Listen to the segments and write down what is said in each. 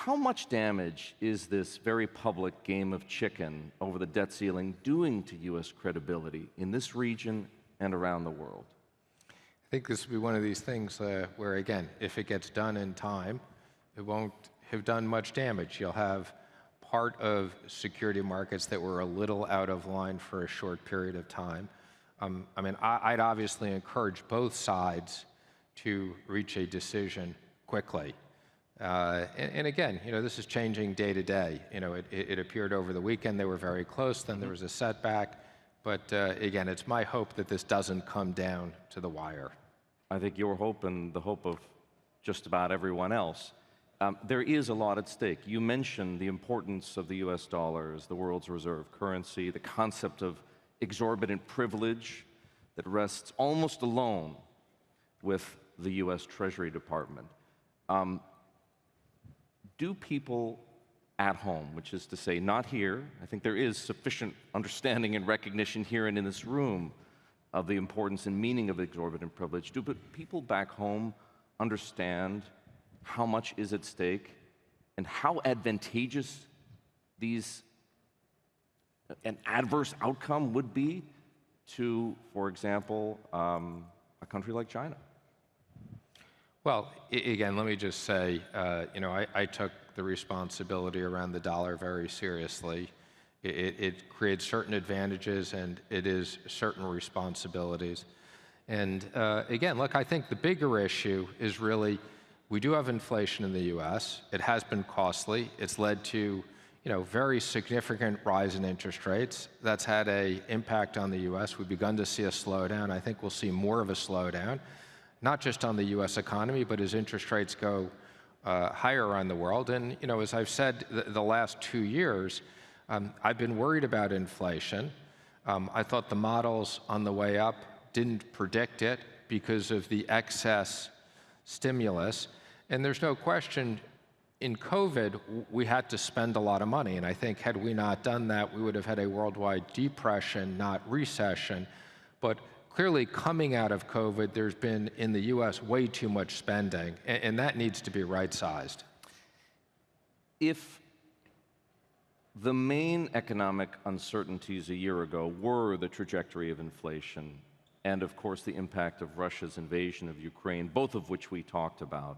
how much damage is this very public game of chicken over the debt ceiling doing to U.S. credibility in this region and around the world? I think this will be one of these things where, again, if it gets done in time, it won't have done much damage. You'll have part of security markets that were a little out of line for a short period of time. I'd obviously encourage both sides to reach a decision quickly. And again, this is changing day to day. It appeared over the weekend they were very close, then there was a setback. But again, it's my hope that this doesn't come down to the wire. I think your hope and the hope of just about everyone else. There is a lot at stake. You mentioned the importance of the U.S. dollar as the world's reserve currency, the concept of exorbitant privilege that rests almost alone with the U.S. Treasury Department. Do people at home, which is to say not here, I think there is sufficient understanding and recognition here and in this room of the importance and meaning of exorbitant privilege, do people back home understand how much is at stake and how advantageous an adverse outcome would be to, for example, a country like China? Well, again, let me just say, I took the responsibility around the dollar very seriously. It creates certain advantages and it is certain responsibilities. And again, look, I think the bigger issue is really, we do have inflation in the U.S. It has been costly. It's led to very significant rise in interest rates. That's had an impact on the U.S. We've begun to see a slowdown. I think we'll see more of a slowdown, not just on the U.S. economy, but as interest rates go higher around the world. And as I've said the last 2 years, I've been worried about inflation. I thought the models on the way up didn't predict it because of the excess stimulus. And there's no question, in COVID, we had to spend a lot of money. And I think had we not done that, we would have had a worldwide depression, not recession. But clearly, coming out of COVID, there's been, in the U.S., way too much spending, and that needs to be right-sized. If the main economic uncertainties a year ago were the trajectory of inflation and, of course, the impact of Russia's invasion of Ukraine, both of which we talked about,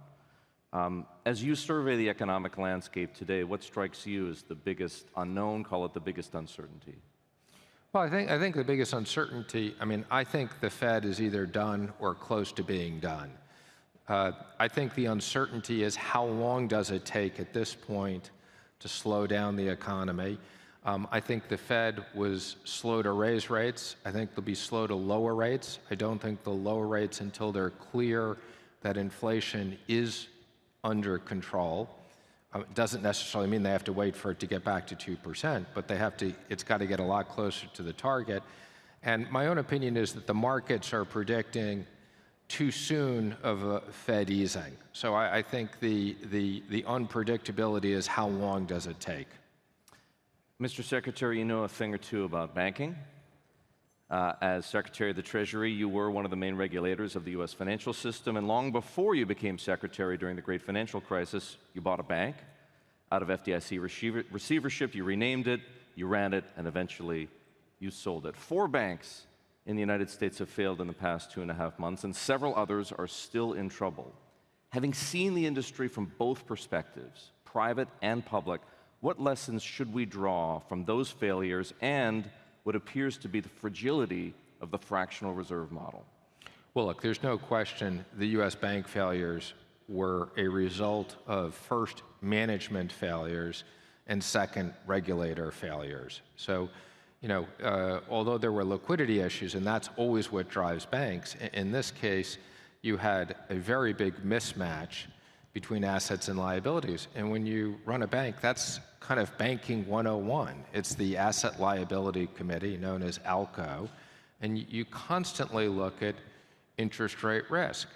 as you survey the economic landscape today, what strikes you as the biggest unknown, call it the biggest uncertainty? Well, I think the biggest uncertainty, I think the Fed is either done or close to being done. I think the uncertainty is how long does it take at this point to slow down the economy. I think the Fed was slow to raise rates. I think they'll be slow to lower rates. I don't think they'll lower rates until they're clear that inflation is under control. It doesn't necessarily mean they have to wait for it to get back to 2%, but it's got to get a lot closer to the target. And my own opinion is that the markets are predicting too soon of a Fed easing. So I think the unpredictability is how long does it take? Mr. Secretary, you know a thing or two about banking. As Secretary of the Treasury, you were one of the main regulators of the U.S. financial system, and long before you became Secretary during the great financial crisis, you bought a bank out of FDIC receivership, you renamed it, you ran it, and eventually you sold it. 4 banks in the United States have failed in the past 2.5 months, and several others are still in trouble. Having seen the industry from both perspectives, private and public, what lessons should we draw from those failures and what appears to be the fragility of the fractional reserve model? Well, look, there's no question the U.S. bank failures were a result of, first, management failures, and second, regulator failures. So, although there were liquidity issues, and that's always what drives banks, in this case, you had a very big mismatch between assets and liabilities. And when you run a bank, that's kind of banking 101. It's the Asset Liability Committee, known as ALCO, and you constantly look at interest rate risk.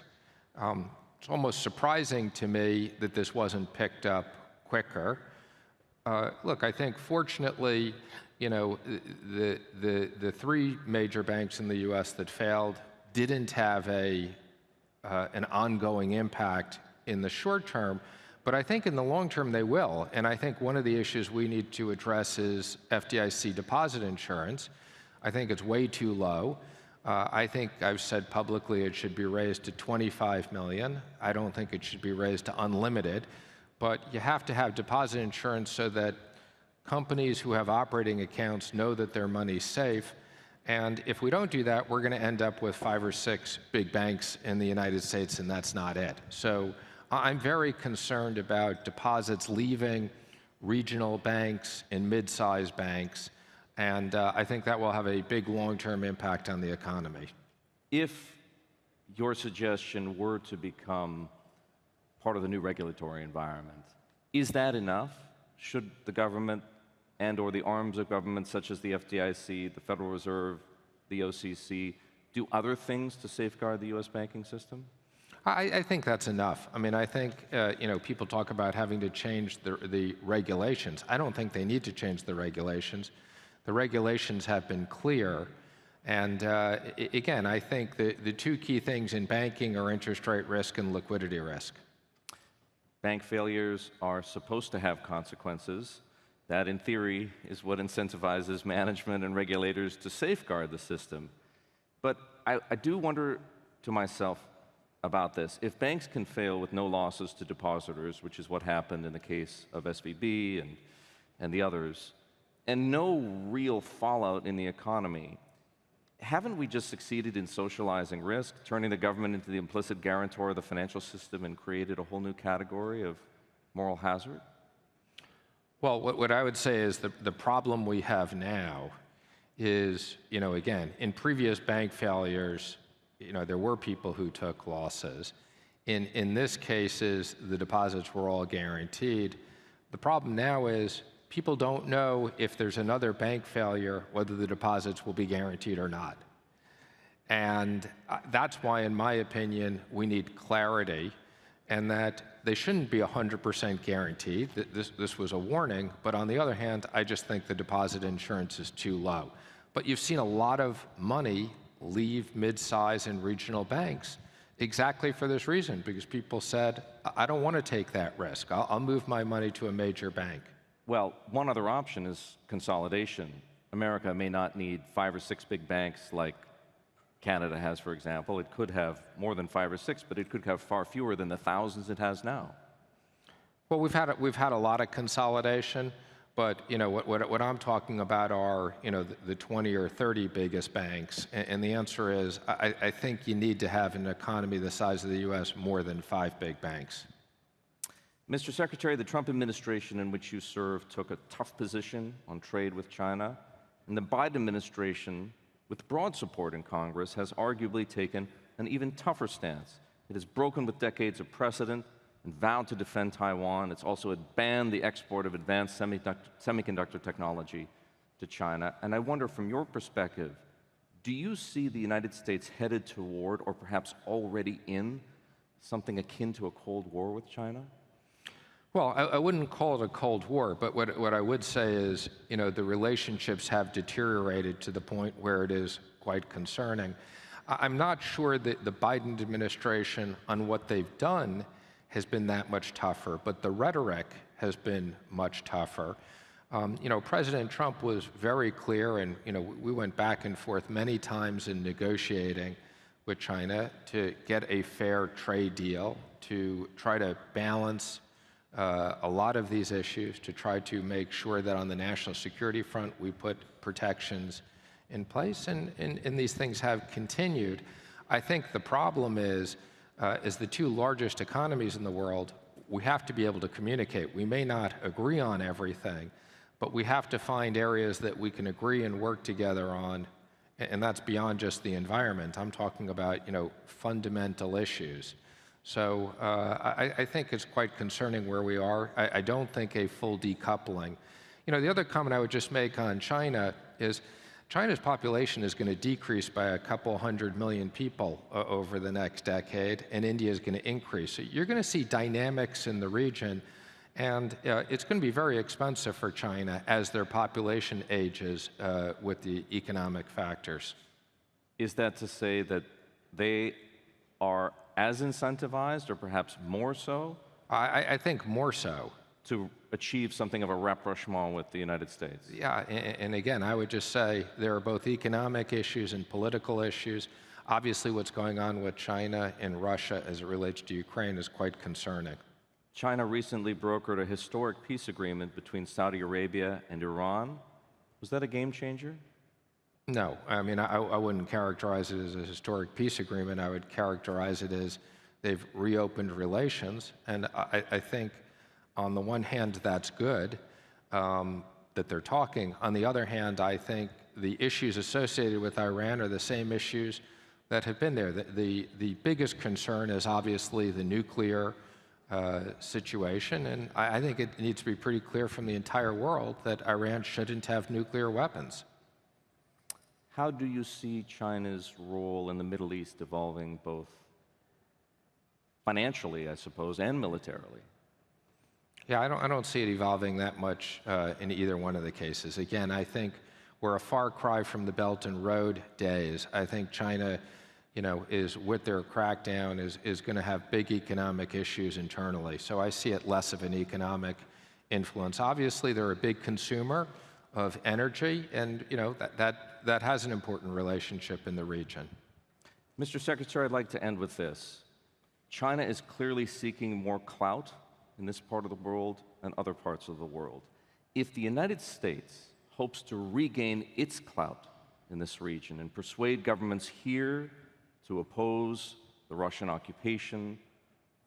It's almost surprising to me that this wasn't picked up quicker. Look, I think fortunately, the 3 major banks in the U.S. that failed didn't have an ongoing impact in the short term, But I think in the long term they will. And I think one of the issues we need to address is FDIC deposit insurance. I think it's way too low. I think I've said publicly it should be raised to 25 million. I don't think it should be raised to unlimited. But you have to have deposit insurance so that companies who have operating accounts know that their money's safe. And if we don't do that, we're going to end up with 5 or 6 big banks in the United States, and that's not it. So I'm very concerned about deposits leaving regional banks and mid-sized banks, and I think that will have a big long-term impact on the economy. If your suggestion were to become part of the new regulatory environment, is that enough? Should the government and/or the arms of government, such as the FDIC, the Federal Reserve, the OCC, do other things to safeguard the U.S. banking system? I think that's enough. I mean, I think people talk about having to change the regulations. I don't think they need to change the regulations. The regulations have been clear. And again, I think the 2 key things in banking are interest rate risk and liquidity risk. Bank failures are supposed to have consequences. That, in theory, is what incentivizes management and regulators to safeguard the system. But I do wonder to myself about this. If banks can fail with no losses to depositors, which is what happened in the case of SVB and the others, and no real fallout in the economy, haven't we just succeeded in socializing risk, turning the government into the implicit guarantor of the financial system and created a whole new category of moral hazard? Well, what I would say is the problem we have now is, again, in previous bank failures, there were people who took losses. In this case, the deposits were all guaranteed. The problem now is people don't know if there's another bank failure, whether the deposits will be guaranteed or not. And that's why, in my opinion, we need clarity, and that they shouldn't be 100% guaranteed. This was a warning, but on the other hand, I just think the deposit insurance is too low. But you've seen a lot of money leave mid-size and regional banks exactly for this reason, because people said, I don't want to take that risk. I'll move my money to a major bank. Well, one other option is consolidation. America may not need 5 or 6 big banks like Canada has, for example. It could have more than 5 or 6, but it could have far fewer than the thousands it has now. Well, we've had a lot of consolidation, but what I'm talking about are the 20 or 30 biggest banks, and the answer is I think you need to have an economy the size of the U.S. more than 5 big banks. Mr. Secretary, the Trump administration in which you served took a tough position on trade with China, and the Biden administration, with broad support in Congress, has arguably taken an even tougher stance. It has broken with decades of precedent and vowed to defend Taiwan. It's also banned the export of advanced semiconductor technology to China. And I wonder, from your perspective, do you see the United States headed toward, or perhaps already in, something akin to a Cold War with China? Well, I wouldn't call it a Cold War, but what I would say is, the relationships have deteriorated to the point where it is quite concerning. I'm not sure that the Biden administration on what they've done has been that much tougher, but the rhetoric has been much tougher. President Trump was very clear, and we went back and forth many times in negotiating with China to get a fair trade deal, to try to balance a lot of these issues, to try to make sure that on the national security front we put protections in place, and these things have continued. I think the problem is, as the 2 largest economies in the world, we have to be able to communicate. We may not agree on everything, but we have to find areas that we can agree and work together on, and that's beyond just the environment. I'm talking about, fundamental issues. So I think it's quite concerning where we are. I don't think a full decoupling. The other comment I would just make on China is China's population is going to decrease by a couple 100 million people over the next decade, and India is going to increase. So you're going to see dynamics in the region, and it's going to be very expensive for China as their population ages with the economic factors. Is that to say that they are as incentivized, or perhaps more so, I think more so. To achieve something of a rapprochement with the United States? Yeah, and again, I would just say there are both economic issues and political issues. Obviously, what's going on with China and Russia as it relates to Ukraine is quite concerning. China recently brokered a historic peace agreement between Saudi Arabia and Iran. Was that a game changer? No, I mean, I wouldn't characterize it as a historic peace agreement. I would characterize it as they've reopened relations, and I think on the one hand, that's good that they're talking. On the other hand, I think the issues associated with Iran are the same issues that have been there. The biggest concern is obviously the nuclear situation, and I think it needs to be pretty clear from the entire world that Iran shouldn't have nuclear weapons. How do you see China's role in the Middle East evolving both financially, I suppose, and militarily? Yeah, I don't see it evolving that much in either one of the cases. Again, I think we're a far cry from the Belt and Road days. I think China, is with their crackdown is going to have big economic issues internally. So I see it less of an economic influence. Obviously, they're a big consumer of energy, and that has an important relationship in the region. Mr. Secretary, I'd like to end with this. China is clearly seeking more clout in this part of the world and other parts of the world. If the United States hopes to regain its clout in this region and persuade governments here to oppose the Russian occupation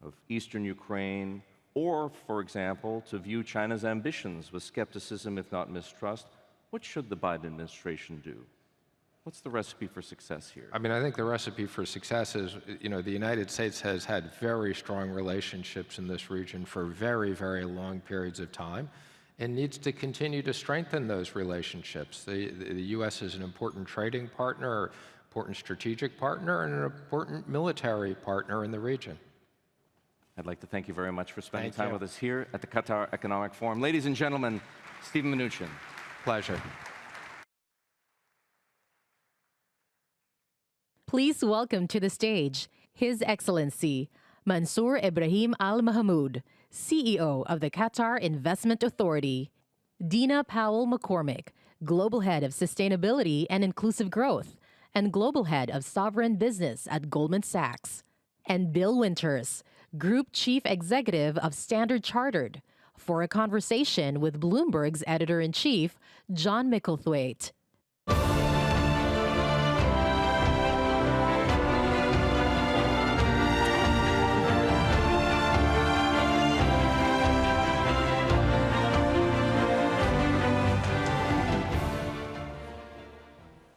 of eastern Ukraine, or, for example, to view China's ambitions with skepticism, if not mistrust, what should the Biden administration do? What's the recipe for success here? I mean, I think the recipe for success is, the United States has had very strong relationships in this region for very, very long periods of time and needs to continue to strengthen those relationships. The U.S. is an important trading partner, important strategic partner, and an important military partner in the region. I'd like to thank you very much for spending time with us here at the Qatar Economic Forum. Ladies and gentlemen, Stephen Mnuchin. Pleasure. Please welcome to the stage His Excellency Mansour Ibrahim Al Mahmoud, CEO of the Qatar Investment Authority, Dina Powell McCormick, Global Head of Sustainability and Inclusive Growth, and Global Head of Sovereign Business at Goldman Sachs, and Bill Winters, Group Chief Executive of Standard Chartered, for a conversation with Bloomberg's Editor-in-Chief, John Micklethwaite.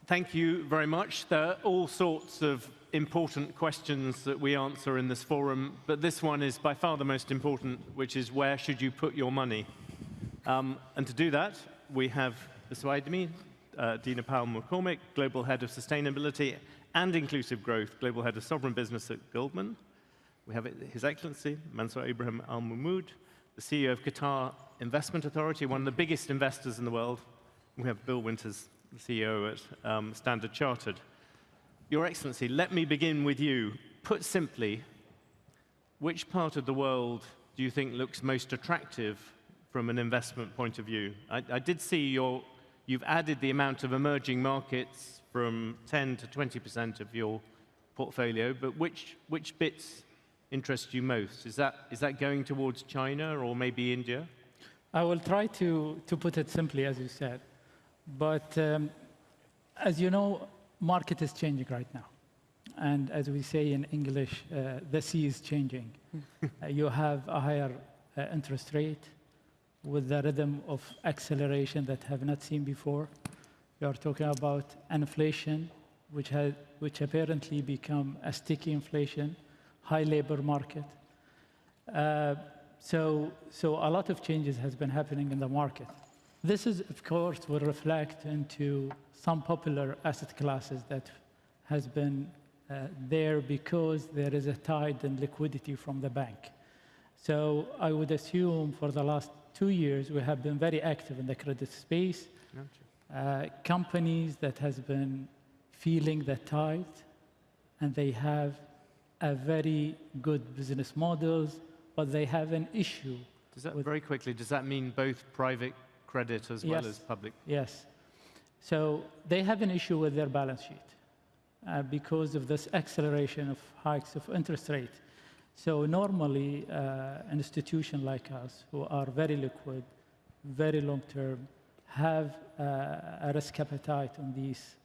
Thank you very much. There are all sorts of important questions that we answer in this forum, but this one is by far the most important, which is where should you put your money? And to do that, we have beside me Dina Powell McCormick, Global Head of Sustainability and Inclusive Growth, Global Head of Sovereign Business at Goldman. We have His Excellency Mansour Ibrahim Al Mahmoud, the CEO of Qatar Investment Authority, one of the biggest investors in the world. We have Bill Winters, the CEO at Standard Chartered. Your Excellency, let me begin with you. Put simply, which part of the world do you think looks most attractive from an investment point of view? I did see you've added the amount of emerging markets from 10 to 20% of your portfolio, but which bits interest you most? Is that going towards China or maybe India? I will try to put it simply, as you said. But as you know, market is changing right now. And as we say in English, the sea is changing. You have a higher interest rate with the rhythm of acceleration that have not seen before. You are talking about inflation, which apparently become a sticky inflation, high labor market. So a lot of changes has been happening in the market. This is, of course, will reflect into some popular asset classes that has been there because there is a tide in liquidity from the bank. So I would assume for the last 2 years, we have been very active in the credit space. Companies that has been feeling the tide, and they have a very good business models, but they have an issue. Does that, very quickly, does that mean both private credit as well as public? Yes. So they have an issue with their balance sheet because of this acceleration of hikes of interest rate. So normally, an institution like us, who are very liquid, very long-term, have a risk appetite on these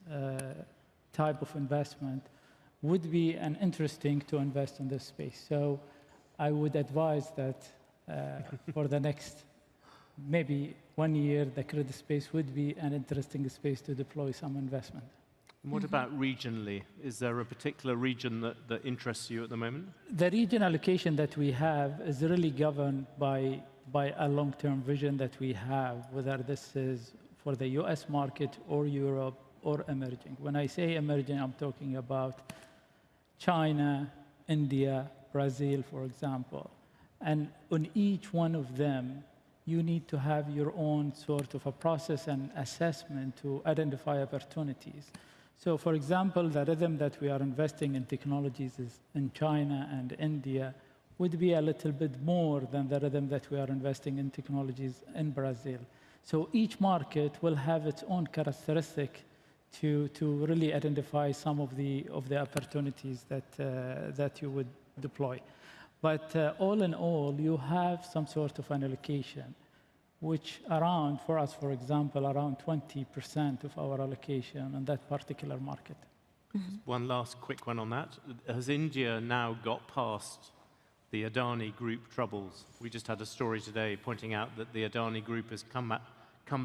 type of investment, would be an interesting to invest in this space. So I would advise that for the next maybe 1 year, the credit space would be an interesting space to deploy some investment. And what about regionally? Is there a particular region that interests you at the moment? The region allocation that we have is really governed by a long-term vision that we have, whether this is for the US market or Europe or emerging. When I say emerging, I'm talking about China, India, Brazil, for example. And on each one of them, you need to have your own sort of a process and assessment to identify opportunities. So for example, the rhythm that we are investing in technologies is in China and India would be a little bit more than the rhythm that we are investing in technologies in Brazil. So each market will have its own characteristic to really identify some of the opportunities that you would deploy. But all in all, you have some sort of an allocation, which around, for us, for example, around 20% of our allocation on that particular market. Mm-hmm. One last quick one on that. Has India now got past the Adani Group troubles? We just had a story today pointing out that the Adani Group has come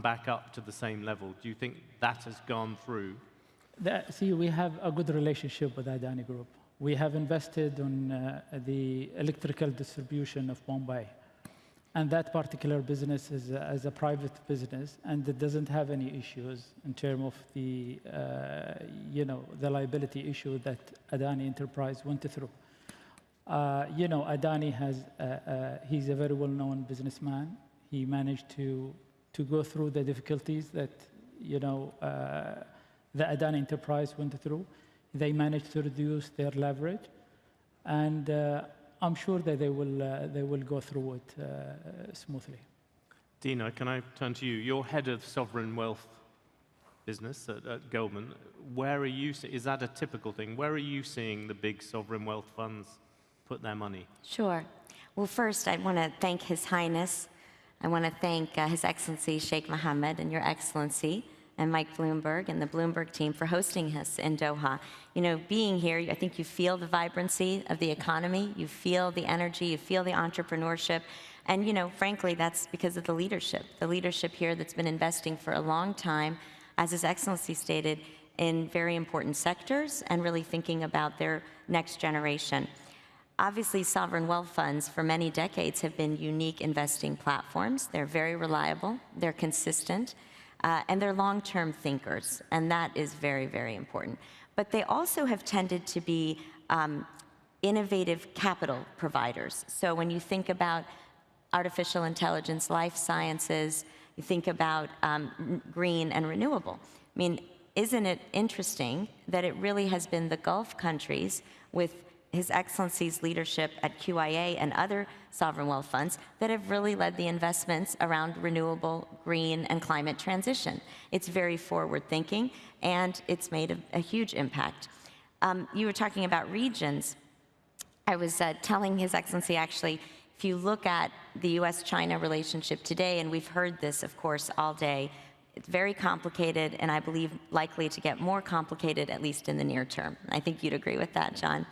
back up to the same level. Do you think that has gone through? See, we have a good relationship with Adani Group. We have invested on the electrical distribution of Mumbai. And that particular business is a private business, and it doesn't have any issues in terms of the, the liability issue that Adani Enterprise went through. Adani he's a very well-known businessman. He managed to go through the difficulties that, the Adani Enterprise went through. They managed to reduce their leverage, and I'm sure that they will go through it smoothly. Dina, can I turn to you? You're head of sovereign wealth business at Goldman. Where are you? Is that a typical thing? Where are you seeing the big sovereign wealth funds put their money? Sure. Well, first, I want to thank His Highness. I want to thank His Excellency Sheikh Mohammed and Your Excellency and Mike Bloomberg and the Bloomberg team for hosting us in Doha. Being here, I think you feel the vibrancy of the economy, you feel the energy, you feel the entrepreneurship, and frankly, that's because of the leadership here that's been investing for a long time, as His Excellency stated, in very important sectors and really thinking about their next generation. Obviously, sovereign wealth funds for many decades have been unique investing platforms. They're very reliable, they're consistent, and they're long-term thinkers, and that is very, very important. But they also have tended to be innovative capital providers. So when you think about artificial intelligence, life sciences, you think about green and renewable. I mean, isn't it interesting that it really has been the Gulf countries with His Excellency's leadership at QIA and other sovereign wealth funds that have really led the investments around renewable, green, and climate transition. It's very forward-thinking, and it's made a huge impact. You were talking about regions. I was telling His Excellency, actually, if you look at the U.S. China relationship today, and we've heard this, of course, all day, it's very complicated, and I believe likely to get more complicated, at least in the near term. I think you'd agree with that, John.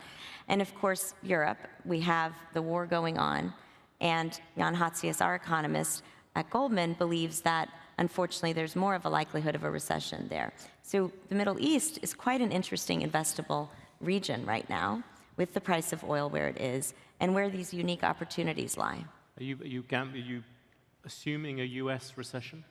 And of course, Europe, we have the war going on, and Jan Hatzius, our economist at Goldman, believes that, unfortunately, there's more of a likelihood of a recession there. So the Middle East is quite an interesting investable region right now, with the price of oil where it is, and where these unique opportunities lie. Are you assuming a US recession?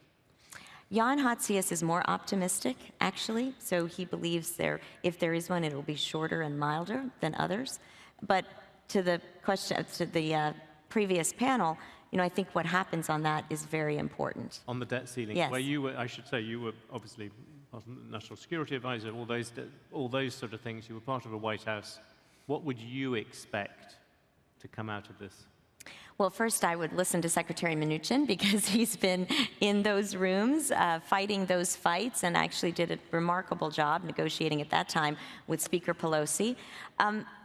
Jan Hatzius is more optimistic, actually, so he believes if there is one, it will be shorter and milder than others. But to the question, to the previous panel, I think what happens on that is very important. On the debt ceiling, yes. Where you were, I should say, you were obviously National Security Advisor, all those sort of things. You were part of a White House. What would you expect to come out of this? Well, first I would listen to Secretary Mnuchin because he's been in those rooms fighting those fights and actually did a remarkable job negotiating at that time with Speaker Pelosi.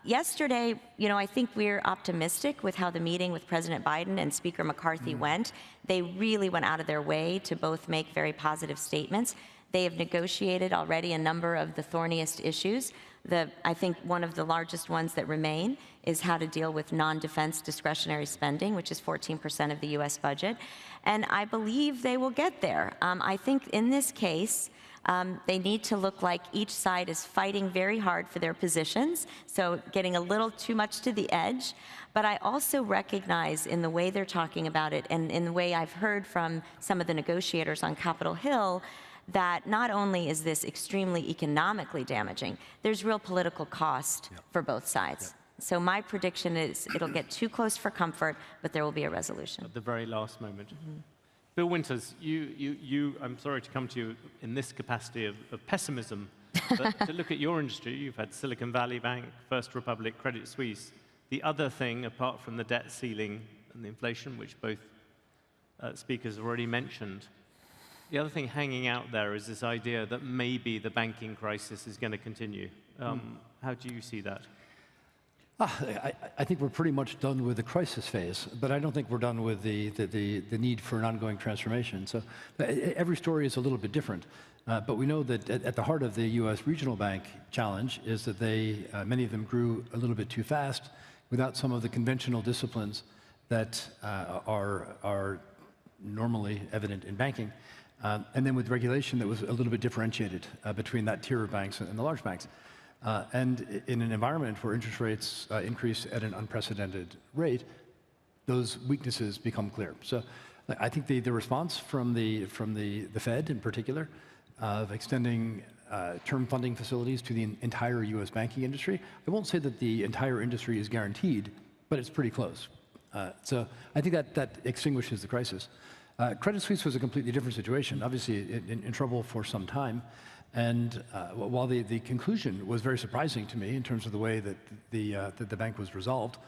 Yesterday, I think we're optimistic with how the meeting with President Biden and Speaker McCarthy went. They really went out of their way to both make very positive statements. They have negotiated already a number of the thorniest issues. I think one of the largest ones that remain is how to deal with non-defense discretionary spending, which is 14% of the U.S. budget. And I believe they will get there. I think in this case, they need to look like each side is fighting very hard for their positions, so getting a little too much to the edge. But I also recognize in the way they're talking about it and in the way I've heard from some of the negotiators on Capitol Hill, that not only is this extremely economically damaging, there's real political cost for both sides. So my prediction is it'll get too close for comfort, but there will be a resolution. At the very last moment. Bill Winters, I'm sorry to come to you in this capacity of pessimism, but to look at your industry, you've had Silicon Valley Bank, First Republic, Credit Suisse. The other thing, apart from the debt ceiling and the inflation, which both speakers have already mentioned, the other thing hanging out there is this idea that maybe the banking crisis is going to continue. How do you see that? I think we're pretty much done with the crisis phase, but I don't think we're done with the need for an ongoing transformation. So every story is a little bit different, but we know that at the heart of the U.S. regional bank challenge is that many of them grew a little bit too fast without some of the conventional disciplines that are normally evident in banking. And then with regulation that was a little bit differentiated between that tier of banks and the large banks. And in an environment where interest rates increase at an unprecedented rate, those weaknesses become clear. So I think the response from the Fed in particular of extending term funding facilities to the entire U.S. banking industry, I won't say that the entire industry is guaranteed, but it's pretty close. So I think that extinguishes the crisis. Credit Suisse was a completely different situation, obviously in trouble for some time. And while the conclusion was very surprising to me in terms of the way that the bank was resolved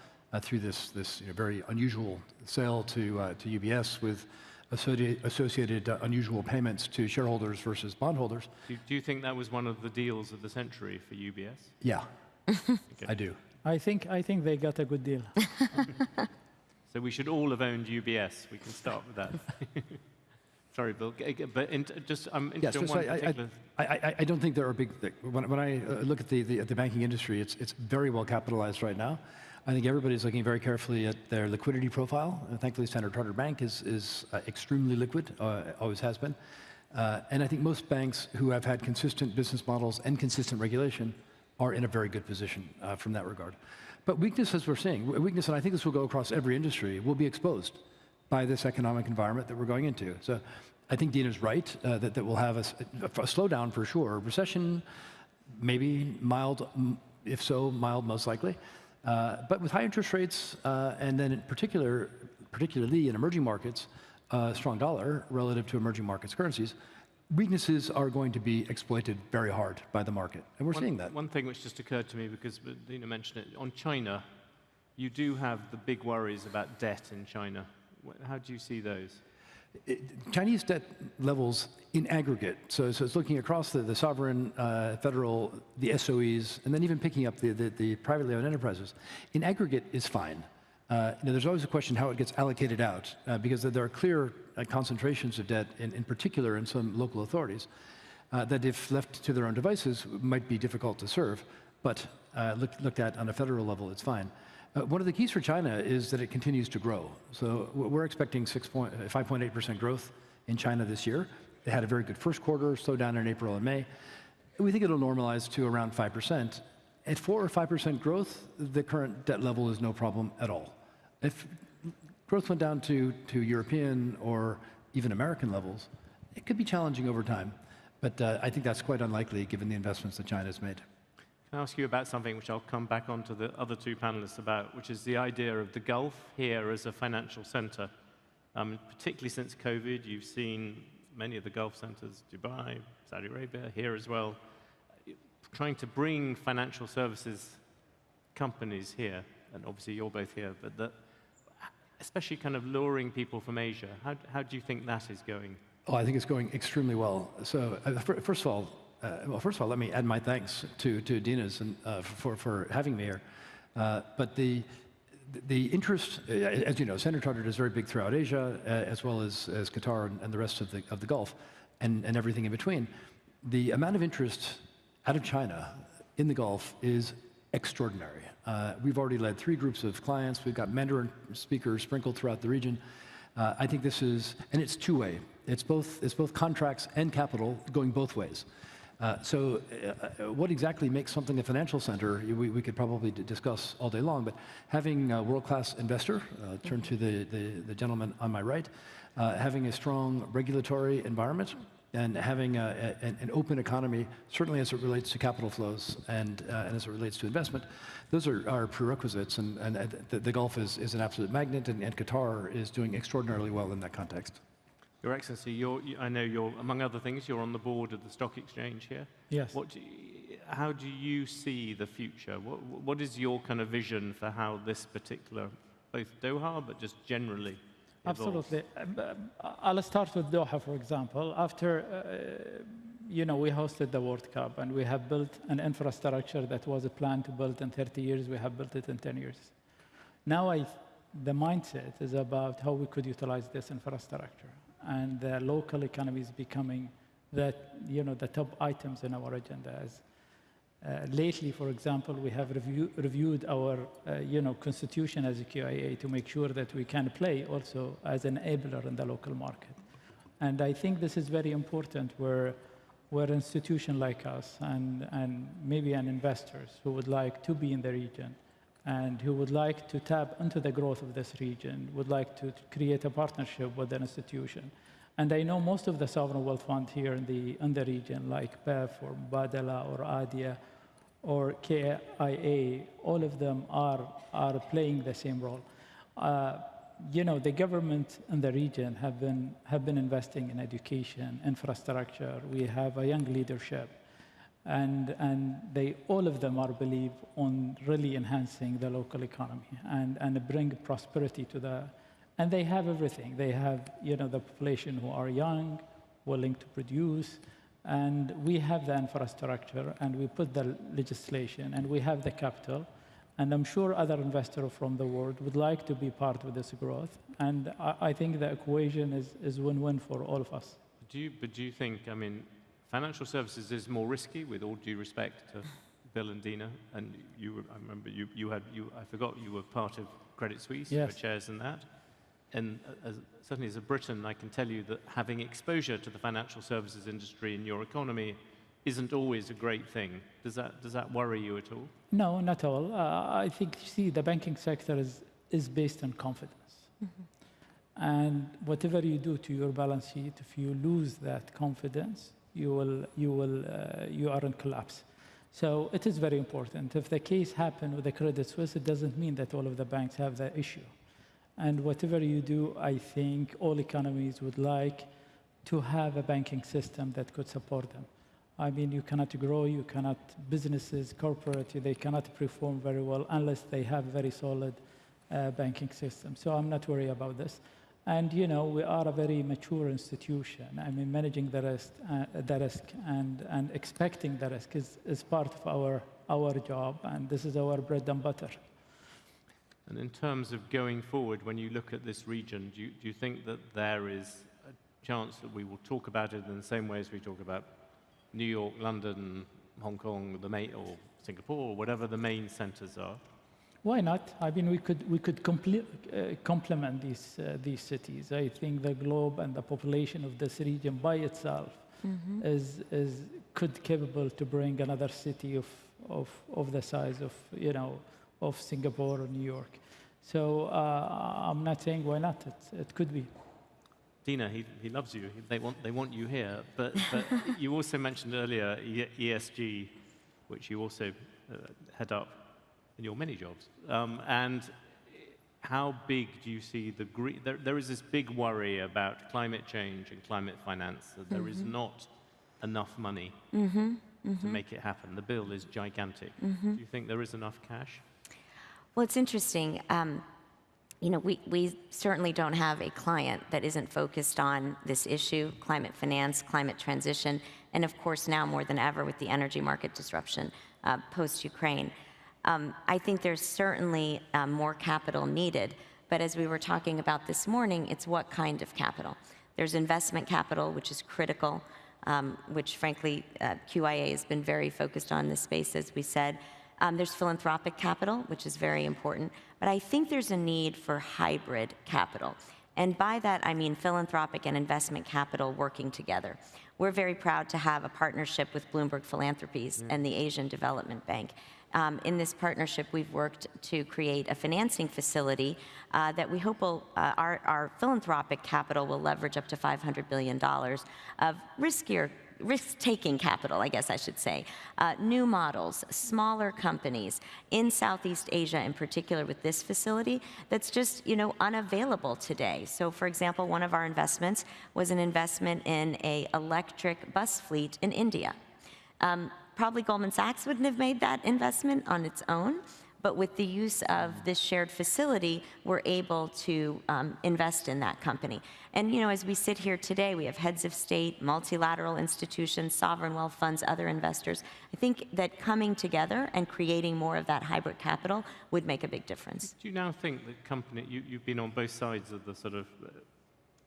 through this very unusual sale to UBS with associated unusual payments to shareholders versus bondholders. Do you think that was one of the deals of the century for UBS? Yeah, I do. I think they got a good deal. So we should all have owned UBS. We can start with that. Sorry, Bill, but I'm interested in one particular. I don't think there are big. When I look at the banking industry, it's very well capitalized right now. I think everybody's looking very carefully at their liquidity profile. Thankfully, Standard Chartered Bank is extremely liquid, always has been. And I think most banks who have had consistent business models and consistent regulation are in a very good position from that regard. But weakness, as we're seeing, weakness, and I think this will go across every industry, will be exposed by this economic environment that we're going into. So I think Dina's right that we'll have a slowdown for sure. Recession, maybe mild, if so, mild most likely. But with high interest rates, and then particularly in emerging markets, strong dollar relative to emerging markets currencies, weaknesses are going to be exploited very hard by the market, and we're seeing that. One thing which just occurred to me, because Dina mentioned it, on China, you do have the big worries about debt in China. How do you see those? Chinese debt levels in aggregate, so it's looking across the sovereign, federal, the SOEs, and then even picking up the privately owned enterprises, in aggregate is fine. There's always a question how it gets allocated out, because there are clear concentrations of debt, in particular in some local authorities, that if left to their own devices might be difficult to serve, but looked at on a federal level, it's fine. One of the keys for China is that it continues to grow. So we're expecting 5.8% growth in China this year. It had a very good first quarter, slowed down in April and May. We think it'll normalize to around 5%. At 4 or 5% growth, the current debt level is no problem at all. If growth went down to European or even American levels, it could be challenging over time. But I think that's quite unlikely given the investments that China's made. Can I ask you about something which I'll come back on to the other two panelists about, which is the idea of the Gulf here as a financial center. Particularly since COVID, you've seen many of the Gulf centers, Dubai, Saudi Arabia, here as well, trying to bring financial services companies here, and obviously you're both here, but especially kind of luring people from Asia. How do you think that is going? Oh, I think it's going extremely well. So first of all, let me add my thanks to Dina's and for having me here. But the interest, as you know, Standard Chartered is very big throughout Asia, as well as Qatar and the rest of the Gulf, and everything in between. The amount of interest out of China in the Gulf is extraordinary. We've already led 3 groups of clients. We've got Mandarin speakers sprinkled throughout the region. I think this is, and it's two-way. It's both contracts and capital going both ways. So what exactly makes something a financial center, we could probably discuss all day long, but having a world-class investor, turn to the gentleman on my right, having a strong regulatory environment, and having an open economy, certainly as it relates to capital flows and as it relates to investment, those are prerequisites, and the Gulf is an absolute magnet, and Qatar is doing extraordinarily well in that context. Your Excellency, I know you're, among other things, you're on the board of the stock exchange here. Yes. How do you see the future? What is your kind of vision for how this particular, both Doha, but just generally, evolves? Absolutely. I'll start with Doha, for example. After, we hosted the World Cup, and we have built an infrastructure that was a plan to build in 30 years. We have built it in 10 years. Now the mindset is about how we could utilize this infrastructure. And the local economy is becoming the top items in our agenda. Lately, for example, we have reviewed our constitution as a QIA to make sure that we can play also as an enabler in the local market. And I think this is very important where an institution like us and maybe an investors who would like to be in the region and who would like to tap into the growth of this region, would like to create a partnership with an institution. And I know most of the sovereign wealth funds here in the region, like PEF or Badala or ADIA or KIA, all of them are playing the same role. The government in the region have been investing in education, infrastructure. We have a young leadership. And all of them are believe on really enhancing the local economy and bring prosperity to and they have everything. They have, the population who are young, willing to produce, and we have the infrastructure, and we put the legislation, and we have the capital, and I'm sure other investors from the world would like to be part of this growth, and I think the equation is win-win for all of us. Do you think, financial services is more risky, with all due respect to Bill and Dina, and I remember I forgot you were part of Credit Suisse, yes. You were chairs in that. And certainly as a Briton, I can tell you that having exposure to the financial services industry in your economy isn't always a great thing. Does that worry you at all? No, not at all. I think, the banking sector is based on confidence. Mm-hmm. And whatever you do to your balance sheet, if you lose that confidence, you are in collapse. So it is very important. If the case happened with the Credit Suisse, it doesn't mean that all of the banks have that issue. And whatever you do, I think all economies would like to have a banking system that could support them. You cannot grow, businesses, corporate, they cannot perform very well unless they have very solid banking system. So I'm not worried about this. And, we are a very mature institution. Managing the risk and expecting the risk is part of our job, and this is our bread and butter. And in terms of going forward, when you look at this region, do you think that there is a chance that we will talk about it in the same way as we talk about New York, London, Hong Kong, or Singapore, or whatever the main centers are? Why not? We could complement these cities. I think the globe and the population of this region by itself mm-hmm. is capable to bring another city of the size of Singapore or New York. So I'm not saying why not. It could be. Dina, he loves you. They want you here. But you also mentioned earlier ESG, which you also head up in your many jobs. And how big do you see the green? There is this big worry about climate change and climate finance, that there mm-hmm. is not enough money mm-hmm. Mm-hmm. to make it happen. The bill is gigantic. Mm-hmm. Do you think there is enough cash? Well, it's interesting. we certainly don't have a client that isn't focused on this issue, climate finance, climate transition, and of course now more than ever with the energy market disruption post-Ukraine. I think there's certainly more capital needed, but as we were talking about this morning, it's what kind of capital. There's investment capital, which is critical, which frankly, QIA has been very focused on this space, as we said. There's philanthropic capital, which is very important, but I think there's a need for hybrid capital. And by that, I mean philanthropic and investment capital working together. We're very proud to have a partnership with Bloomberg Philanthropies and the Asian Development Bank. In this partnership, we've worked to create a financing facility that we hope will, our philanthropic capital will leverage up to $500 billion of risk-taking capital, I guess I should say. New models, smaller companies in Southeast Asia in particular with this facility that's just, unavailable today. So for example, one of our investments was an investment in an electric bus fleet in India. Probably Goldman Sachs wouldn't have made that investment on its own, but with the use of this shared facility, we're able to invest in that company. And as we sit here today, we have heads of state, multilateral institutions, sovereign wealth funds, other investors. I think that coming together and creating more of that hybrid capital would make a big difference. Do you now think that you've been on both sides of the sort of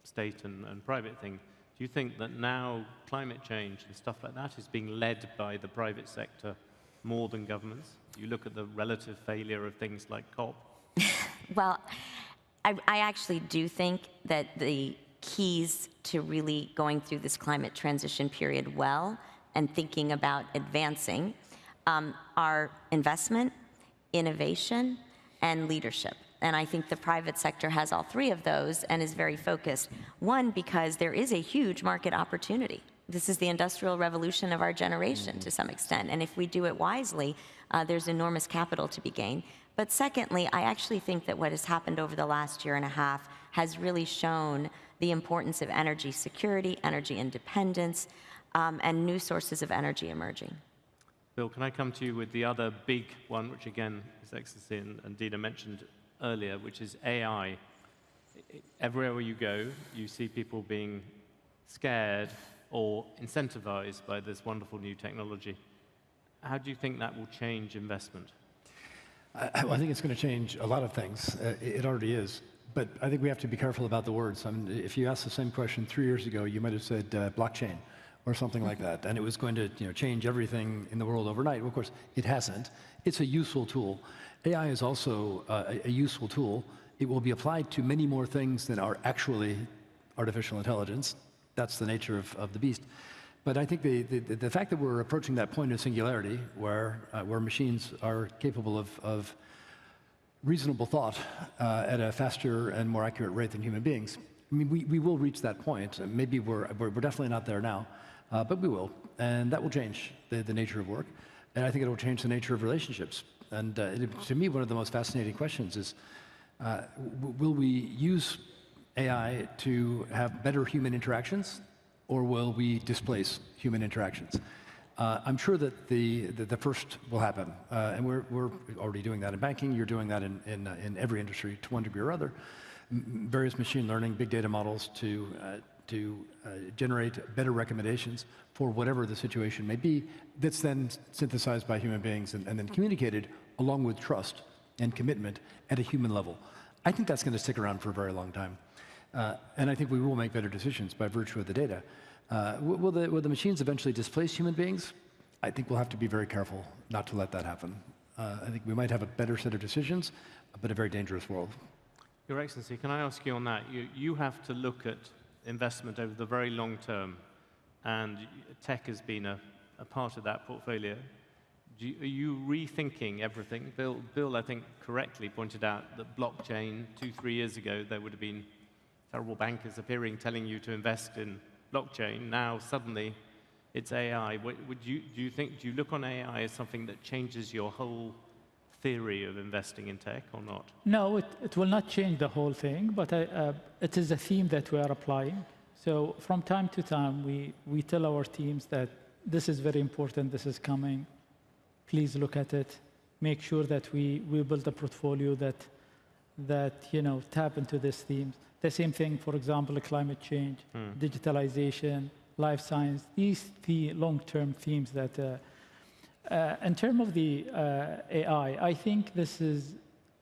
state and private thing. Do you think that now climate change and stuff like that is being led by the private sector more than governments? You look at the relative failure of things like COP. Well, I actually do think that the keys to really going through this climate transition period well and thinking about advancing are investment, innovation, and leadership. And I think the private sector has all three of those and is very focused. One, because there is a huge market opportunity. This is the industrial revolution of our generation to some extent. And if we do it wisely, there's enormous capital to be gained. But secondly, I actually think that what has happened over the last year and a half has really shown the importance of energy security, energy independence, and new sources of energy emerging. Bill, can I come to you with the other big one, which again, His Excellency and Dina mentioned earlier, which is AI. Everywhere you go, you see people being scared or incentivized by this wonderful new technology. How do you think that will change investment? I think it's going to change a lot of things. It already is. But I think we have to be careful about the words. I mean, if you asked the same question 3 years ago, you might have said blockchain or something like that, and it was going to change everything in the world overnight. Well, of course, it hasn't. It's a useful tool. AI is also a useful tool. It will be applied to many more things than are actually artificial intelligence. That's the nature of the beast. But I think the fact that we're approaching that point of singularity, where machines are capable of reasonable thought at a faster and more accurate rate than human beings, I mean, we will reach that point. Maybe we're definitely not there now, but we will. And that will change the nature of work. And I think it will change the nature of relationships. And to me, one of the most fascinating questions is, will we use AI to have better human interactions, or will we displace human interactions? I'm sure that the first will happen, and we're already doing that in banking. You're doing that in every industry to one degree or other. Various machine learning, big data models to generate better recommendations for whatever the situation may be, that's then synthesized by human beings and then communicated along with trust and commitment at a human level. I think that's going to stick around for a very long time. And I think we will make better decisions by virtue of the data. Will the machines eventually displace human beings? I think we'll have to be very careful not to let that happen. I think we might have a better set of decisions, but a very dangerous world. Your Excellency, can I ask you on that? You have to look at investment over the very long term, and tech has been a part of that portfolio. Are you rethinking everything? Bill, I think, correctly pointed out that blockchain, 2-3 years ago, there would have been terrible bankers appearing telling you to invest in blockchain. Now, suddenly, it's AI. Do you look on AI as something that changes your whole theory of investing in tech or not? No, it will not change the whole thing, but it is a theme that we are applying. So from time to time, we tell our teams that this is very important, this is coming. Please look at it. Make sure that we build a portfolio that that tap into these themes. The same thing, for example, climate change, digitalization, life science. These long-term themes that, in terms of the AI, I think this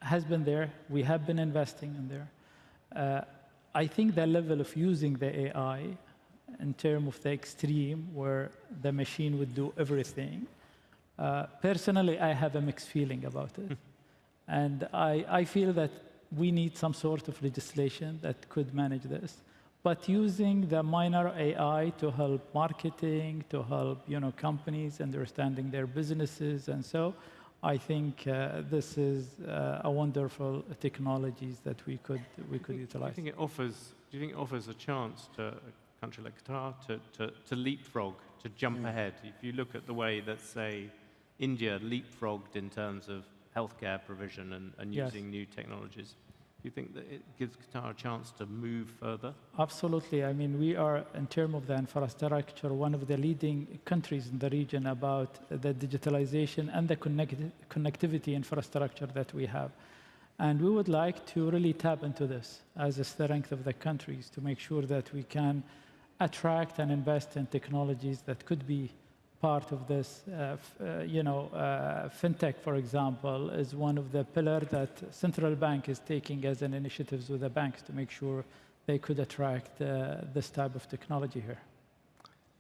has been there. We have been investing in there. I think the level of using the AI in terms of the extreme where the machine would do everything, personally, I have a mixed feeling about it. And I feel that we need some sort of legislation that could manage this. But using the minor AI to help marketing, to help companies understanding their businesses, and so I think this is a wonderful technologies that we could utilize. Do you think it offers a chance to a country like Qatar to leapfrog, to jump ahead? If you look at the way that, say, India leapfrogged in terms of healthcare provision and using new technologies, do you think that it gives Qatar a chance to move further? Absolutely. I mean, we are, in terms of the infrastructure, one of the leading countries in the region about the digitalization and the connectivity infrastructure that we have. And we would like to really tap into this as a strength of the countries to make sure that we can attract and invest in technologies that could be part of this. Fintech, for example, is one of the pillars that central bank is taking as an initiative with the banks to make sure they could attract this type of technology here.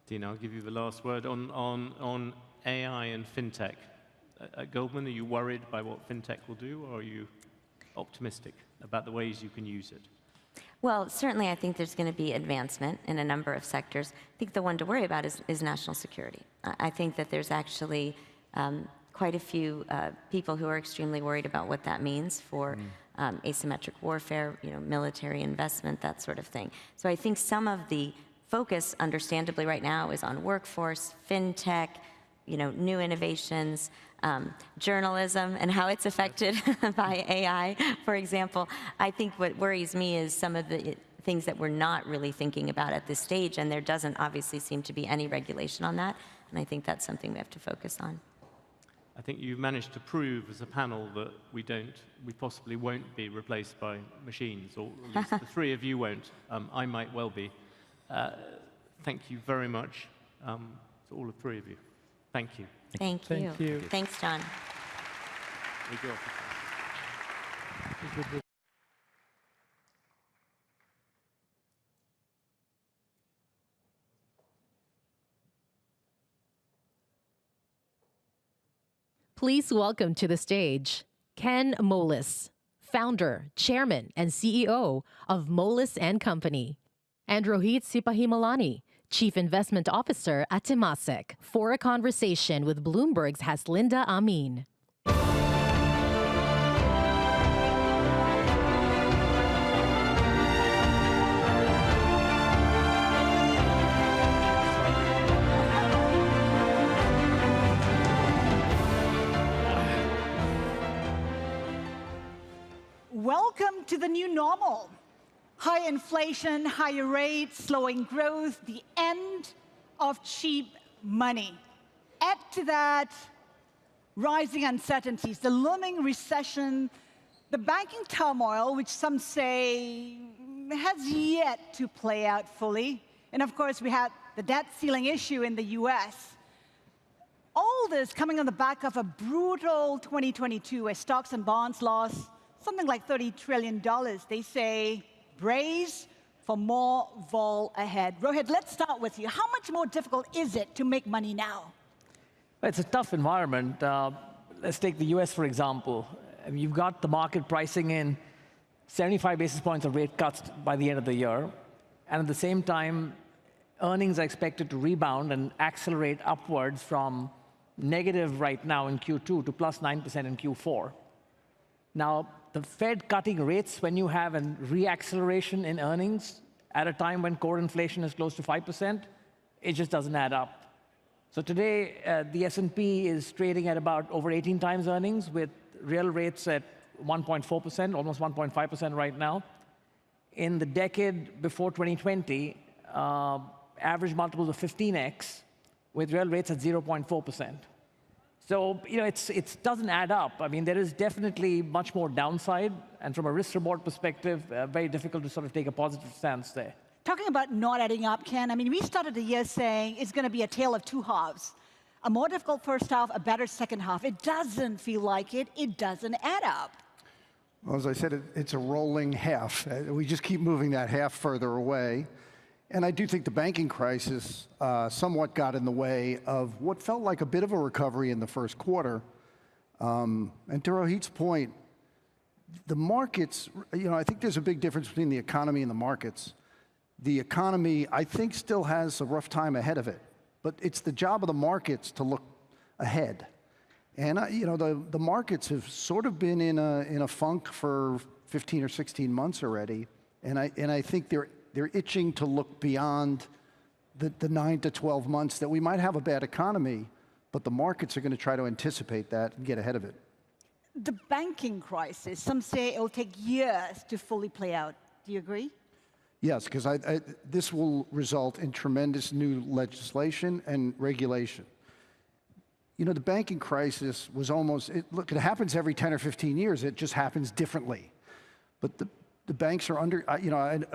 Dina, I'll give you the last word on AI and fintech. At Goldman, are you worried by what fintech will do, or are you optimistic about the ways you can use it? Well, certainly I think there's going to be advancement in a number of sectors. I think the one to worry about is national security. I think that there's actually quite a few people who are extremely worried about what that means for asymmetric warfare, military investment, that sort of thing. So I think some of the focus, understandably right now, is on workforce, fintech, new innovations, journalism and how it's affected by AI, for example. I think what worries me is some of the things that we're not really thinking about at this stage, and there doesn't obviously seem to be any regulation on that, and I think that's something we have to focus on. I think you've managed to prove as a panel that we possibly won't be replaced by machines, or at least the three of you won't. I might well be. Thank you very much to all three of you. Thank you. Thank you. Thank you. Thanks, John. Please welcome to the stage Ken Moelis, founder, chairman, and CEO of Moelis & Company, and Rohit Sipahimalani, Chief Investment Officer at Temasek, for a conversation with Bloomberg's Haslinda Amin. Welcome to the new normal. High inflation, higher rates, slowing growth, the end of cheap money. Add to that rising uncertainties, the looming recession, the banking turmoil, which some say has yet to play out fully. And of course, we had the debt ceiling issue in the US. All this coming on the back of a brutal 2022 where stocks and bonds lost something like $30 trillion. They say, brace for more vol ahead. Rohit, let's start with you. How much more difficult is it to make money now? It's a tough environment. Let's take the US, for example. You've got the market pricing in 75 basis points of rate cuts by the end of the year. And at the same time, earnings are expected to rebound and accelerate upwards from negative right now in Q2 to plus 9% in Q4. Now, the Fed cutting rates when you have a reacceleration in earnings at a time when core inflation is close to 5%, it just doesn't add up. So today, the S&P is trading at about over 18 times earnings with real rates at 1.4%, almost 1.5% right now. In the decade before 2020, average multiples of 15x with real rates at 0.4%. So, it doesn't add up. I mean, there is definitely much more downside, and from a risk-reward perspective, very difficult to sort of take a positive stance there. Talking about not adding up, Ken, I mean, we started the year saying it's going to be a tale of two halves. A more difficult first half, a better second half. It doesn't feel like it. It doesn't add up. Well, as I said, it's a rolling half. We just keep moving that half further away. And I do think the banking crisis somewhat got in the way of what felt like a bit of a recovery in the first quarter. And to Rohit's point, the markets, I think there's a big difference between the economy and the markets. The economy, I think, still has a rough time ahead of it. But it's the job of the markets to look ahead. And the markets have sort of been in a funk for 15 or 16 months already. And I think they're itching to look beyond the 9 to 12 months that we might have a bad economy, but the markets are going to try to anticipate that and get ahead of it. The banking crisis, some say it will take years to fully play out. Do you agree? Yes, because this will result in tremendous new legislation and regulation. The banking crisis was almost, look, it happens every 10 or 15 years. It just happens differently. But the banks are under,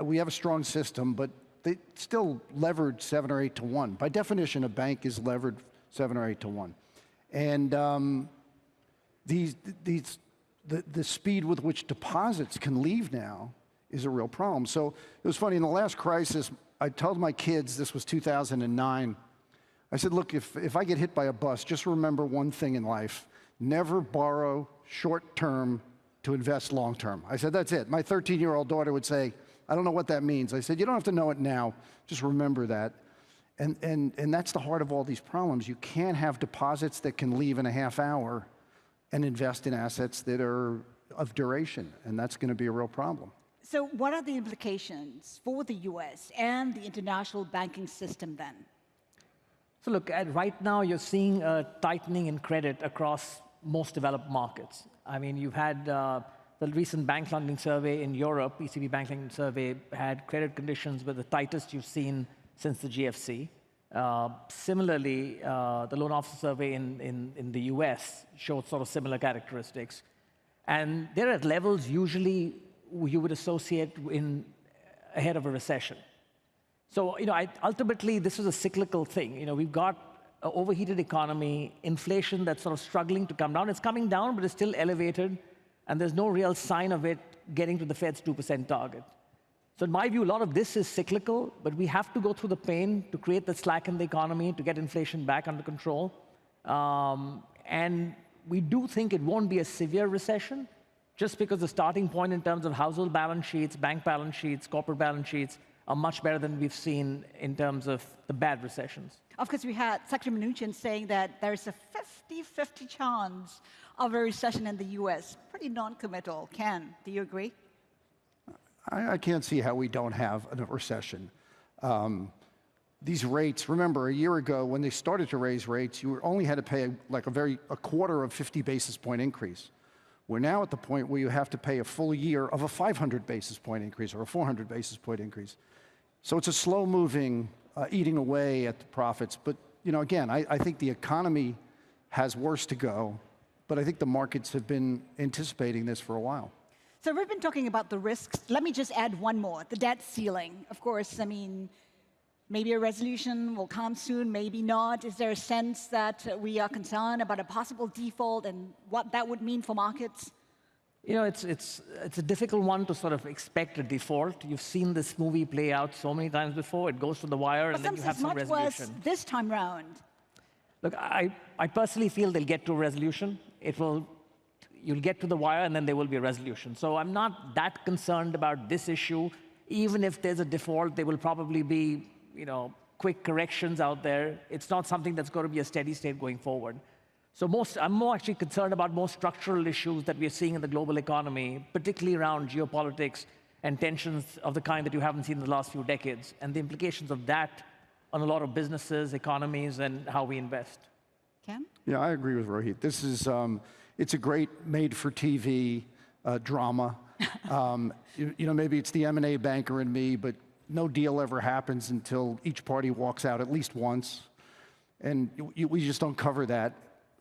we have a strong system, but they still levered 7 or 8 to 1. By definition, a bank is levered 7 or 8 to 1. And the speed with which deposits can leave now is a real problem. So it was funny, in the last crisis, I told my kids, this was 2009, I said, look, if I get hit by a bus, just remember one thing in life: never borrow short-term to invest long-term. I said, that's it. My 13-year-old daughter would say, I don't know what that means. I said, you don't have to know it now. Just remember that. And that's the heart of all these problems. You can't have deposits that can leave in a half hour and invest in assets that are of duration, and that's going to be a real problem. So what are the implications for the US and the international banking system then? So look, right now you're seeing a tightening in credit across most developed markets. I mean, you've had the recent bank lending survey in Europe, ECB bank lending survey, had credit conditions were the tightest you've seen since the GFC. Similarly, the loan officer survey in the US showed sort of similar characteristics. And they're at levels usually you would associate ahead of a recession. So, ultimately, this is a cyclical thing. We've got an overheated economy, inflation that's sort of struggling to come down. It's coming down, but it's still elevated, and there's no real sign of it getting to the Fed's 2% target. So in my view, a lot of this is cyclical, but we have to go through the pain to create the slack in the economy, to get inflation back under control. And we do think it won't be a severe recession, just because the starting point in terms of household balance sheets, bank balance sheets, corporate balance sheets are much better than we've seen in terms of the bad recessions. Of course, we had Secretary Mnuchin saying that there's a 50-50 chance of a recession in the US. Pretty non-committal. Ken, do you agree? I can't see how we don't have a recession. These rates, remember, a year ago when they started to raise rates, you only had to pay like a quarter of 50 basis point increase. We're now at the point where you have to pay a full year of a 500 basis point increase or a 400 basis point increase. So it's a slow-moving, eating away at the profits. But again, I think the economy has worse to go, but I think the markets have been anticipating this for a while. So we've been talking about the risks. Let me just add one more, the debt ceiling. Of course, I mean, maybe a resolution will come soon, maybe not. Is there a sense that we are concerned about a possible default and what that would mean for markets? It's a difficult one to sort of expect a default. You've seen this movie play out so many times before. It goes to the wire, and then you have some resolution. Much worse this time round. Look, I personally feel they'll get to a resolution. You'll get to the wire, and then there will be a resolution. So I'm not that concerned about this issue. Even if there's a default, there will probably be quick corrections out there. It's not something that's going to be a steady state going forward. So I'm more actually concerned about more structural issues that we're seeing in the global economy, particularly around geopolitics and tensions of the kind that you haven't seen in the last few decades, and the implications of that on a lot of businesses, economies, and how we invest. Ken? Yeah, I agree with Rohit. This is, it's a great made-for-TV drama. Maybe it's the M&A banker in me, but no deal ever happens until each party walks out at least once. And we just don't cover that.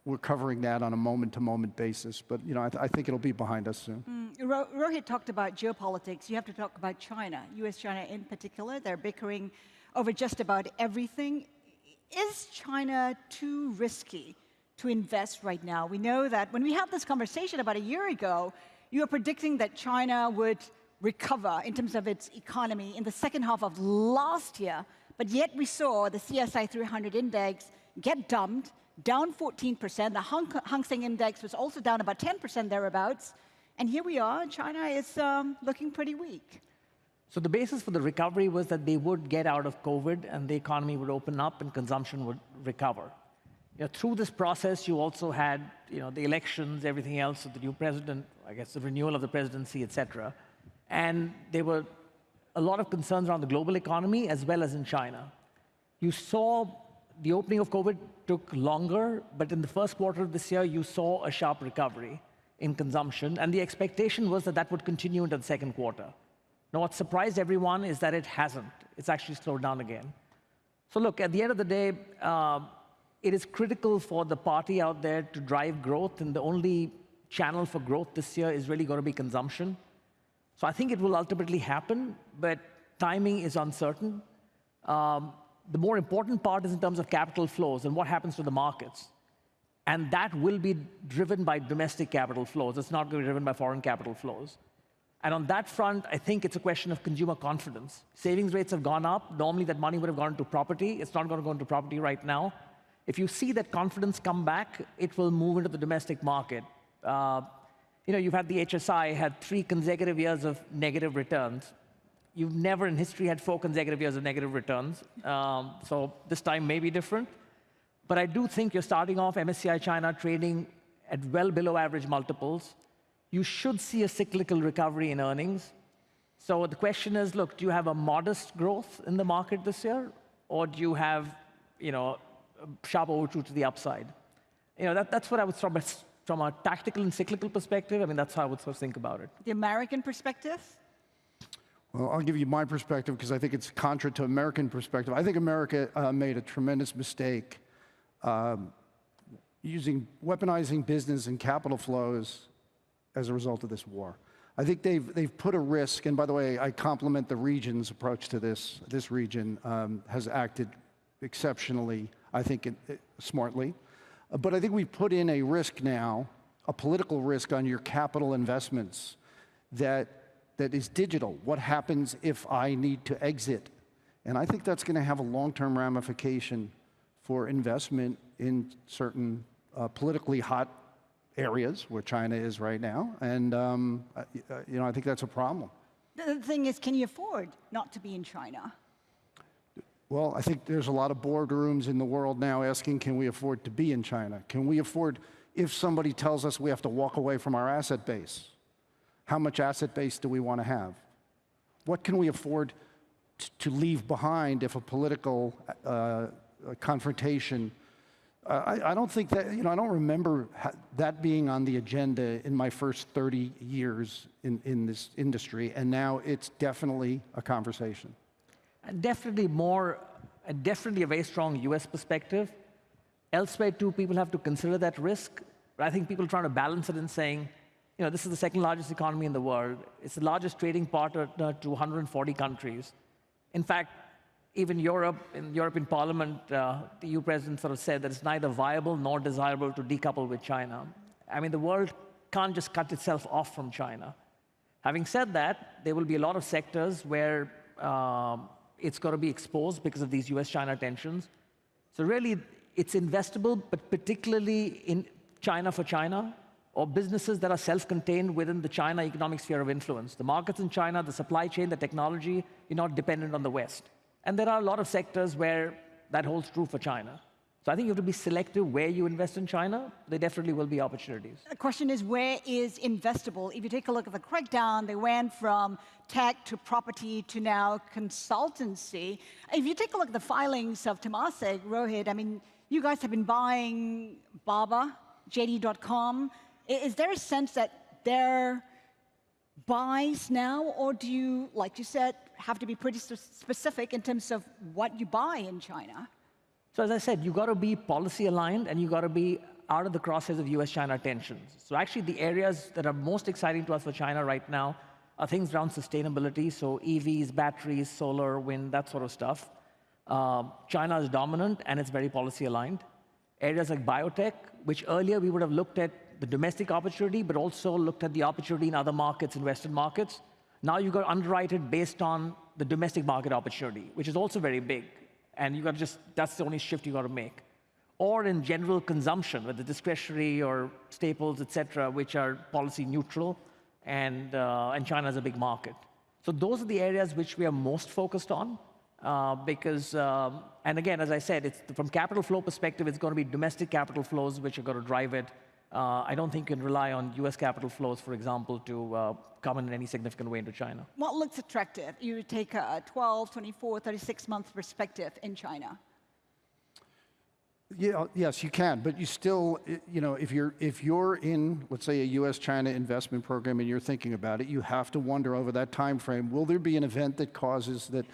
we're covering that on a moment-to-moment basis. But I think it'll be behind us soon. Rohit talked about geopolitics. You have to talk about China, U.S. China in particular. They're bickering over just about everything. Is China too risky to invest right now? We know that when we had this conversation about a year ago, you were predicting that China would recover in terms of its economy in the second half of last year, but yet we saw the CSI 300 index get dumped, down 14%. The Hang Seng index was also down about 10% thereabouts. And here we are, China is looking pretty weak. So the basis for the recovery was that they would get out of COVID and the economy would open up and consumption would recover. Through this process, you also had the elections, everything else, with the new president, I guess the renewal of the presidency, et cetera. And there were a lot of concerns around the global economy as well as in China. You saw the opening of COVID took longer, but in the first quarter of this year, you saw a sharp recovery in consumption, and the expectation was that that would continue into the second quarter. Now, what surprised everyone is that it hasn't. It's actually slowed down again. So look, at the end of the day, it is critical for the party out there to drive growth, and the only channel for growth this year is really going to be consumption. So I think it will ultimately happen, but timing is uncertain. The more important part is in terms of capital flows and what happens to the markets. And that will be driven by domestic capital flows. It's not going to be driven by foreign capital flows. And on that front, I think it's a question of consumer confidence. Savings rates have gone up. Normally, that money would have gone into property. It's not going to go into property right now. If you see that confidence come back, it will move into the domestic market. You've had the HSI had 3 consecutive years of negative returns. You've never in history had 4 consecutive years of negative returns. So this time may be different. But I do think you're starting off MSCI China trading at well below average multiples. You should see a cyclical recovery in earnings. So the question is, look, do you have a modest growth in the market this year? Or do you have, a sharp overshoot to the upside? That's what I would from a tactical and cyclical perspective, that's how I would sort of think about it. The American perspective? Well, I'll give you my perspective because I think it's contra to American perspective. I think America made a tremendous mistake weaponizing business and capital flows as a result of this war. I think they've put a risk, and by the way, I compliment the region's approach to this. This region has acted exceptionally, I think, smartly. But I think we've put in a risk now, a political risk on your capital investments that is digital. What happens if I need to exit? And I think that's going to have a long-term ramification for investment in certain politically hot areas where China is right now. And I think that's a problem. The thing is, can you afford not to be in China? Well, I think there's a lot of boardrooms in the world now asking, can we afford to be in China? Can we afford, if somebody tells us we have to walk away from our asset base, how much asset base do we want to have? What can we afford to leave behind if a political confrontation? I don't think that, I don't remember that being on the agenda in my first 30 years in this industry, and now it's definitely a conversation. Definitely a very strong US perspective. Elsewhere too, people have to consider that risk. But I think people are trying to balance it in saying, this is the second largest economy in the world. It's the largest trading partner to 140 countries. In fact, even in European Parliament, the EU president sort of said that it's neither viable nor desirable to decouple with China. The world can't just cut itself off from China. Having said that, there will be a lot of sectors where it's going to be exposed because of these US-China tensions. So really, it's investable, but particularly in China for China, or businesses that are self-contained within the China economic sphere of influence. The markets in China, the supply chain, the technology, you're not dependent on the West. And there are a lot of sectors where that holds true for China. So I think you have to be selective where you invest in China. There definitely will be opportunities. The question is, where is investable? If you take a look at the crackdown, they went from tech to property to now consultancy. If you take a look at the filings of Temasek, Rohit, you guys have been buying Baba, JD.com. Is there a sense that they're buys now, or do you, like you said, have to be pretty specific in terms of what you buy in China? So as I said, you got to be policy aligned and you got to be out of the crosshairs of US-China tensions. So actually, the areas that are most exciting to us for China right now are things around sustainability, so EVs, batteries, solar, wind, that sort of stuff. China is dominant, and it's very policy-aligned. Areas like biotech, which earlier we would have looked at the domestic opportunity, but also looked at the opportunity in other markets, in Western markets. Now you've got to underwrite it based on the domestic market opportunity, which is also very big. And you've got to just, that's the only shift you've got to make. Or in general consumption, whether discretionary or staples, et cetera, which are policy neutral, and China is a big market. So those are the areas which we are most focused on, because, and again, as I said, it's, from capital flow perspective, it's going to be domestic capital flows which are going to drive it. I don't think you can rely on US capital flows, for example, to come in any significant way into China. What looks attractive? You take a 12, 24, 36-month perspective in China. Yeah, yes, you can, but you still, you know, if you're in, let's say, a U.S. China investment program and you're thinking about it, you have to wonder over that time frame, will there be an event that causes that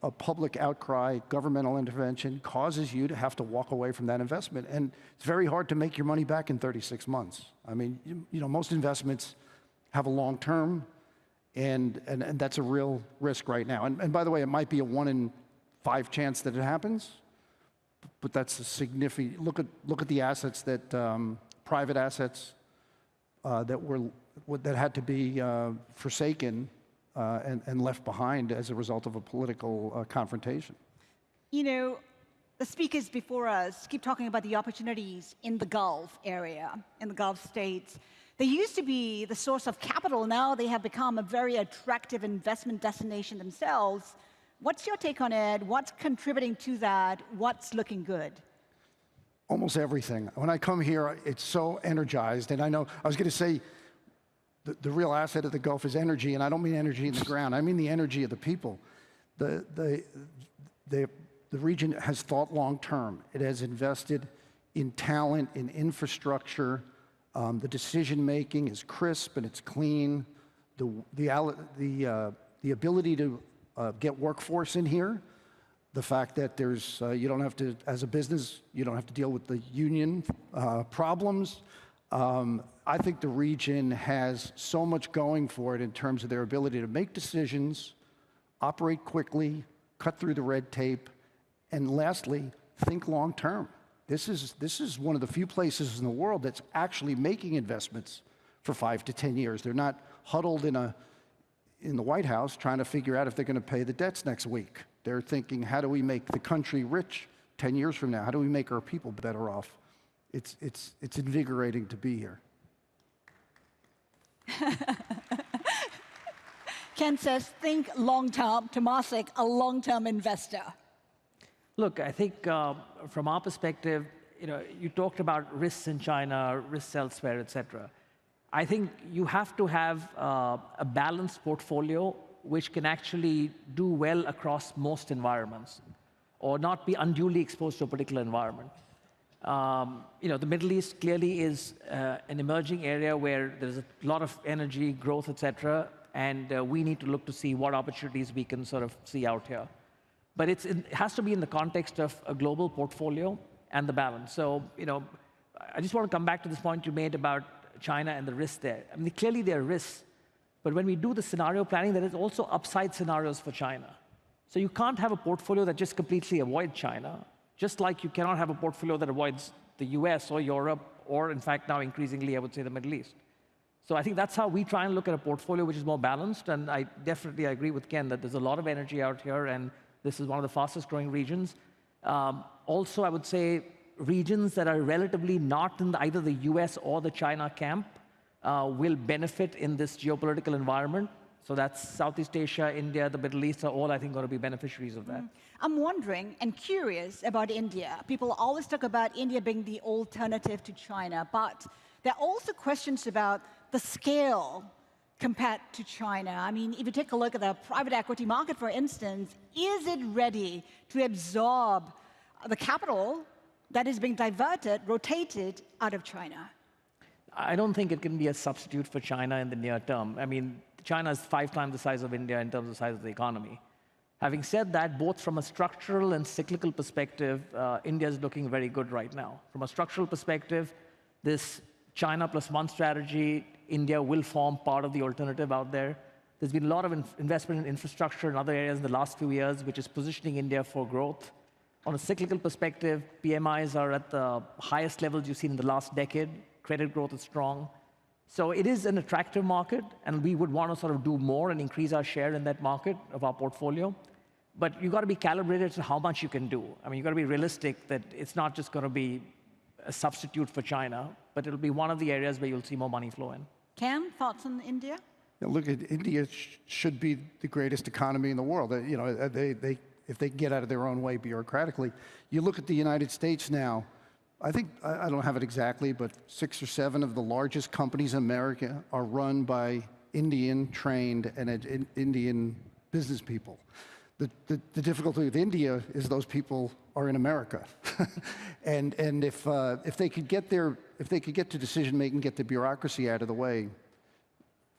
a public outcry, governmental intervention causes you to have to walk away from that investment? And it's very hard to make your money back in 36 months. I mean, you know, most investments have a long term, and that's a real risk right now. And by the way, it might be a 1 in 5 chance that it happens, but that's a significant, look at the assets that, private assets that had to be forsaken and left behind as a result of a political confrontation. You know, the speakers before us keep talking about the opportunities in the Gulf area, in the Gulf states. They used to be the source of capital. Now they have become a very attractive investment destination themselves. What's your take on it? What's contributing to that? What's looking good? Almost everything. When I come here, it's so energized. And I know, I was going to say, the real asset of the Gulf is energy, and I don't mean energy in the ground. I mean the energy of the people. The region has thought long term. It has invested in talent, in infrastructure. The decision making is crisp and it's clean. The ability to get workforce in here. The fact that there's you don't have to, as a business, you don't have to deal with the union problems. I think the region has so much going for it in terms of their ability to make decisions, operate quickly, cut through the red tape, and lastly, think long term. This is one of the few places in the world that's actually making investments for 5 to 10 years. They're not huddled in the White House trying to figure out if they're going to pay the debts next week. They're thinking, how do we make the country rich 10 years from now? How do we make our people better off? It's invigorating to be here. Ken says, think long-term. Tomasik, a long-term investor. Look, I think from our perspective, you know, you talked about risks in China, risks elsewhere, et cetera. I think you have to have a balanced portfolio which can actually do well across most environments, or not be unduly exposed to a particular environment. You know, the Middle East clearly is an emerging area where there's a lot of energy, growth, et cetera, and we need to look to see what opportunities we can sort of see out here. But it has to be in the context of a global portfolio and the balance. So, you know, I just want to come back to this point you made about China and the risks there. I mean, clearly there are risks, but when we do the scenario planning, there is also upside scenarios for China. So you can't have a portfolio that just completely avoids China, just like you cannot have a portfolio that avoids the US or Europe, or in fact now increasingly, I would say, the Middle East. So I think that's how we try and look at a portfolio which is more balanced, and I definitely agree with Ken that there's a lot of energy out here, and this is one of the fastest growing regions. Also, I would say regions that are relatively not in either the US or the China camp will benefit in this geopolitical environment. So that's Southeast Asia, India, the Middle East are all, I think, going to be beneficiaries of that. I'm wondering and curious about India. People always talk about India being the alternative to China, but there are also questions about the scale compared to China. I mean, if you take a look at the private equity market, for instance, is it ready to absorb the capital that is being diverted, rotated out of China? I don't think it can be a substitute for China in the near term. I mean, China is 5 times the size of India in terms of the size of the economy. Having said that, both from a structural and cyclical perspective, India is looking very good right now. From a structural perspective, this China plus one strategy, India will form part of the alternative out there. There's been a lot of investment in infrastructure and other areas in the last few years, which is positioning India for growth. On a cyclical perspective, PMIs are at the highest levels you've seen in the last decade. Credit growth is strong. So it is an attractive market, and we would want to sort of do more and increase our share in that market of our portfolio. But you've got to be calibrated to how much you can do. I mean, you've got to be realistic that it's not just going to be a substitute for China, but it'll be one of the areas where you'll see more money flow in. Cam, thoughts on India? Yeah, look, India should be the greatest economy in the world. You know, if they get out of their own way bureaucratically. You look at the United States now, I think, I don't have it exactly, but 6 or 7 of the largest companies in America are run by Indian-trained and Indian business people. The difficulty with India is those people are in America, and if they could get to decision making, get the bureaucracy out of the way,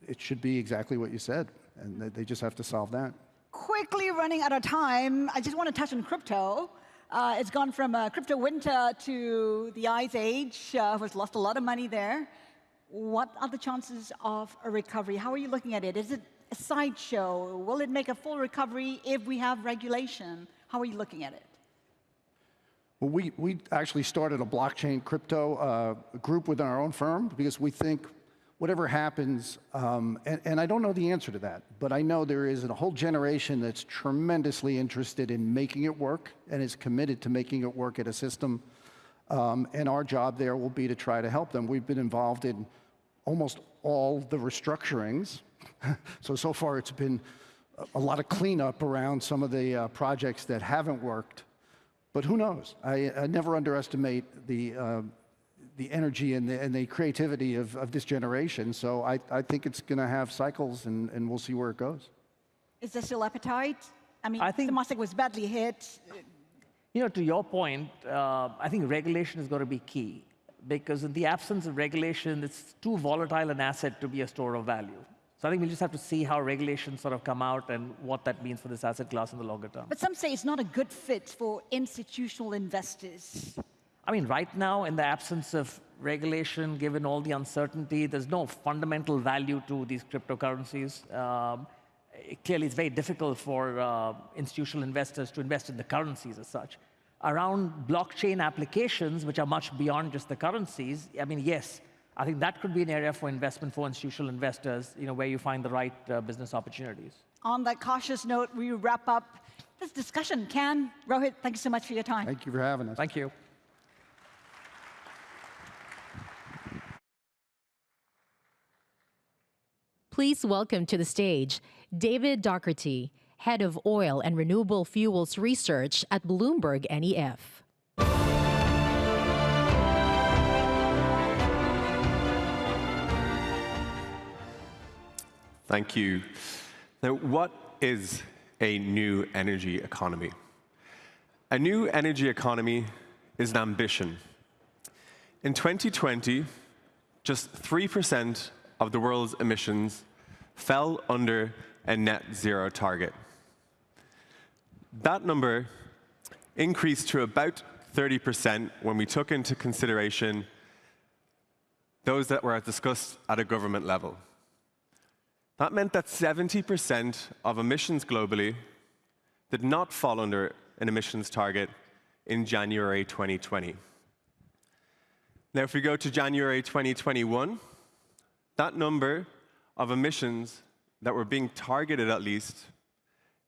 it should be exactly what you said, and they just have to solve that. Quickly running out of time, I just want to touch on crypto. It's gone from a crypto winter to the ice age, has lost a lot of money there. What are the chances of a recovery? How are you looking at it? Is it a sideshow? Will it make a full recovery if we have regulation? How are you looking at it? Well, we actually started a blockchain crypto group within our own firm because we think whatever happens, and I don't know the answer to that, but I know there is a whole generation that's tremendously interested in making it work and is committed to making it work at a system. And our job there will be to try to help them. We've been involved in almost all the restructurings. So far it's been a lot of cleanup around some of the projects that haven't worked. But who knows? I never underestimate the energy and the creativity of this generation. So I think it's going to have cycles, and we'll see where it goes. Is there still appetite? I mean, I think Temasek was badly hit. You know, to your point, I think regulation is going to be key, because in the absence of regulation, it's too volatile an asset to be a store of value. So I think we'll just have to see how regulations sort of come out and what that means for this asset class in the longer term. But some say it's not a good fit for institutional investors. I mean, right now, in the absence of regulation, given all the uncertainty, there's no fundamental value to these cryptocurrencies. Clearly, it's very difficult for institutional investors to invest in the currencies as such. Around blockchain applications, which are much beyond just the currencies, I mean, yes, I think that could be an area for investment for institutional investors, you know, where you find the right business opportunities. On that cautious note, we wrap up this discussion. Ken, Rohit, thank you so much for your time. Thank you for having us. Thank you. Please welcome to the stage David Docherty, Head of Oil and Renewable Fuels Research at Bloomberg NEF. Thank you. Now, what is a new energy economy? A new energy economy is an ambition. In 2020, just 3% of the world's emissions fell under a net zero target. That number increased to about 30% when we took into consideration those that were discussed at a government level. That meant that 70% of emissions globally did not fall under an emissions target in January 2020. Now, if we go to January 2021, that number of emissions that were being targeted, at least,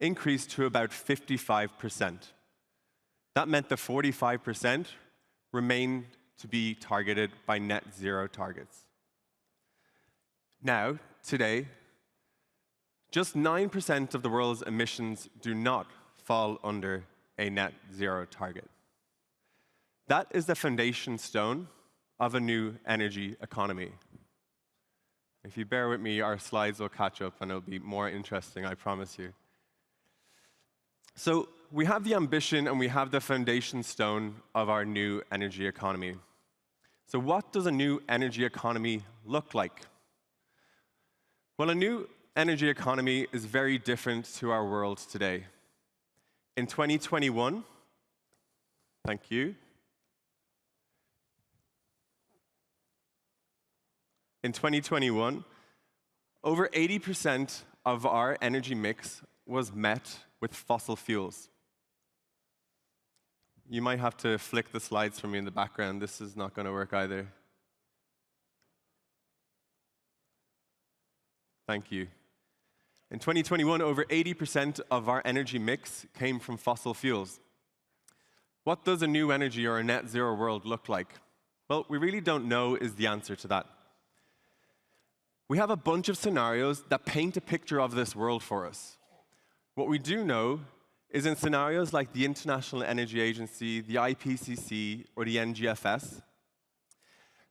increased to about 55%. That meant the 45% remained to be targeted by net zero targets. Now, today, just 9% of the world's emissions do not fall under a net zero target. That is the foundation stone of a new energy economy. If you bear with me, our slides will catch up and it'll be more interesting, I promise you. So we have the ambition and we have the foundation stone of our new energy economy. So what does a new energy economy look like? Well, a new energy economy is very different to our world today. In 2021, thank you. In 2021, over 80% of our energy mix was met with fossil fuels. You might have to flick the slides for me in the background. This is not going to work either. Thank you. In 2021, over 80% of our energy mix came from fossil fuels. What does a new energy or a net zero world look like? Well, we really don't know is the answer to that. We have a bunch of scenarios that paint a picture of this world for us. What we do know is in scenarios like the International Energy Agency, the IPCC, or the NGFS,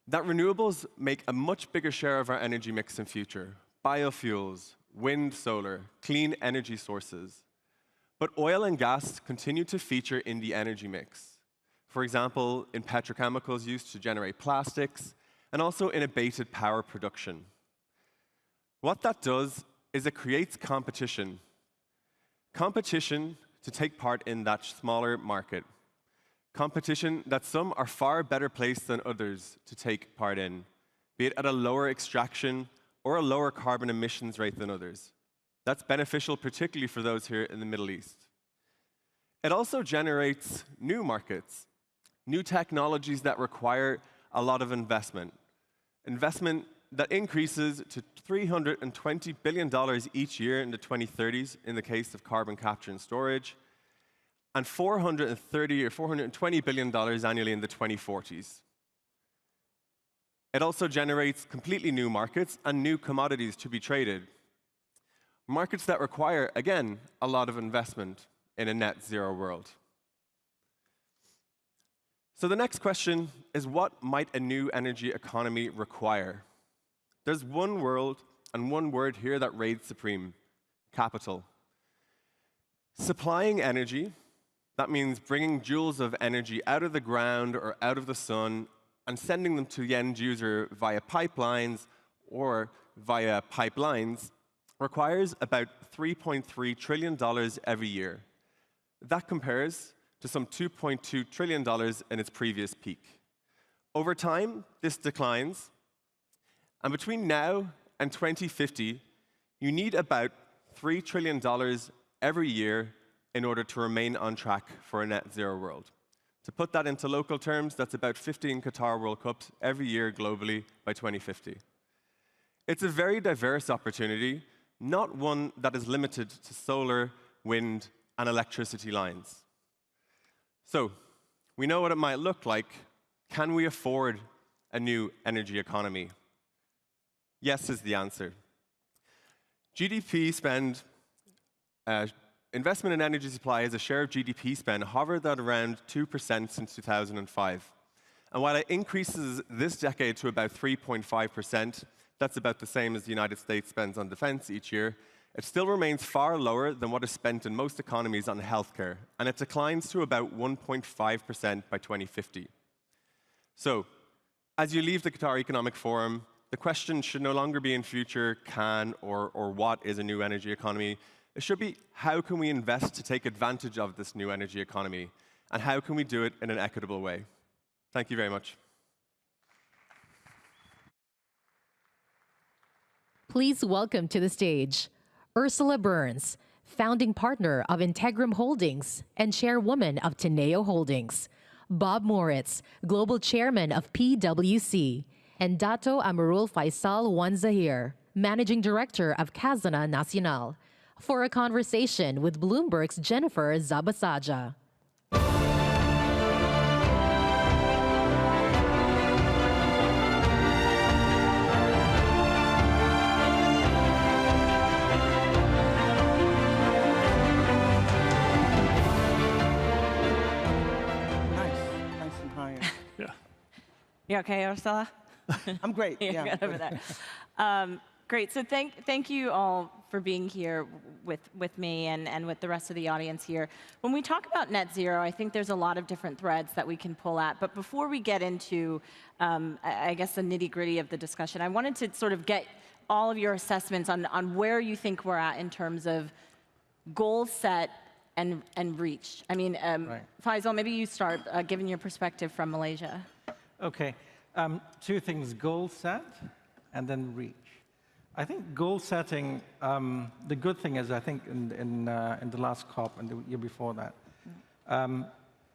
that renewables make a much bigger share of our energy mix in future. Biofuels, wind, solar, clean energy sources. But oil and gas continue to feature in the energy mix. For example, in petrochemicals used to generate plastics, and also in abated power production. What that does is it creates competition. Competition to take part in that smaller market. Competition that some are far better placed than others to take part in, be it at a lower extraction or a lower carbon emissions rate than others. That's beneficial particularly for those here in the Middle East. It also generates new markets, new technologies that require a lot of investment. Investment that increases to $320 billion each year in the 2030s in the case of carbon capture and storage, and $430 or $420 billion annually in the 2040s. It also generates completely new markets and new commodities to be traded. Markets that require, again, a lot of investment in a net zero world. So the next question is, what might a new energy economy require? There's one world and one word here that reigns supreme: capital. Supplying energy, that means bringing joules of energy out of the ground or out of the sun and sending them to the end user via pipelines or via pipelines, requires about $3.3 trillion every year. That compares to some $2.2 trillion in its previous peak. Over time, this declines, and between now and 2050, you need about $3 trillion every year in order to remain on track for a net zero world. To put that into local terms, that's about 15 Qatar World Cups every year globally by 2050. It's a very diverse opportunity, not one that is limited to solar, wind, and electricity lines. So, we know what it might look like. Can we afford a new energy economy? Yes is the answer. GDP spend, investment in energy supply as a share of GDP spend hovered at around 2% since 2005. And while it increases this decade to about 3.5%, that's about the same as the United States spends on defense each year, it still remains far lower than what is spent in most economies on healthcare, and it declines to about 1.5% by 2050. So, as you leave the Qatar Economic Forum, the question should no longer be in future can or what is a new energy economy. It should be, how can we invest to take advantage of this new energy economy? And how can we do it in an equitable way? Thank you very much. Please welcome to the stage Ursula Burns, founding partner of Integrum Holdings and chairwoman of Teneo Holdings, Bob Moritz, global chairman of PwC, and Dato Amarul Faisal Wanzahir, managing director of Khazanah Nasional, for a conversation with Bloomberg's Jennifer Zabasaja. Nice and high. Yeah. You okay, Ursula? I'm great. You're Yeah. good over there. Great. So thank you all for being here with me and with the rest of the audience here. When we talk about net zero, I think there's a lot of different threads that we can pull at. But before we get into, I guess, the nitty-gritty of the discussion, I wanted to sort of get all of your assessments on where you think we're at in terms of goals set and reached? I mean, Right. Faisal, maybe you start giving your perspective from Malaysia. Okay, two things, goal set and then reach. I think goal setting, the good thing is I think in the last COP and the year before that,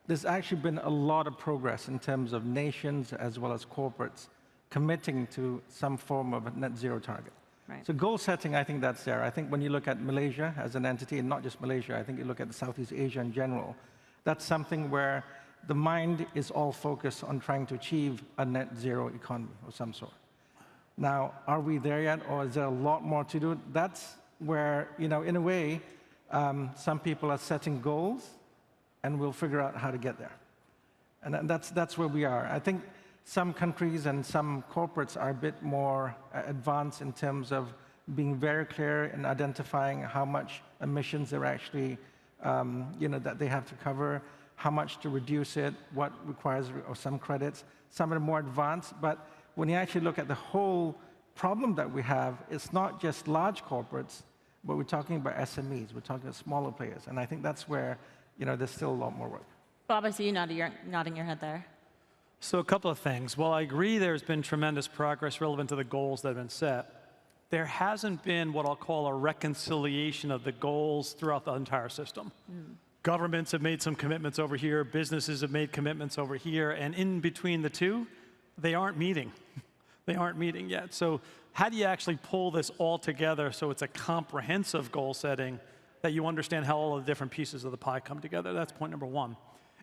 there's actually been a lot of progress in terms of nations as well as corporates committing to some form of a net zero target. Right. So goal setting, I think that's there. I think when you look at Malaysia as an entity, and not just Malaysia, I think you look at Southeast Asia in general, that's something where the mind is all focused on trying to achieve a net zero economy of some sort. Now, are we there yet, or is there a lot more to do? That's where, you know, in a way, some people are setting goals, and we'll figure out how to get there. And that's where we are. I think some countries and some corporates are a bit more advanced in terms of being very clear in identifying how much emissions they're actually, you know, that they have to cover, how much to reduce it, what requires or some credits. Some are more advanced, but when you actually look at the whole problem that we have, it's not just large corporates, but we're talking about SMEs, we're talking about smaller players, and I think that's where, you know, there's still a lot more work. Bob, I see you nodding your head there. So a couple of things. While I agree there's been tremendous progress relevant to the goals that have been set, there hasn't been what I'll call a reconciliation of the goals throughout the entire system. Governments have made some commitments over here, businesses have made commitments over here, and in between the two, they aren't meeting. They aren't meeting yet. So how do you actually pull this all together so it's a comprehensive goal setting that you understand how all the different pieces of the pie come together? That's point number one.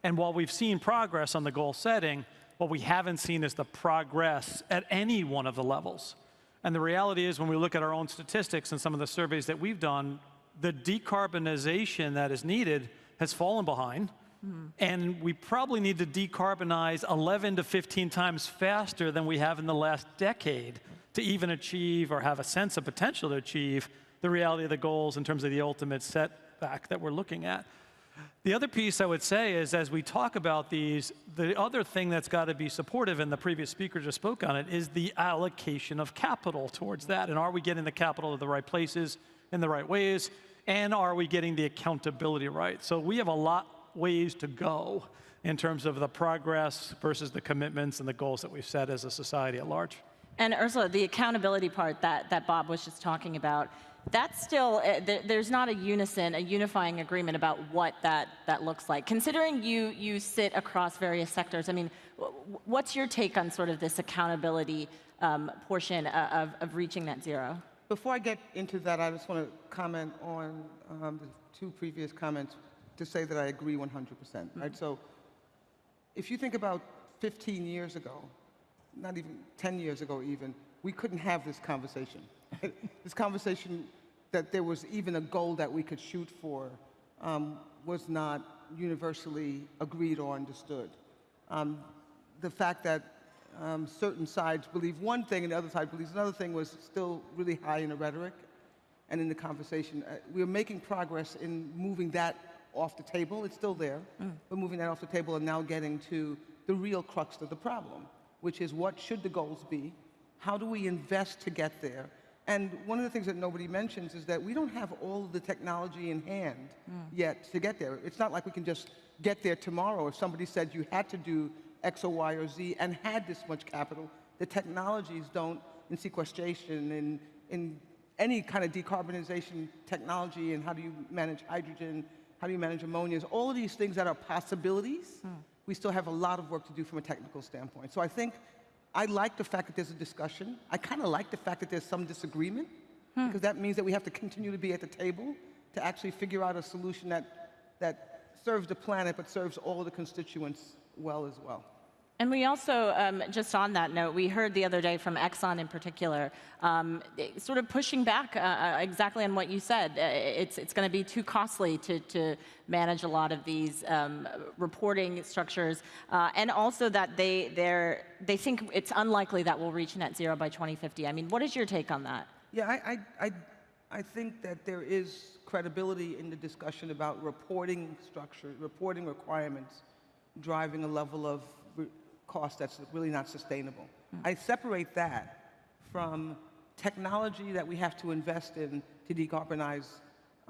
And while we've seen progress on the goal setting, what we haven't seen is the progress at any one of the levels. And the reality is when we look at our own statistics and some of the surveys that we've done, the decarbonization that is needed has fallen behind. And we probably need to decarbonize 11 to 15 times faster than we have in the last decade to even achieve or have a sense of potential to achieve the reality of the goals in terms of the ultimate setback that we're looking at. The other piece I would say is, as we talk about these, the other thing that's got to be supportive, and the previous speaker just spoke on it, is the allocation of capital towards that. And are we getting the capital to the right places in the right ways? And are we getting the accountability right? So we have a lot ways to go in terms of the progress versus the commitments and the goals that we've set as a society at large. And Ursula, the accountability part that Bob was just talking about, that's still, there's not a unifying agreement about what that looks like. Considering you sit across various sectors, I mean, what's your take on sort of this accountability portion of reaching net zero? Before I get into that, I just want to comment on the two previous comments to say that I agree 100%. Right? So if you think about 15 years ago, not even 10 years ago even, we couldn't have this conversation. This conversation that there was even a goal that we could shoot for was not universally agreed or understood. The fact that certain sides believe one thing and the other side believes another thing was still really high in the rhetoric and in the conversation. We're making progress in moving that off the table. It's still there, but moving that off the table and now getting to the real crux of the problem, which is what should the goals be? How do we invest to get there? And one of the things that nobody mentions is that we don't have all of the technology in hand yet to get there. It's not like we can just get there tomorrow. If somebody said you had to do X or Y or Z and had this much capital, the technologies don't, in sequestration, in any kind of decarbonization technology, and how do you manage hydrogen, how do you manage ammonias, all of these things that are possibilities, we still have a lot of work to do from a technical standpoint. So I think I like the fact that there's a discussion. I kind of like the fact that there's some disagreement, because that means that we have to continue to be at the table to actually figure out a solution that serves the planet but serves all the constituents well as well. And we also, just on that note, we heard the other day from Exxon in particular, sort of pushing back exactly on what you said. It's going to be too costly to manage a lot of these reporting structures, and also that they think it's unlikely that we'll reach net zero by 2050. I mean, what is your take on that? Yeah, I think that there is credibility in the discussion about reporting structure, reporting requirements, driving a level of cost that's really not sustainable. I separate that from technology that we have to invest in to decarbonize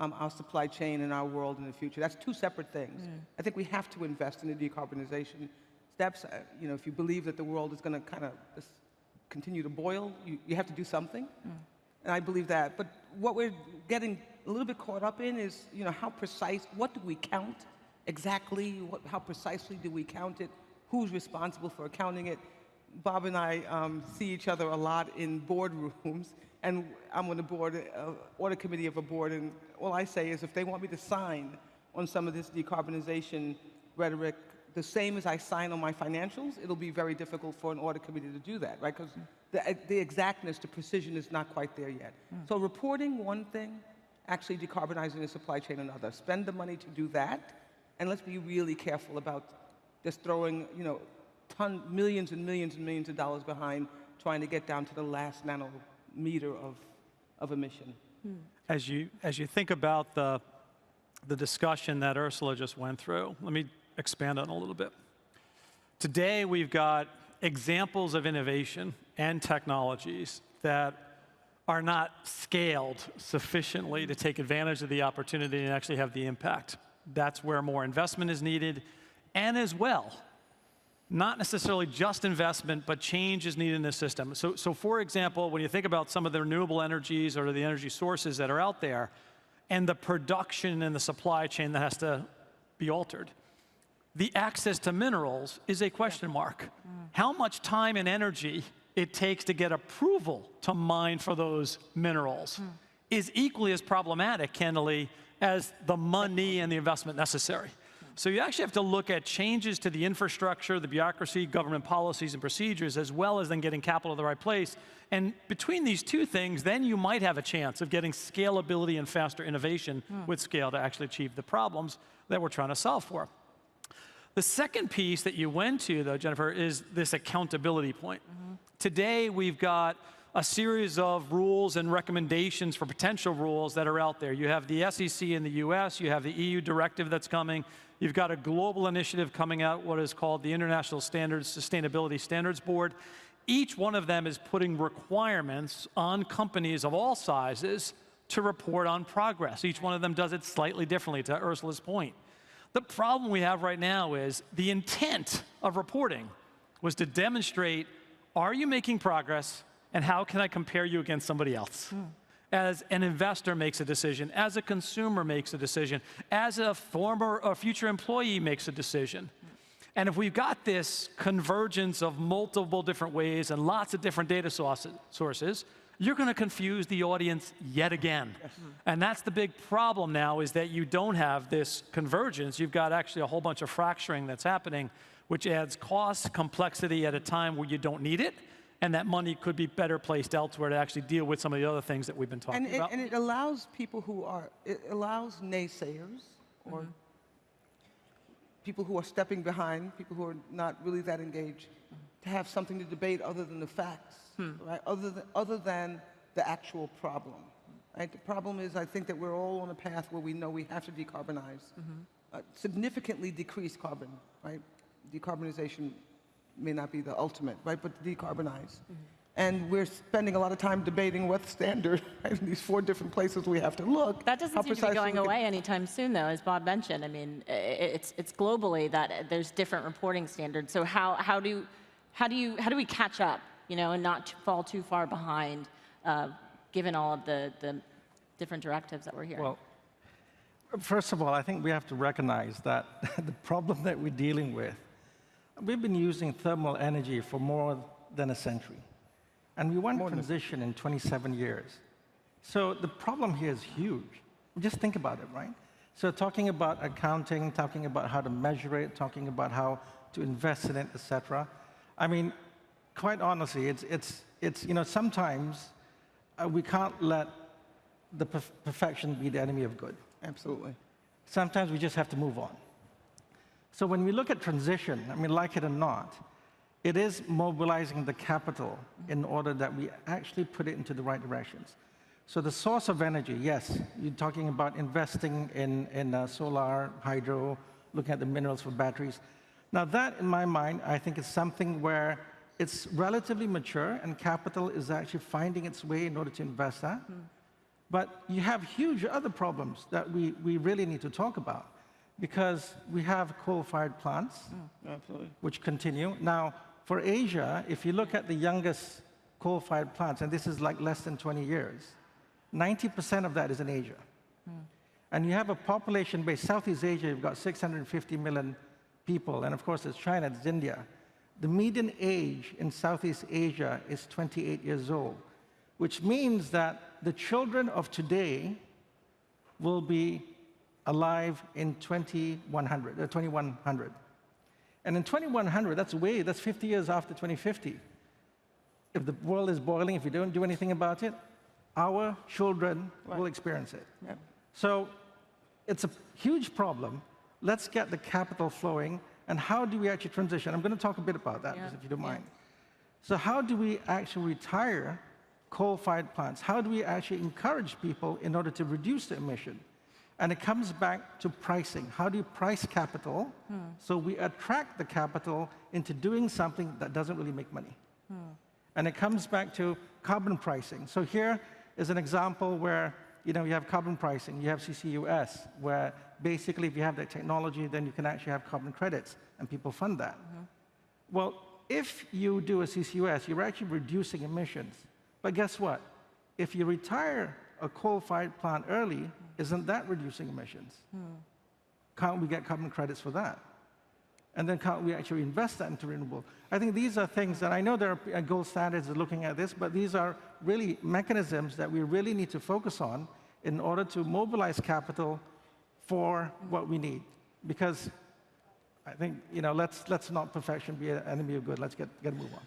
our supply chain and our world in the future. That's two separate things. I think we have to invest in the decarbonization steps. You know, if you believe that the world is going to kind of continue to boil, you have to do something. And I believe that. But what we're getting a little bit caught up in is, you know, how precise, what do we count exactly? How precisely do we count it? Who's responsible for accounting it? Bob and I see each other a lot in boardrooms, and I'm on the board, audit committee of a board, and all I say is if they want me to sign on some of this decarbonization rhetoric, the same as I sign on my financials, it'll be very difficult for an audit committee to do that, right? Because the exactness, the precision is not quite there yet. So reporting one thing, actually decarbonizing the supply chain another. Spend the money to do that, and let's be really careful about just throwing, you know, millions and millions and millions of dollars behind trying to get down to the last nanometer of emission. As you think about the discussion that Ursula just went through, let me expand on it a little bit. Today, we've got examples of innovation and technologies that are not scaled sufficiently to take advantage of the opportunity and actually have the impact. That's where more investment is needed, and as well, not necessarily just investment, but change is needed in the system. So for example, when you think about some of the renewable energies or the energy sources that are out there, and the production and the supply chain that has to be altered, the access to minerals is a question mark. How much time and energy it takes to get approval to mine for those minerals is equally as problematic, candidly, as the money and the investment necessary. So you actually have to look at changes to the infrastructure, the bureaucracy, government policies and procedures, as well as then getting capital to the right place. And between these two things, then you might have a chance of getting scalability and faster innovation with scale to actually achieve the problems that we're trying to solve for. The second piece that you went to, though, Jennifer, is this accountability point. Today, we've got a series of rules and recommendations for potential rules that are out there. You have the SEC in the US, you have the EU directive that's coming, you've got a global initiative coming out, what is called the International Sustainability Standards Board. Each one of them is putting requirements on companies of all sizes to report on progress. Each one of them does it slightly differently, to Ursula's point. The problem we have right now is the intent of reporting was to demonstrate, are you making progress, and how can I compare you against somebody else? As an investor makes a decision, as a consumer makes a decision, as a former or future employee makes a decision. And if we've got this convergence of multiple different ways and lots of different data sources, you're going to confuse the audience yet again. And that's the big problem now, is that you don't have this convergence. You've got actually a whole bunch of fracturing that's happening, which adds cost, complexity at a time where you don't need it, and that money could be better placed elsewhere to actually deal with some of the other things that we've been talking about. And it allows people who are, it allows naysayers, or people who are stepping behind, people who are not really that engaged, to have something to debate other than the facts, right? Other than the actual problem, right? The problem is, I think that we're all on a path where we know we have to decarbonize, significantly decrease carbon, right? Decarbonization may not be the ultimate, right? But decarbonize. And we're spending a lot of time debating what standard, right? In these 4 different places we have to look. That doesn't seem to be going away anytime soon, though, as Bob mentioned. I mean, it's globally that there's different reporting standards. So how do we catch up, you know, and not fall too far behind, given all of the different directives that we're hearing? Well, first of all, I think we have to recognize that the problem that we're dealing with, we've been using thermal energy for more than a century. And we want transition in 27 years. So the problem here is huge. Just think about it, right? So talking about accounting, talking about how to measure it, talking about how to invest in it, et cetera. I mean, quite honestly, it's you know, sometimes we can't let the perfection be the enemy of good. Absolutely. Sometimes we just have to move on. So when we look at transition, I mean, like it or not, it is mobilizing the capital in order that we actually put it into the right directions. So the source of energy, yes, you're talking about investing in solar, hydro, looking at the minerals for batteries. Now that, in my mind, I think is something where it's relatively mature and capital is actually finding its way in order to invest that. But you have huge other problems that we really need to talk about, because we have coal-fired plants, which continue. Now, for Asia, if you look at the youngest coal-fired plants, and this is like less than 20 years, 90% of that is in Asia. And you have a population base, Southeast Asia, you've got 650 million people, and of course there's China, there's India. The median age in Southeast Asia is 28 years old, which means that the children of today will be alive in 2100. And in 2100, that's 50 years after 2050. If the world is boiling, if we don't do anything about it, our children will experience it. Yep. So it's a huge problem. Let's get the capital flowing, and how do we actually transition? I'm going to talk a bit about that, if you don't mind. So how do we actually retire coal-fired plants? How do we actually encourage people in order to reduce the emission? And it comes back to pricing. How do you price capital so we attract the capital into doing something that doesn't really make money? And it comes back to carbon pricing. So here is an example where you have carbon pricing. You have CCUS, where basically if you have that technology, then you can actually have carbon credits, and people fund that. Well, if you do a CCUS, you're actually reducing emissions. But guess what? If you retire a coal-fired plant early, isn't that reducing emissions? Can't we get carbon credits for that? And then can't we actually invest that into renewable? I think these are things that I know there are gold standards looking at this, but these are really mechanisms that we really need to focus on in order to mobilize capital for what we need. Because I think, let's not perfection be an enemy of good. Let's get a move on.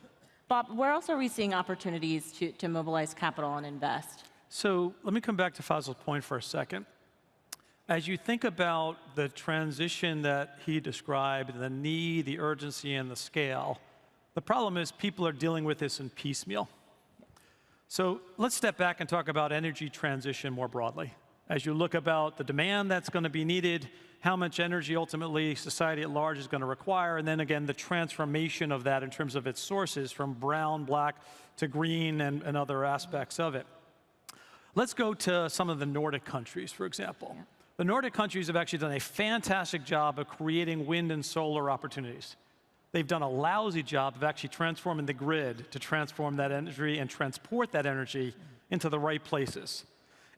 Bob, where else are we seeing opportunities to mobilize capital and invest? So let me come back to Fazl's point for a second. As you think about the transition that he described, the need, the urgency, and the scale, the problem is people are dealing with this in piecemeal. So let's step back and talk about energy transition more broadly. As you look about the demand that's going to be needed, how much energy ultimately society at large is going to require, and then again, the transformation of that in terms of its sources from brown, black to green and other aspects of it. Let's go to some of the Nordic countries, for example. The Nordic countries have actually done a fantastic job of creating wind and solar opportunities. They've done a lousy job of actually transforming the grid to transform that energy and transport that energy into the right places.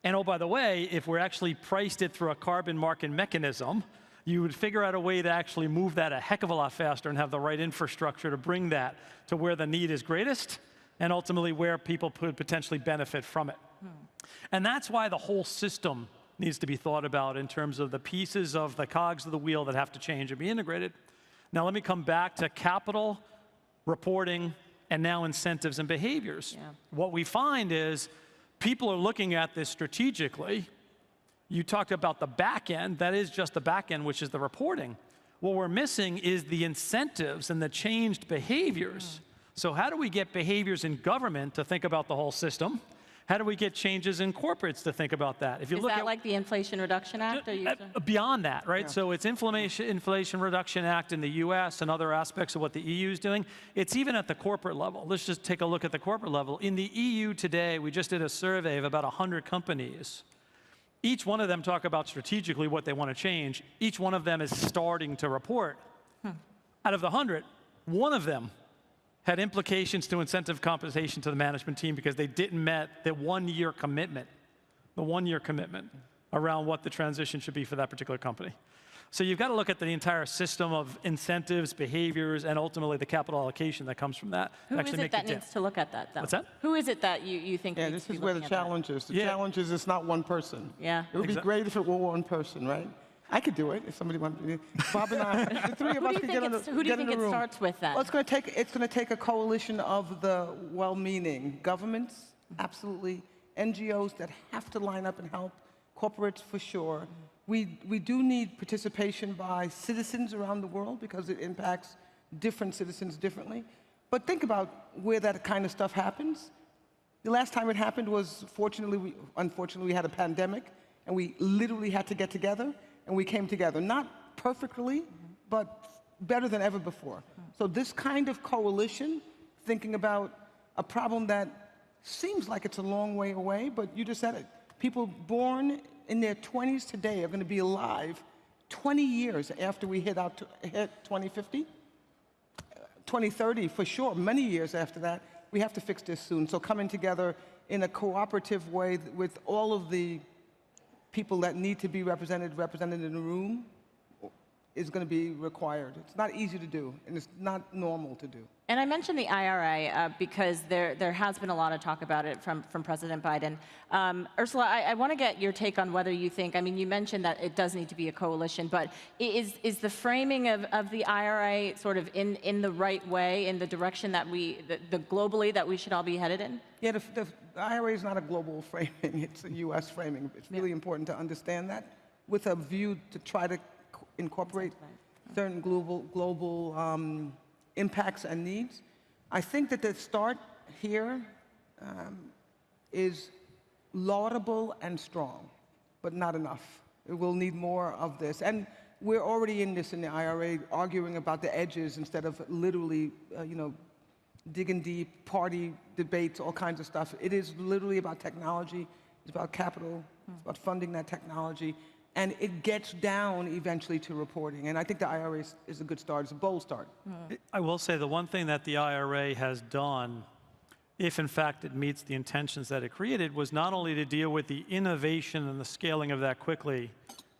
And oh, by the way, if we're actually priced it through a carbon market mechanism, you would figure out a way to actually move that a heck of a lot faster and have the right infrastructure to bring that to where the need is greatest and ultimately where people could potentially benefit from it. And that's why the whole system needs to be thought about in terms of the pieces of the cogs of the wheel that have to change and be integrated. Now let me come back to capital, reporting, and now incentives and behaviors. What we find is people are looking at this strategically. You talked about the back end. That is just the back end, which is the reporting. What we're missing is the incentives and the changed behaviors. So how do we get behaviors in government to think about the whole system? How do we get changes in corporates to think about that? If you look that at like the Inflation Reduction Act? Beyond that, right? So it's Inflation Reduction Act in the US and other aspects of what the EU is doing. It's even at the corporate level. Let's just take a look at the corporate level. In the EU today, we just did a survey of about 100 companies. Each one of them talk about strategically what they want to change. Each one of them is starting to report. Out of the 100, one of them had implications to incentive compensation to the management team because they didn't met the one-year commitment, around what the transition should be for that particular company. So you've got to look at the entire system of incentives, behaviors, and ultimately the capital allocation that comes from that. Who is it that needs to look at that, though? What's that? Who is it that you think needs to be looking at that? this is where the challenge is. The challenge is it's not one person. Yeah. It would be great if it were one person, right? I could do it if somebody wanted to. Bob and I, the three of us could get in the room. Who do you think it starts with then? Well, it's going to take a coalition of the well-meaning governments, absolutely, NGOs that have to line up and help, corporates for sure. We do need participation by citizens around the world because it impacts different citizens differently. But think about where that kind of stuff happens. The last time it happened was, unfortunately, we had a pandemic, and we literally had to get together. And we came together, not perfectly, but better than ever before. So this kind of coalition, thinking about a problem that seems like it's a long way away, but you just said it, People born in their 20s today are going to be alive 20 years after we hit 2050, 2030 for sure, many years after that. We have to fix this soon. So coming together in a cooperative way with all of the people that need to be represented in the room is going to be required. It's not easy to do, and it's not normal to do. And I mentioned the IRA because there has been a lot of talk about it from President Biden. Ursula, I want to get your take on whether you think, I mean, you mentioned that it does need to be a coalition, but is the framing of the IRA sort of in the right way, in the direction that the globally that we should all be headed in? Yeah, the IRA is not a global framing, it's a US framing. It's really important to understand that with a view to try to incorporate certain global impacts and needs. I think that the start here is laudable and strong, but not enough. We'll need more of this. And we're already in this in the IRA, arguing about the edges instead of literally, digging deep, party debates, all kinds of stuff. It is literally about technology. It's about capital. It's about funding that technology. And it gets down eventually to reporting. And I think the IRA is a good start. It's a bold start. I will say the one thing that the IRA has done, if in fact it meets the intentions that it created, was not only to deal with the innovation and the scaling of that quickly,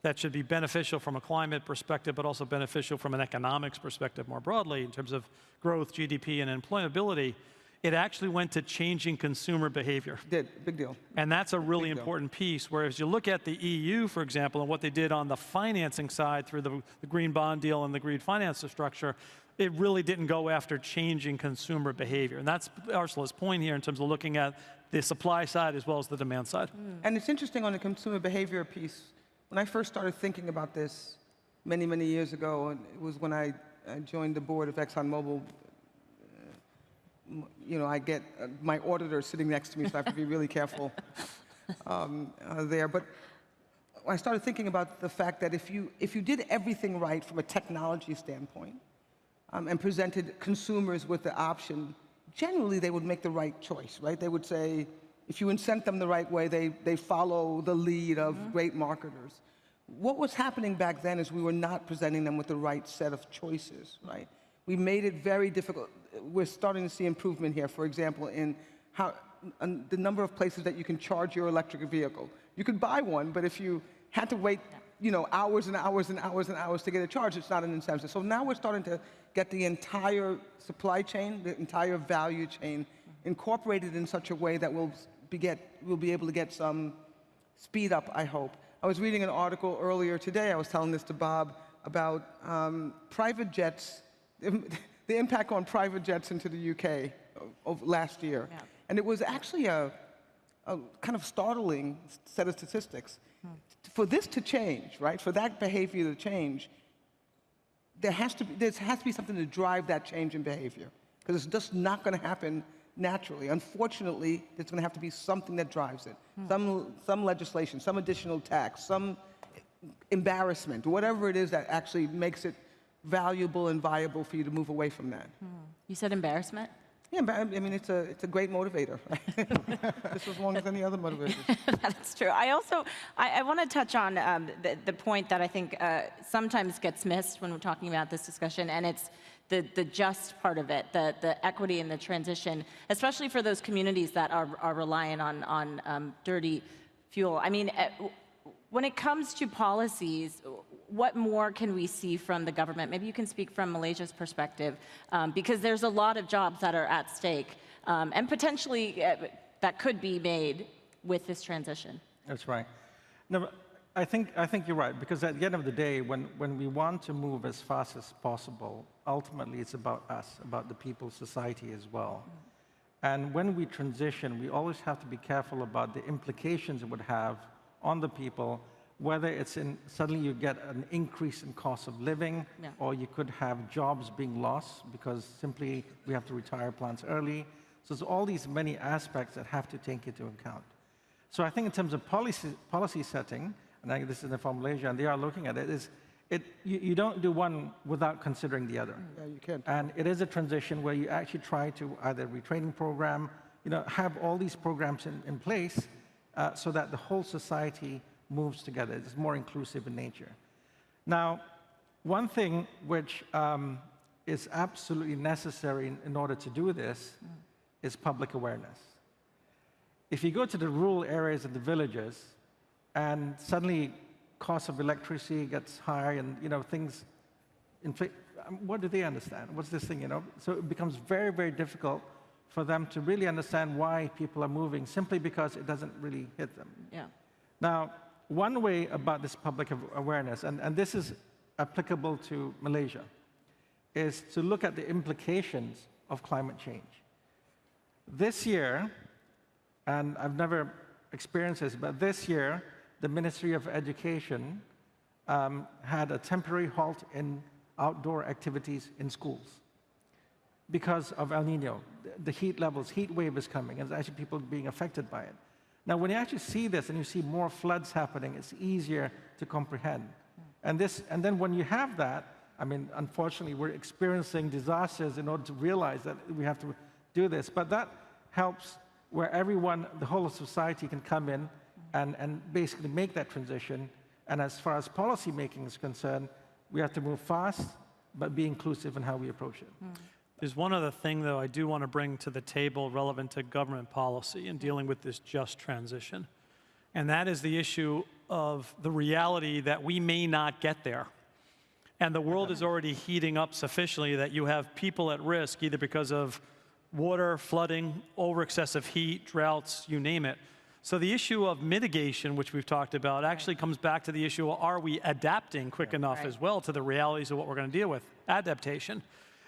that should be beneficial from a climate perspective, but also beneficial from an economics perspective more broadly in terms of growth, GDP, and employability. It actually went to changing consumer behavior. Big deal. And that's a really important piece, whereas you look at the EU, for example, and what they did on the financing side through the green bond deal and the green finance structure, it really didn't go after changing consumer behavior. And that's Ursula's point here in terms of looking at the supply side as well as the demand side. And it's interesting on the consumer behavior piece. When I first started thinking about this many, many years ago, and it was when I joined the board of ExxonMobil. I get my auditor sitting next to me, so I have to be really careful there. But I started thinking about the fact that if you did everything right from a technology standpoint and presented consumers with the option, generally they would make the right choice, right? They would say, if you incent them the right way, they follow the lead of great marketers. What was happening back then is we were not presenting them with the right set of choices, right? We made it very difficult. We're starting to see improvement here, for example, in the number of places that you can charge your electric vehicle. You could buy one, but if you had to wait hours and hours and hours and hours to get a charge, it's not an incentive. So now we're starting to get the entire supply chain, the entire value chain incorporated in such a way that we'll be able to get some speed up, I hope. I was reading an article earlier today, I was telling this to Bob, about private jets, the impact on private jets into the UK of last year. Yeah. And it was actually a kind of startling set of statistics. For this to change, right, for that behavior to change, there has to be something to drive that change in behavior, because it's just not going to happen naturally. Unfortunately, there's going to have to be something that drives it. Some legislation, some additional tax, some embarrassment, whatever it is that actually makes it valuable and viable for you to move away from that. You said embarrassment? Yeah, I mean, it's a great motivator, right? Just as long as any other motivators. That's true. I want to touch on the point that I think sometimes gets missed when we're talking about this discussion, and it's the just part of it, the equity and the transition, especially for those communities that are reliant on dirty fuel. I mean, when it comes to policies, what more can we see from the government? Maybe you can speak from Malaysia's perspective, because there's a lot of jobs that are at stake, and potentially that could be made with this transition. That's right. No, I think you're right, because at the end of the day, when we want to move as fast as possible, ultimately it's about us, about the people, society as well. And when we transition, we always have to be careful about the implications it would have on the people, whether it's suddenly you get an increase in cost of living, or you could have jobs being lost because simply we have to retire plants early. So there's all these many aspects that have to take into account. So I think in terms of policy setting, and I think this is from Malaysia, and they are looking at it, you don't do one without considering the other. Yeah, you can't. And it is a transition where you actually try to either retraining program, have all these programs in place, so that the whole society moves together. It's more inclusive in nature. Now, one thing which is absolutely necessary in order to do this is public awareness. If you go to the rural areas and the villages, and suddenly cost of electricity gets high, and things inflate, what do they understand? What's this thing? So it becomes very, very difficult for them to really understand why people are moving, simply because it doesn't really hit them. Yeah. Now, one way about this public awareness, and this is applicable to Malaysia, is to look at the implications of climate change. This year, and I've never experienced this, but this year, the Ministry of Education had a temporary halt in outdoor activities in schools because of El Nino. The heat levels, heat wave is coming, and there's actually people being affected by it. Now, when you actually see this and you see more floods happening, it's easier to comprehend. And then when you have that, I mean, unfortunately, we're experiencing disasters in order to realize that we have to do this. But that helps where everyone, the whole of society, can come in and basically make that transition. And as far as policy making is concerned, we have to move fast, but be inclusive in how we approach it. There's one other thing, though, I do want to bring to the table relevant to government policy in dealing with this just transition. And that is the issue of the reality that we may not get there. And the world is already heating up sufficiently that you have people at risk, either because of water, flooding, over excessive heat, droughts, you name it. So the issue of mitigation, which we've talked about, actually comes back to the issue of, are we adapting quick enough as well to the realities of what we're going to deal with, adaptation.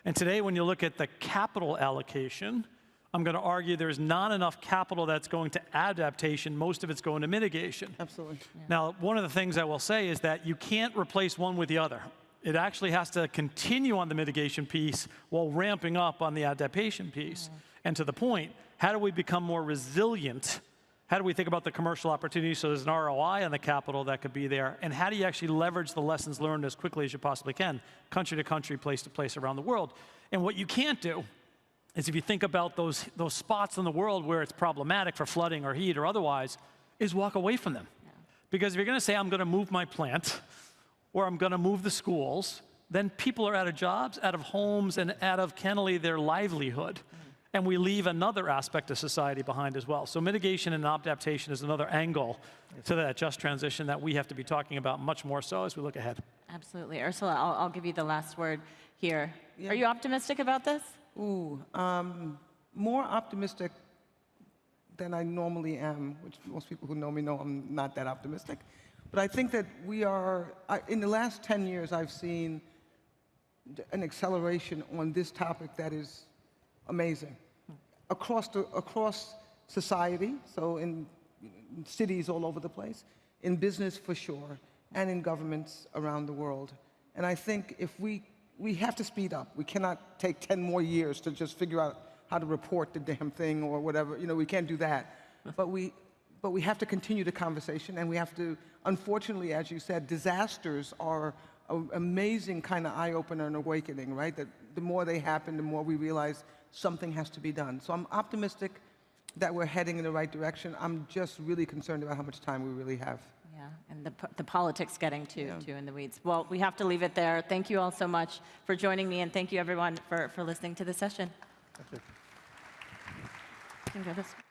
And today, when you look at the capital allocation, I'm going to argue there's not enough capital that's going to adaptation. Most of it's going to mitigation. Absolutely. Yeah. Now, one of the things I will say is that you can't replace one with the other. It actually has to continue on the mitigation piece while ramping up on the adaptation piece. And to the point, how do we become more resilient? How do we think about the commercial opportunities so there's an ROI on the capital that could be there? And how do you actually leverage the lessons learned as quickly as you possibly can, country to country, place to place around the world? And what you can't do is, if you think about those spots in the world where it's problematic for flooding or heat or otherwise, is walk away from them. Yeah. Because if you're going to say, I'm going to move my plant, or I'm going to move the schools, then people are out of jobs, out of homes, and out of, candidly, their livelihood. And we leave another aspect of society behind as well. So mitigation and adaptation is another angle to that just transition that we have to be talking about much more so as we look ahead. Absolutely. Ursula, I'll give you the last word here. Yeah. Are you optimistic about this? Ooh, more optimistic than I normally am, which most people who know me know I'm not that optimistic. But I think that we are, in the last 10 years, I've seen an acceleration on this topic that is amazing. Across society, so in cities all over the place, in business for sure, and in governments around the world. And I think if we have to speed up. We cannot take 10 more years to just figure out how to report the damn thing or whatever. We can't do that. But we have to continue the conversation, and we have to, unfortunately, as you said, disasters are an amazing kind of eye-opener and awakening, right? That the more they happen, the more we realize something has to be done. So I'm optimistic that we're heading in the right direction. I'm just really concerned about how much time we really have. Yeah, and the politics getting too in the weeds. Well, we have to leave it there. Thank you all so much for joining me, and thank you everyone for listening to the session. Thank you. You can go this way.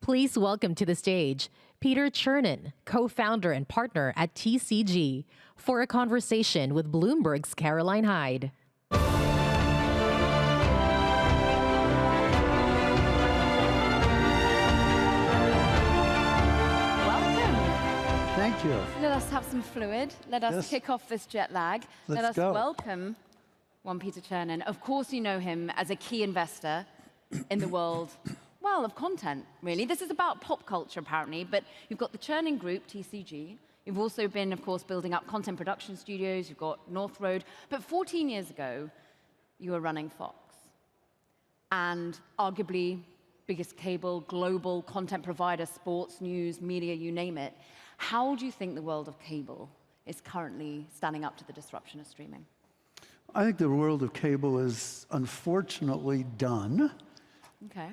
Please welcome to the stage Peter Chernin, co-founder and partner at TCG, for a conversation with Bloomberg's Caroline Hyde. Thank you. Let us have some fluid. Let us kick off this jet lag. Let us welcome one Peter Chernin. Of course, you know him as a key investor in the world, well, of content, really. This is about pop culture, apparently, but you've got the Chernin Group, TCG. You've also been, of course, building up content production studios. You've got North Road. But 14 years ago, you were running Fox. And arguably, biggest cable, global content provider, sports, news, media, you name it. How do you think the world of cable is currently standing up to the disruption of streaming? I think the world of cable is unfortunately done. Okay.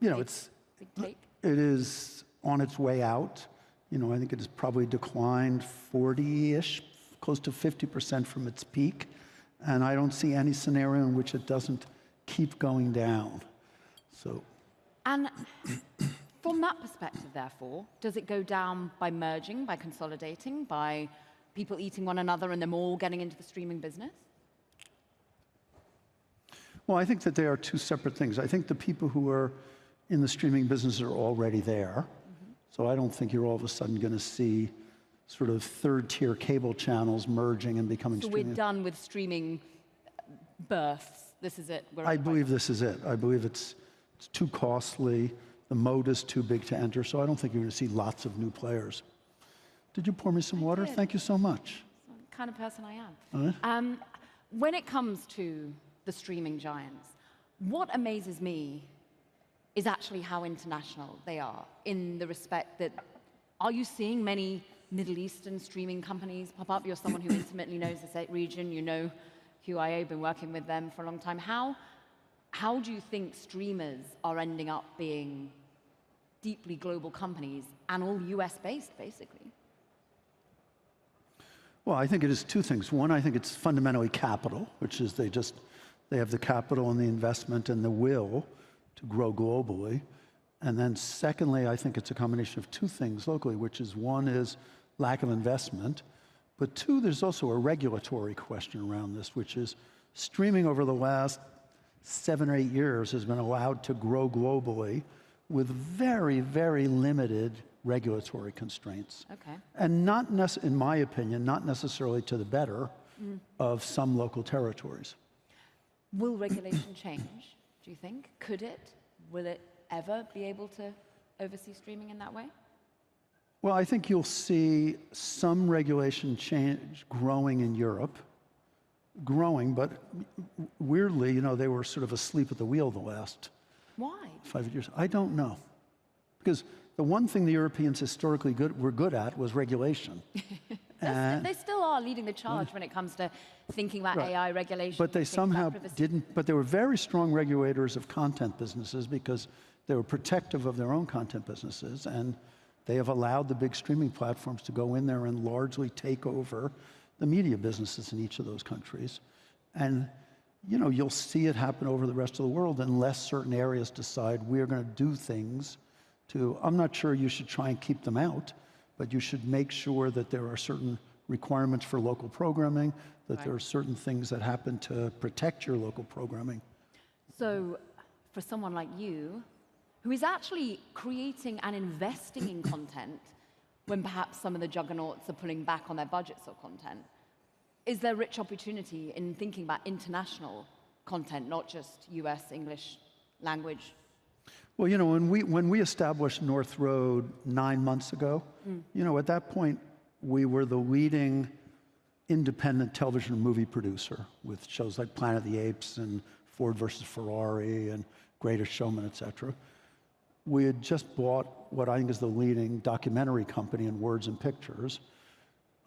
You know, it is on its way out. You know, I think it has probably declined 40-ish, close to 50% from its peak. And I don't see any scenario in which it doesn't keep going down. So. And from that perspective, therefore, does it go down by merging, by consolidating, by people eating one another and them all getting into the streaming business? Well, I think that they are two separate things. I think the people who are in the streaming business are already there. So I don't think you're all of a sudden going to see sort of third-tier cable channels merging and becoming streaming. So we're done with streaming births. This is it. I believe this is it. I believe it's too costly. The moat is too big to enter, so I don't think you're going to see lots of new players. Did you pour me some water? Thank you so much. That's the kind of person I am. When it comes to the streaming giants, what amazes me is actually how international they are, in the respect that, are you seeing many Middle Eastern streaming companies pop up? You're someone who intimately knows this region. You know QIA, been working with them for a long time. How do you think streamers are ending up being deeply global companies and all US-based, basically? Well, I think it is two things. One, I think it's fundamentally capital, which is they have the capital and the investment and the will to grow globally. And then secondly, I think it's a combination of two things locally, which is one is lack of investment, but two, there's also a regulatory question around this, which is streaming over the last 7 or 8 years has been allowed to grow globally with very, very limited regulatory constraints. Okay. And not, in my opinion, not necessarily to the better of some local territories. Will regulation change, do you think? Could it? Will it ever be able to oversee streaming in that way? Well, I think you'll see some regulation change growing in Europe. Growing, but weirdly, you know, they were sort of asleep at the wheel the last 5 years. I don't know. Because the one thing the Europeans historically were good at was regulation. They still are leading the charge when it comes to thinking about AI regulation. But they somehow didn't, but they were very strong regulators of content businesses because they were protective of their own content businesses, and they have allowed the big streaming platforms to go in there and largely take over the media businesses in each of those countries. And you know, you'll see it happen over the rest of the world unless certain areas decide we're going to do things to, I'm not sure you should try and keep them out, but you should make sure that there are certain requirements for local programming, that there are certain things that happen to protect your local programming. So for someone like you, who is actually creating and investing in content when perhaps some of the juggernauts are pulling back on their budgets of content, is there rich opportunity in thinking about international content, not just US English language? Well, you know, when we established North Road 9 months ago, you know, at that point, we were the leading independent television and movie producer with shows like Planet of the Apes and Ford versus Ferrari and Greatest Showman, et cetera. We had just bought what I think is the leading documentary company in words and pictures.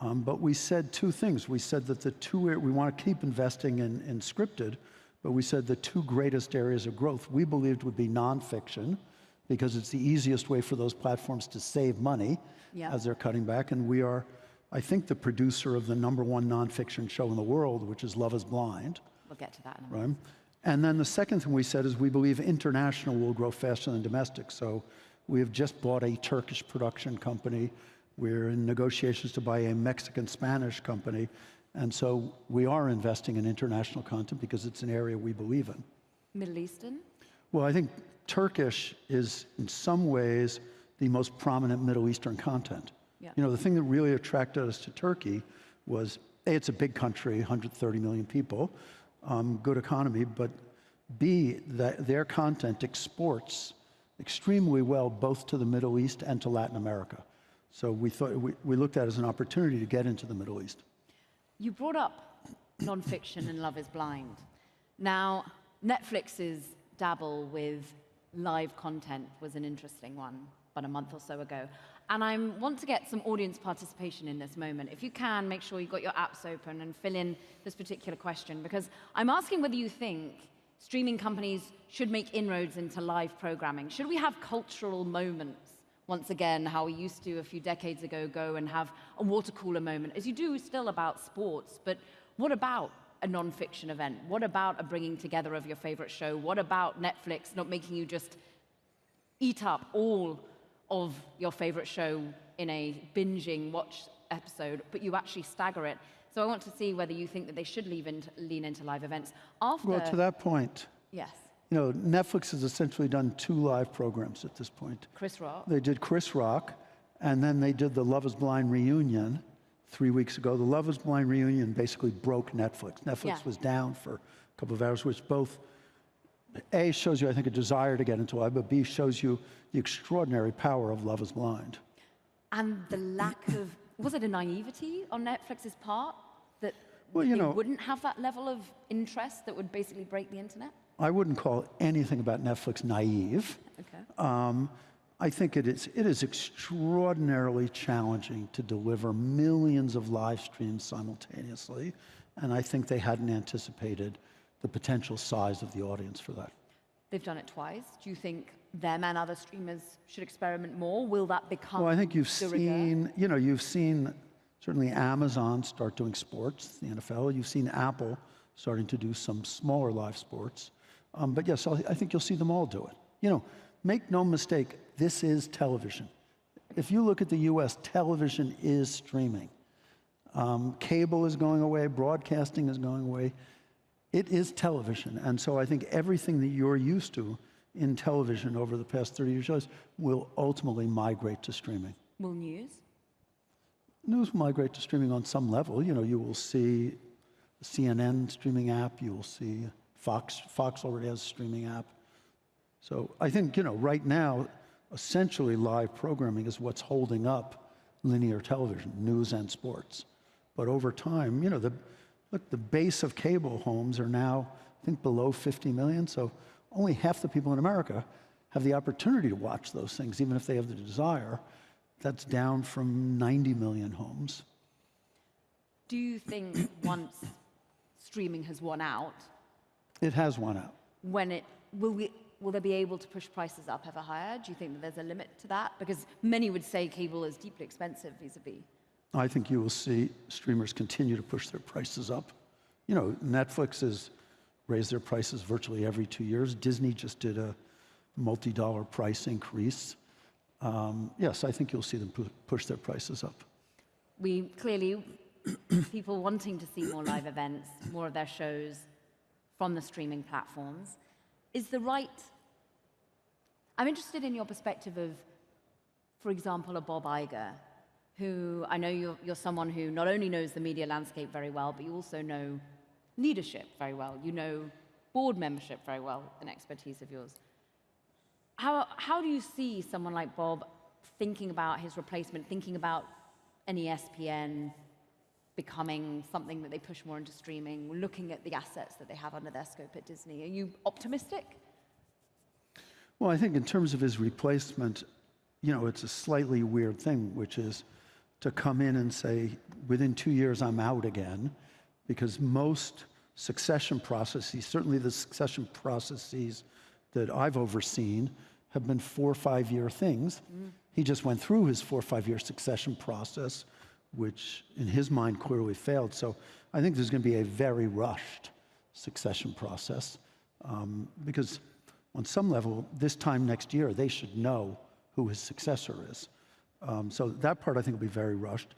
But we said two things. We said that we want to keep investing in scripted, but we said the two greatest areas of growth we believed would be nonfiction, because it's the easiest way for those platforms to save money as they're cutting back. And we are, I think, the producer of the #1 nonfiction show in the world, which is Love is Blind. We'll get to that in a moment. And then the second thing we said is we believe international will grow faster than domestic. So We have just bought a Turkish production company. We're in negotiations to buy a Mexican-Spanish company. And so we are investing in international content because it's an area we believe in. Middle Eastern? Well, I think Turkish is, in some ways, the most prominent Middle Eastern content. Yeah. You know, the thing that really attracted us to Turkey was, A, it's a big country, 130 million people, good economy, but B, that their content exports extremely well both to the Middle East and to Latin America. So we thought we looked at it as an opportunity to get into the Middle East. You brought up nonfiction and Love is Blind. Now, Netflix's dabble with live content was an interesting one about a month or so ago. And I want to get some audience participation in this moment. If you can, make sure you've got your apps open and fill in this particular question, because I'm asking whether you think streaming companies should make inroads into live programming. Should we have cultural moments, once again, how we used to a few decades ago, go and have a water cooler moment, as you do still about sports, but what about a non-fiction event? What about a bringing together of your favorite show? What about Netflix not making you just eat up all of your favorite show in a binging watch episode, but you actually stagger it? So I want to see whether you think that they should lean into live events. After, well, to that point, yes. You know, Netflix has essentially done 2 live programs at this point. Chris Rock. They did Chris Rock, and then they did the Love is Blind reunion 3 weeks ago. The Love is Blind reunion basically broke Netflix. Netflix was down for a couple of hours, which both, A, shows you, I think, a desire to get into live, but B, shows you the extraordinary power of Love is Blind. And the lack of, was it a naivety on Netflix's part that well, they wouldn't have that level of interest that would basically break the internet? I wouldn't call anything about Netflix naive. Okay. I think it is extraordinarily challenging to deliver millions of live streams simultaneously, and I think they hadn't anticipated the potential size of the audience for that. They've done it twice. Do you think them and other streamers should experiment more? Will that become? Well, I think you've seen, you know, you've seen certainly Amazon start doing sports, the NFL. You've seen Apple starting to do some smaller live sports. But yes, I think you'll see them all do it. You know, make no mistake, this is television. If you look at the U.S., television is streaming. Cable is going away, broadcasting is going away. It is television. And so I think everything that you're used to in television over the past 30 years will ultimately migrate to streaming. Will news? News will migrate to streaming on some level. You know, you will see the CNN streaming app, you will see Fox already has a streaming app. So I think, you know, right now, essentially live programming is what's holding up linear television, news and sports. But over time, you know, the base of cable homes are now, I think, below 50 million. So only half the people in America have the opportunity to watch those things, even if they have the desire. That's down from 90 million homes. Do you think once streaming has won out, it has won out. Will they be able to push prices up ever higher? Do you think that there's a limit to that? Because many would say cable is deeply expensive vis-a-vis. I think you will see streamers continue to push their prices up. You know, Netflix has raised their prices virtually every 2 years. Disney just did a multi-dollar price increase. Yes, I think you'll see them push their prices up. We clearly, people wanting to see more live events, more of their shows from the streaming platforms. I'm interested in your perspective of, for example, a Bob Iger, who I know you're someone who not only knows the media landscape very well, but you also know leadership very well. You know board membership very well, an expertise of yours. How do you see someone like Bob thinking about his replacement, thinking about an ESPN becoming something that they push more into streaming, looking at the assets that they have under their scope at Disney? Are you optimistic? Well, I think in terms of his replacement, you know, it's a slightly weird thing, which is to come in and say, within 2 years, I'm out again, because most succession processes, certainly the succession processes that I've overseen, have been 4 or 5 year things. He just went through his 4 or 5 year succession process, which in his mind clearly failed. So I think there's going to be a very rushed succession process, because on some level, this time next year, they should know who his successor is. So that part I think will be very rushed.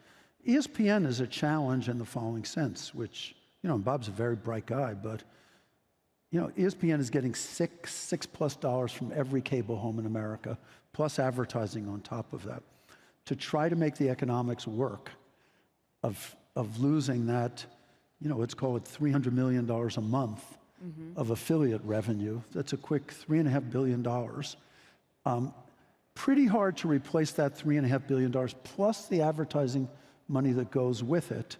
ESPN is a challenge in the following sense, which, and Bob's a very bright guy, but ESPN is getting $6+ from every cable home in America, plus advertising on top of that, to try to make the economics work of losing that, let's call it $300 million a month of affiliate revenue. That's a quick $3.5 billion. Pretty hard to replace that $3.5 billion plus the advertising money that goes with it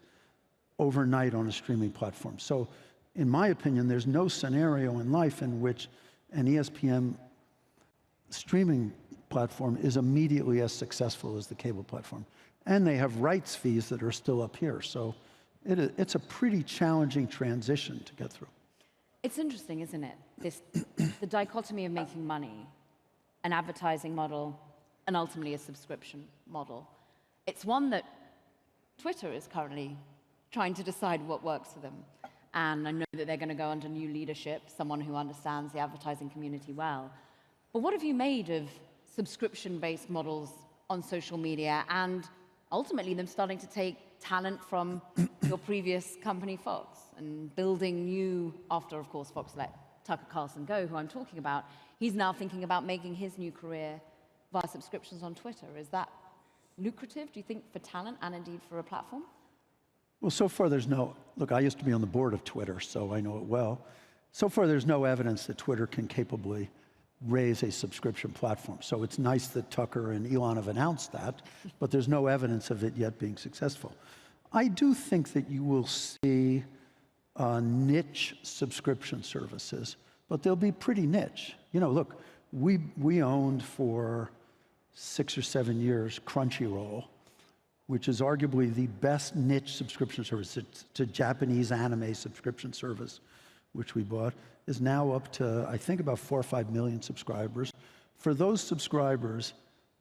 overnight on a streaming platform. So in my opinion, there's no scenario in life in which an ESPN streaming platform is immediately as successful as the cable platform. And they have rights fees that are still up here. So it's a pretty challenging transition to get through. It's interesting, isn't it? The dichotomy of making money, an advertising model, and ultimately a subscription model. It's one that Twitter is currently trying to decide what works for them. And I know that they're going to go under new leadership, someone who understands the advertising community well. But what have you made of subscription-based models on social media and ultimately them starting to take talent from your previous company, Fox, and building new, after, of course, Fox let Tucker Carlson go, who I'm talking about, he's now thinking about making his new career via subscriptions on Twitter. Is that lucrative, do you think, for talent and indeed for a platform? Well, so far there's no, look, I used to be on the board of Twitter, so I know it well. So far there's no evidence that Twitter can capably raise a subscription platform. So it's nice that Tucker and Elon have announced that, but there's no evidence of it yet being successful. I do think that you will see niche subscription services, but they'll be pretty niche. Look, we owned for 6 or 7 years Crunchyroll, which is arguably the best niche subscription service. It's a Japanese anime subscription service, which we bought, is now up to, I think, about 4 or 5 million subscribers. For those subscribers,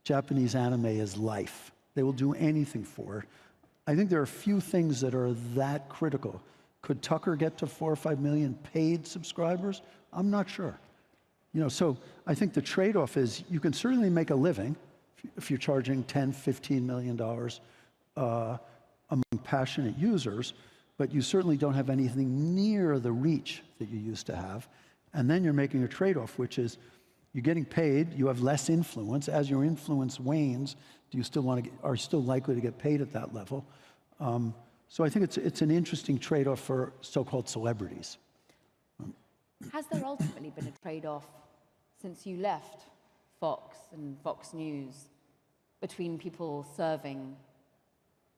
Japanese anime is life. They will do anything for it. I think there are a few things that are that critical. Could Tucker get to 4 or 5 million paid subscribers? I'm not sure. So I think the trade-off is you can certainly make a living if you're charging $10, $15 million among passionate users, but you certainly don't have anything near the reach that you used to have. And then you're making a trade-off, which is you're getting paid, you have less influence. As your influence wanes, do you still are still likely to get paid at that level? So I think it's an interesting trade-off for so-called celebrities. Has there ultimately been a trade-off since you left Fox and Fox News between people serving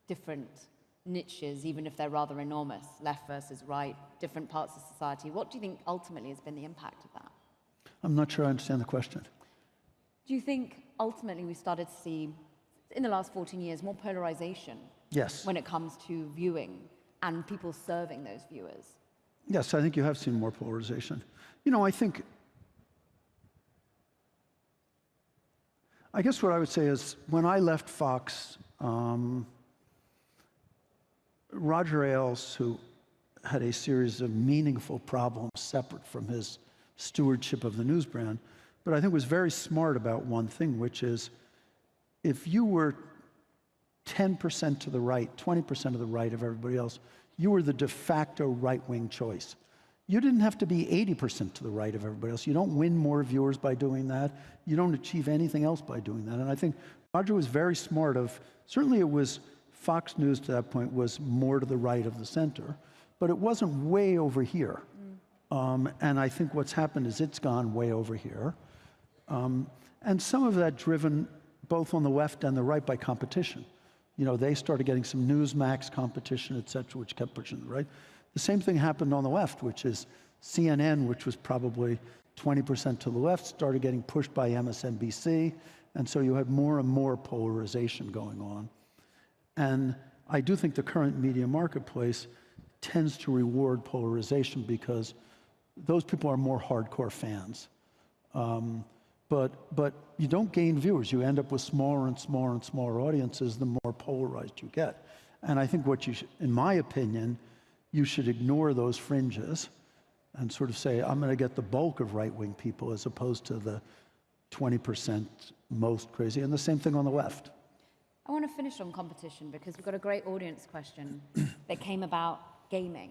different niches, even if they're rather enormous, left versus right, different parts of society? What do you think ultimately has been the impact of that? I'm not sure I understand the question. Do you think ultimately we started to see, in the last 14 years, more polarization? Yes. When it comes to viewing and people serving those viewers? Yes, I think you have seen more polarization. I guess what I would say is when I left Fox, Roger Ailes, who had a series of meaningful problems separate from his stewardship of the news brand, but I think was very smart about one thing, which is if you were 10% to the right, 20% to the right of everybody else, you were the de facto right-wing choice. You didn't have to be 80% to the right of everybody else. You don't win more viewers by doing that. You don't achieve anything else by doing that. And I think Roger was very smart certainly it was Fox News to that point was more to the right of the center, but it wasn't way over here. And I think what's happened is it's gone way over here. And some of that driven both on the left and the right by competition. They started getting some Newsmax competition, et cetera, which kept pushing the right. The same thing happened on the left, which is CNN, which was probably 20% to the left, started getting pushed by MSNBC. And so you had more and more polarization going on. And I do think the current media marketplace tends to reward polarization because those people are more hardcore fans. But you don't gain viewers. You end up with smaller and smaller and smaller audiences the more polarized you get. And I think in my opinion, you should ignore those fringes and sort of say, I'm going to get the bulk of right-wing people as opposed to the 20% most crazy, and the same thing on the left. I want to finish on competition because we've got a great audience question that came about gaming.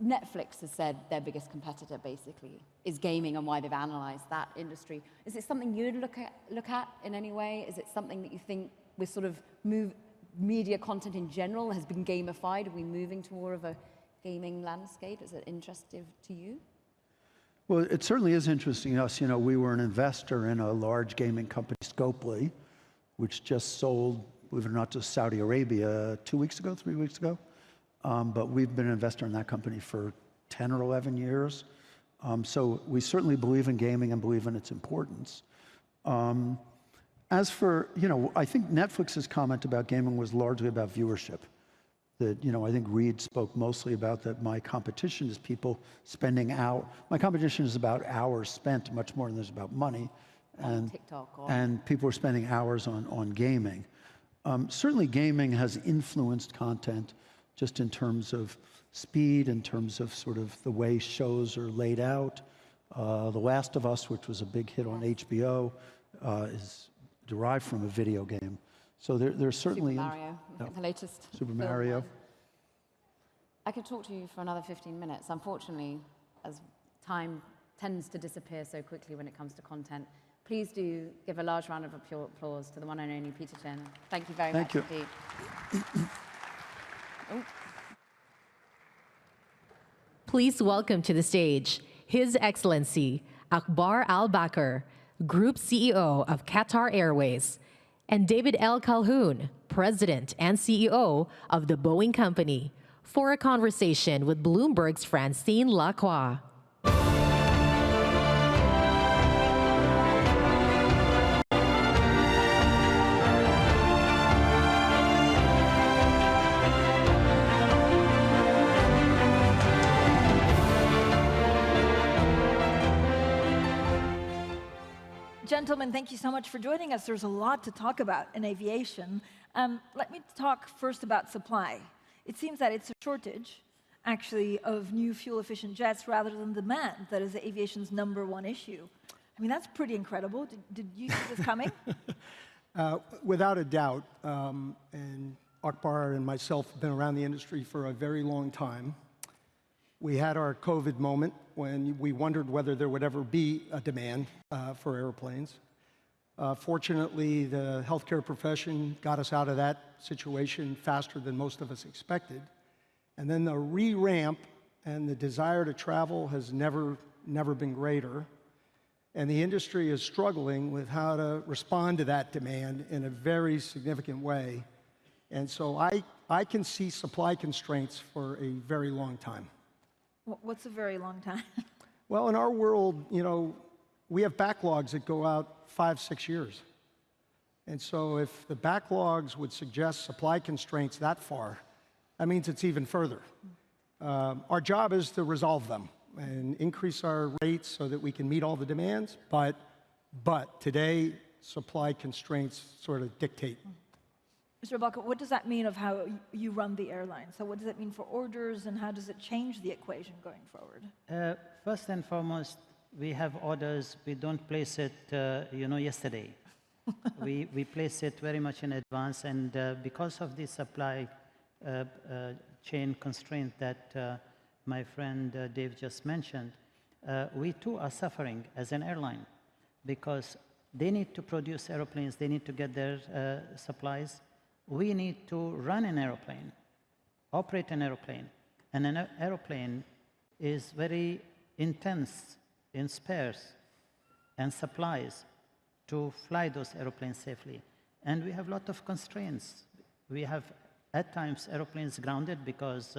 Netflix has said their biggest competitor basically is gaming and why they've analyzed that industry. Is it something you'd look at in any way? Is it something that you think with sort of media content in general has been gamified? Are we moving to more of a gaming landscape? Is it interesting to you? Well, it certainly is interesting to us. You know, we were an investor in a large gaming company, Scopely, which just sold, believe it or not, to Saudi Arabia 2 weeks ago, 3 weeks ago. But we've been an investor in that company for 10 or 11 years. So we certainly believe in gaming and believe in its importance. As for, you know, I think Netflix's comment about gaming was largely about viewership. That, you know, I think Reed spoke mostly about that my competition is people spending hours. My competition is about hours spent much more than there's about money. And TikTok. And people are spending hours on gaming. Certainly gaming has influenced content just in terms of speed, in terms of sort of the way shows are laid out. The Last of Us, which was a big hit on HBO, is derived from a video game. So there's certainly... Super Mario, the latest. Super Mario. I could talk to you for another 15 minutes. Unfortunately, as time tends to disappear so quickly when it comes to content, please do give a large round of applause to the one and only Peter Chen. Thank you very much indeed. Please welcome to the stage His Excellency Akbar Al-Bakr, Group CEO of Qatar Airways, and David L. Calhoun, President and CEO of the Boeing Company, for a conversation with Bloomberg's Francine Lacroix. Gentlemen, thank you so much for joining us. There's a lot to talk about in aviation. Let me talk first about supply. It seems that it's a shortage, actually, of new fuel-efficient jets rather than demand that is aviation's #1 issue. I mean, that's pretty incredible. Did you see this coming? Without a doubt, and Akbar and myself have been around the industry for a very long time. We had our COVID moment when we wondered whether there would ever be a demand for airplanes. Fortunately, the healthcare profession got us out of that situation faster than most of us expected. And then the re-ramp and the desire to travel has never been greater. And the industry is struggling with how to respond to that demand in a very significant way. And so I can see supply constraints for a very long time. What's a very long time? Well, in our world, you know, we have backlogs that go out 5, 6 years. And so if the backlogs would suggest supply constraints that far, that means it's even further. Our job is to resolve them and increase our rates so that we can meet all the demands, but today, supply constraints sort of dictate. Mr. Al-Bakr, what does that mean of how you run the airline? So what does it mean for orders, and how does it change the equation going forward? First and foremost, we have orders. We don't place it, yesterday. we place it very much in advance, and because of the supply chain constraint that my friend Dave just mentioned, we too are suffering as an airline because they need to produce airplanes, they need to get their supplies. We need to run an airplane, operate an airplane, and an airplane is very intense in spares and supplies to fly those airplanes safely. And we have a lot of constraints. We have, at times, airplanes grounded because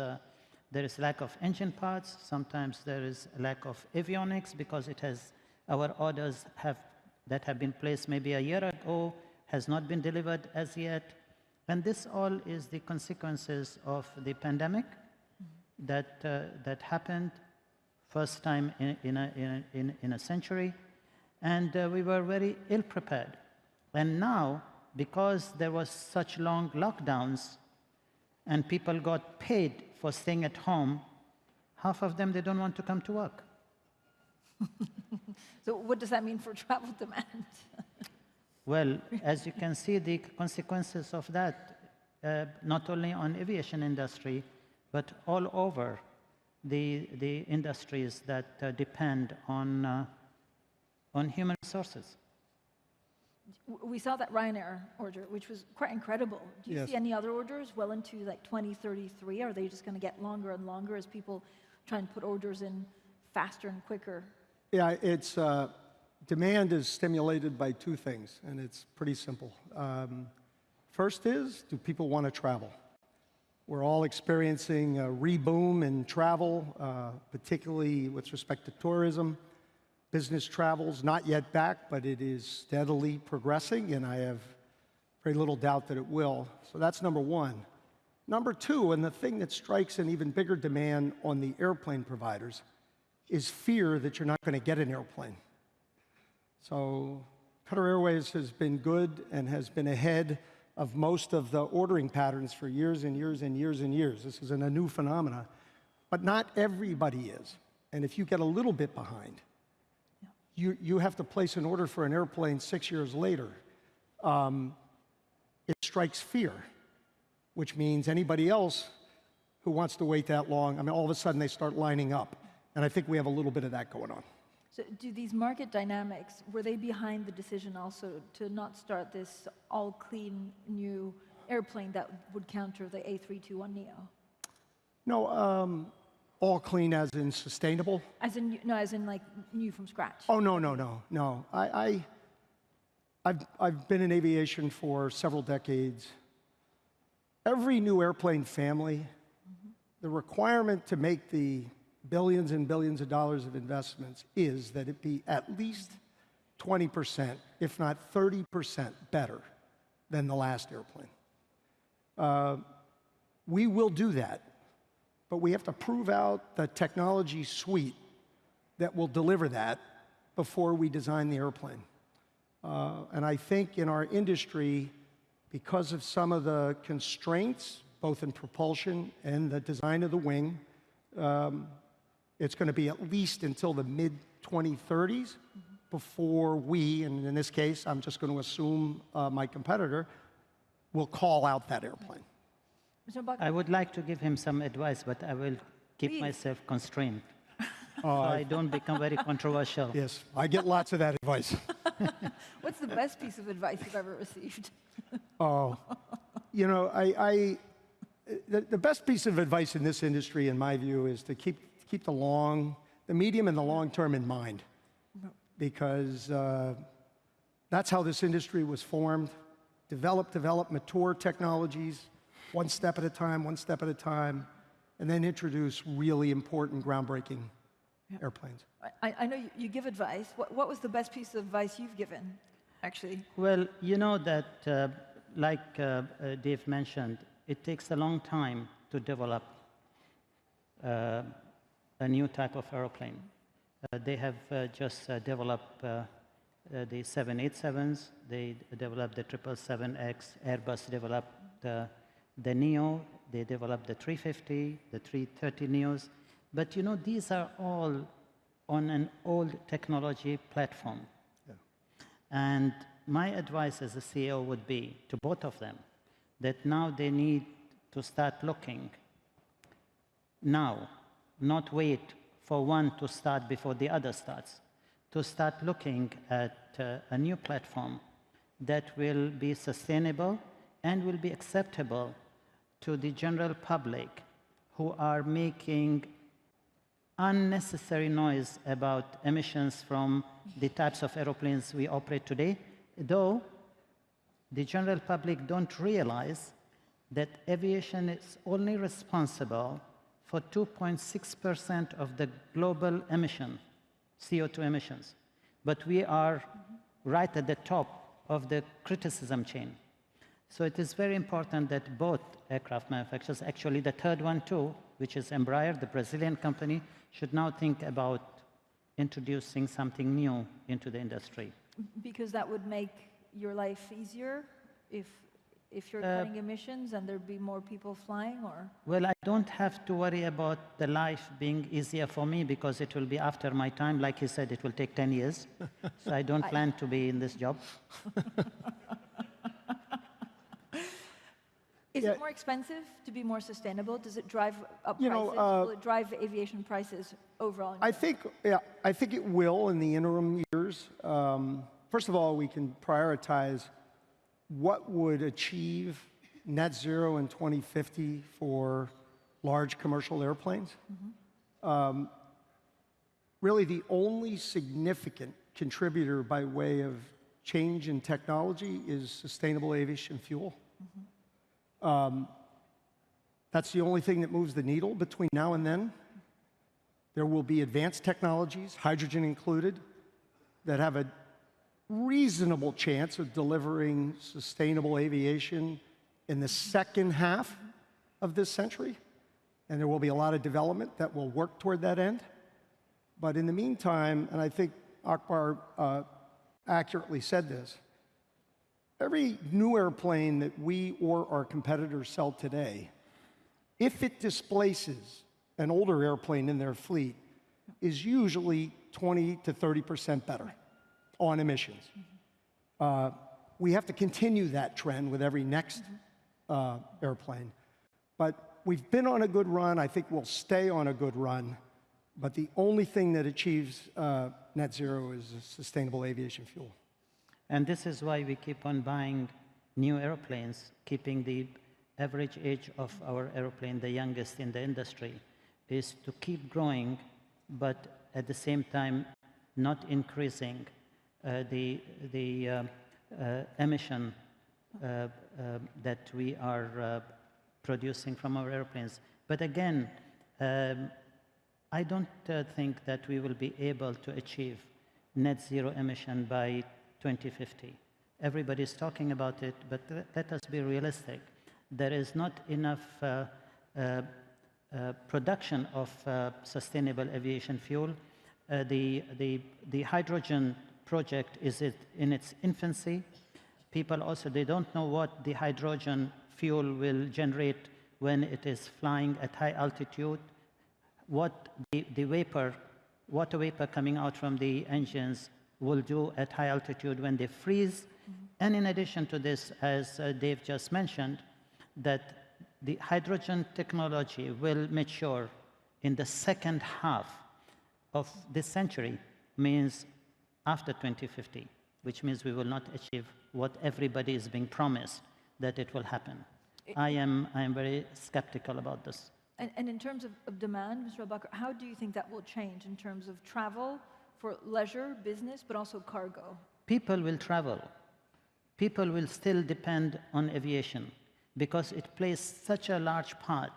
there is lack of engine parts. Sometimes there is a lack of avionics because our orders that have been placed maybe a year ago has not been delivered as yet. And this all is the consequences of the pandemic that happened first time in a century, and we were very ill prepared. And now, because there was such long lockdowns, and people got paid for staying at home, half of them they don't want to come to work. So what does that mean for travel demand? Well, as you can see, the consequences of that, not only on aviation industry, but all over the industries that depend on human resources. We saw that Ryanair order, which was quite incredible. Do you see any other orders well into like 2033? Are they just going to get longer and longer as people try and put orders in faster and quicker? Yeah, it's demand is stimulated by two things, and it's pretty simple. First is, do people want to travel? We're all experiencing a reboom in travel, particularly with respect to tourism. Business travel's not yet back, but it is steadily progressing, and I have very little doubt that it will. So that's number one. Number two, and the thing that strikes an even bigger demand on the airplane providers, is fear that you're not going to get an airplane. So Qatar Airways has been good and has been ahead of most of the ordering patterns for years and years and years and years. This isn't a new phenomena, but not everybody is. And if you get a little bit behind, you have to place an order for an airplane 6 years later. It strikes fear, which means anybody else who wants to wait that long, I mean, all of a sudden they start lining up. And I think we have a little bit of that going on. So do these market dynamics, were they behind the decision also to not start this all-clean new airplane that would counter the A321neo? No, all clean as in sustainable? As in, no, as in like new from scratch. Oh, no. I've been in aviation for several decades. Every new airplane family, the requirement to make the billions and billions of dollars of investments is that it be at least 20%, if not 30% better than the last airplane. We will do that, but we have to prove out the technology suite that will deliver that before we design the airplane. And I think in our industry, because of some of the constraints, both in propulsion and the design of the wing, it's going to be at least until the mid-2030s before we, and in this case, I'm just going to assume my competitor, will call out that airplane. I would like to give him some advice, but I will keep myself constrained. So I don't become very controversial. Yes, I get lots of that advice. What's the best piece of advice you've ever received? Oh, you know, the best piece of advice in this industry, in my view, is to keep the medium and the long term in mind, because that's how this industry was formed. Develop, mature technologies, one step at a time, and then introduce really important, groundbreaking airplanes. I know you give advice. What was the best piece of advice you've given, actually? Well, you know that, like Dave mentioned, it takes a long time to develop a new type of airplane. They have just developed the 787s, they developed the 777X, Airbus developed the Neo, they developed the 350, the 330 Neos. But you know, these are all on an old technology platform. Yeah. And my advice as a CEO would be to both of them that now they need to start looking now, not wait for one to start before the other starts, to start looking at a new platform that will be sustainable and will be acceptable to the general public who are making unnecessary noise about emissions from the types of airplanes we operate today, though the general public don't realize that aviation is only responsible for 2.6% of the global emission, CO2 emissions. But we are right at the top of the criticism chain. So it is very important that both aircraft manufacturers, actually the third one too, which is Embraer, the Brazilian company, should now think about introducing something new into the industry. Because that would make your life easier if if you're cutting emissions and there'd be more people flying, or? Well, I don't have to worry about the life being easier for me because it will be after my time. Like he said, it will take 10 years. So I don't plan to be in this job. Is it more expensive to be more sustainable? Does it drive up prices? Will it drive aviation prices overall? I think it will in the interim years. First of all, we can prioritize what would achieve net zero in 2050 for large commercial airplanes. Really, the only significant contributor by way of change in technology is sustainable aviation fuel. That's the only thing that moves the needle between now and then. There will be advanced technologies, hydrogen included, that have a reasonable chance of delivering sustainable aviation in the second half of this century. And there will be a lot of development that will work toward that end. But in the meantime, and I think Akbar accurately said this, every new airplane that we or our competitors sell today, if it displaces an older airplane in their fleet, is usually 20 to 30% better on emissions. We have to continue that trend with every next airplane. But we've been on a good run. I think we'll stay on a good run. But the only thing that achieves net zero is sustainable aviation fuel. And this is why we keep on buying new airplanes, keeping the average age of our airplane the youngest in the industry, is to keep growing, but at the same time not increasing the emission that we are producing from our airplanes. But again, I don't think that we will be able to achieve net zero emission by 2050. Everybody's talking about it, but let us be realistic. There is not enough production of sustainable aviation fuel. The hydrogen project is in its infancy. People also, they don't know what the hydrogen fuel will generate when it is flying at high altitude, what the water vapor coming out from the engines will do at high altitude when they freeze. And in addition to this, as Dave just mentioned, that the hydrogen technology will mature in the second half of this century, means after 2050, which means we will not achieve what everybody is being promised that it will happen. I am very skeptical about this. And in terms of demand, Mr. Al-Bakr, how do you think that will change in terms of travel for leisure, business, but also cargo? People will travel. People will still depend on aviation because it plays such a large part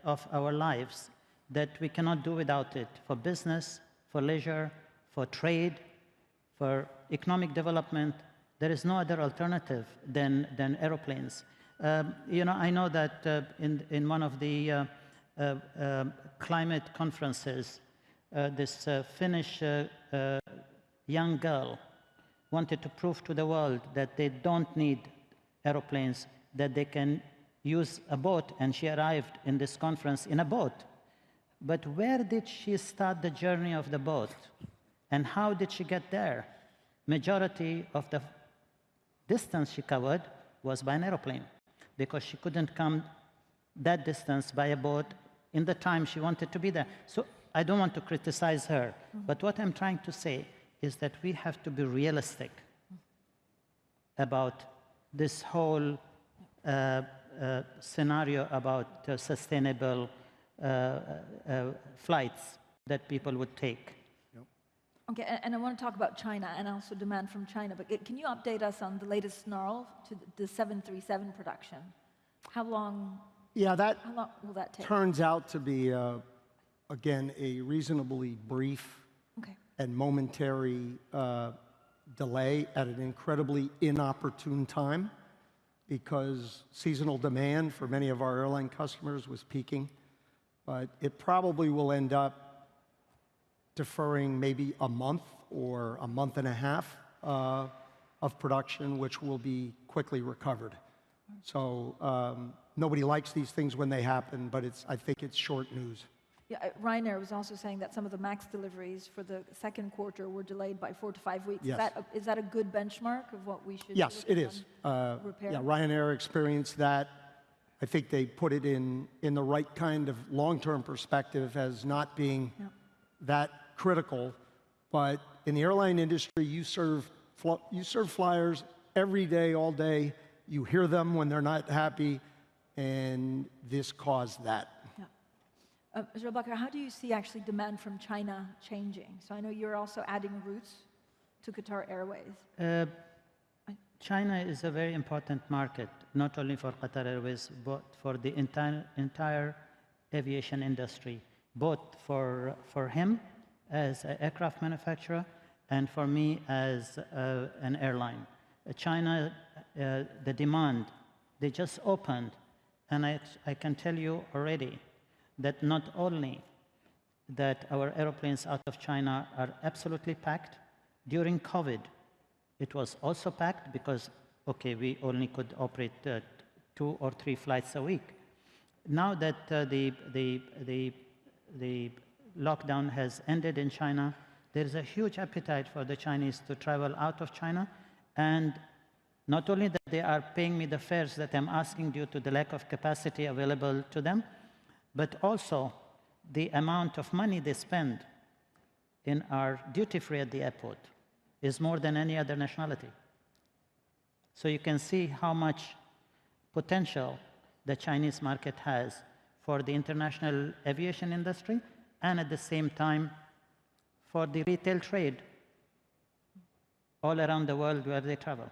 of our lives that we cannot do without it for business, for leisure, for trade, for economic development. There is no other alternative than aeroplanes. I know that in one of the climate conferences, this Finnish young girl wanted to prove to the world that they don't need aeroplanes, that they can use a boat, and she arrived in this conference in a boat. But where did she start the journey of the boat? And how did she get there? Majority of the distance she covered was by an aeroplane, because she couldn't come that distance by a boat in the time she wanted to be there. So I don't want to criticize her, but what I'm trying to say is that we have to be realistic about this whole scenario about sustainable flights that people would take. Okay, and I want to talk about China and also demand from China, but can you update us on the latest snarl to the 737 production? How long will that take? Turns out to be, again, a reasonably brief and momentary delay at an incredibly inopportune time, because seasonal demand for many of our airline customers was peaking. But it probably will end up deferring maybe a month or a month and a half of production, which will be quickly recovered. So nobody likes these things when they happen, but I think it's short news. Yeah, Ryanair was also saying that some of the MAX deliveries for the second quarter were delayed by 4 to 5 weeks. Yes. Is that a good benchmark of what we should? Yes, it is. Repair? Yeah, Ryanair experienced that. I think they put it in the right kind of long-term perspective as not being that critical. But in the airline industry, you serve flyers every day, all day. You hear them when they're not happy, and this caused that. Mr. Bakr, how do you see actually demand from China changing? So I know you're also adding routes to Qatar Airways. China is a very important market, not only for Qatar Airways, but for the entire aviation industry, both for him as an aircraft manufacturer and for me as an airline. China, the demand, they just opened, and I can tell you already that not only that our airplanes out of China are absolutely packed, during COVID, it was also packed because, okay, we only could operate 2 or 3 flights a week. Now that the lockdown has ended in China, there is a huge appetite for the Chinese to travel out of China, and not only that they are paying me the fares that I'm asking due to the lack of capacity available to them, but also the amount of money they spend in our duty-free at the airport is more than any other nationality. So you can see how much potential the Chinese market has for the international aviation industry and at the same time for the retail trade all around the world where they travel.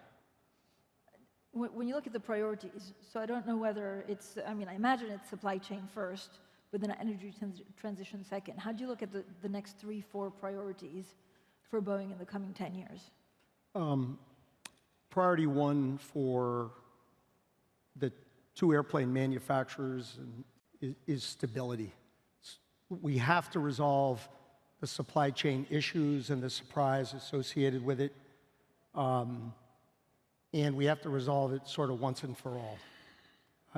When you look at the priorities, so I don't know whether it's, I imagine it's supply chain first, but then energy transition second. How do you look at the next 3-4 priorities for Boeing in the coming 10 years? Priority 1 for the 2 airplane manufacturers is stability. We have to resolve the supply chain issues and the surprise associated with it. And we have to resolve it sort of once and for all.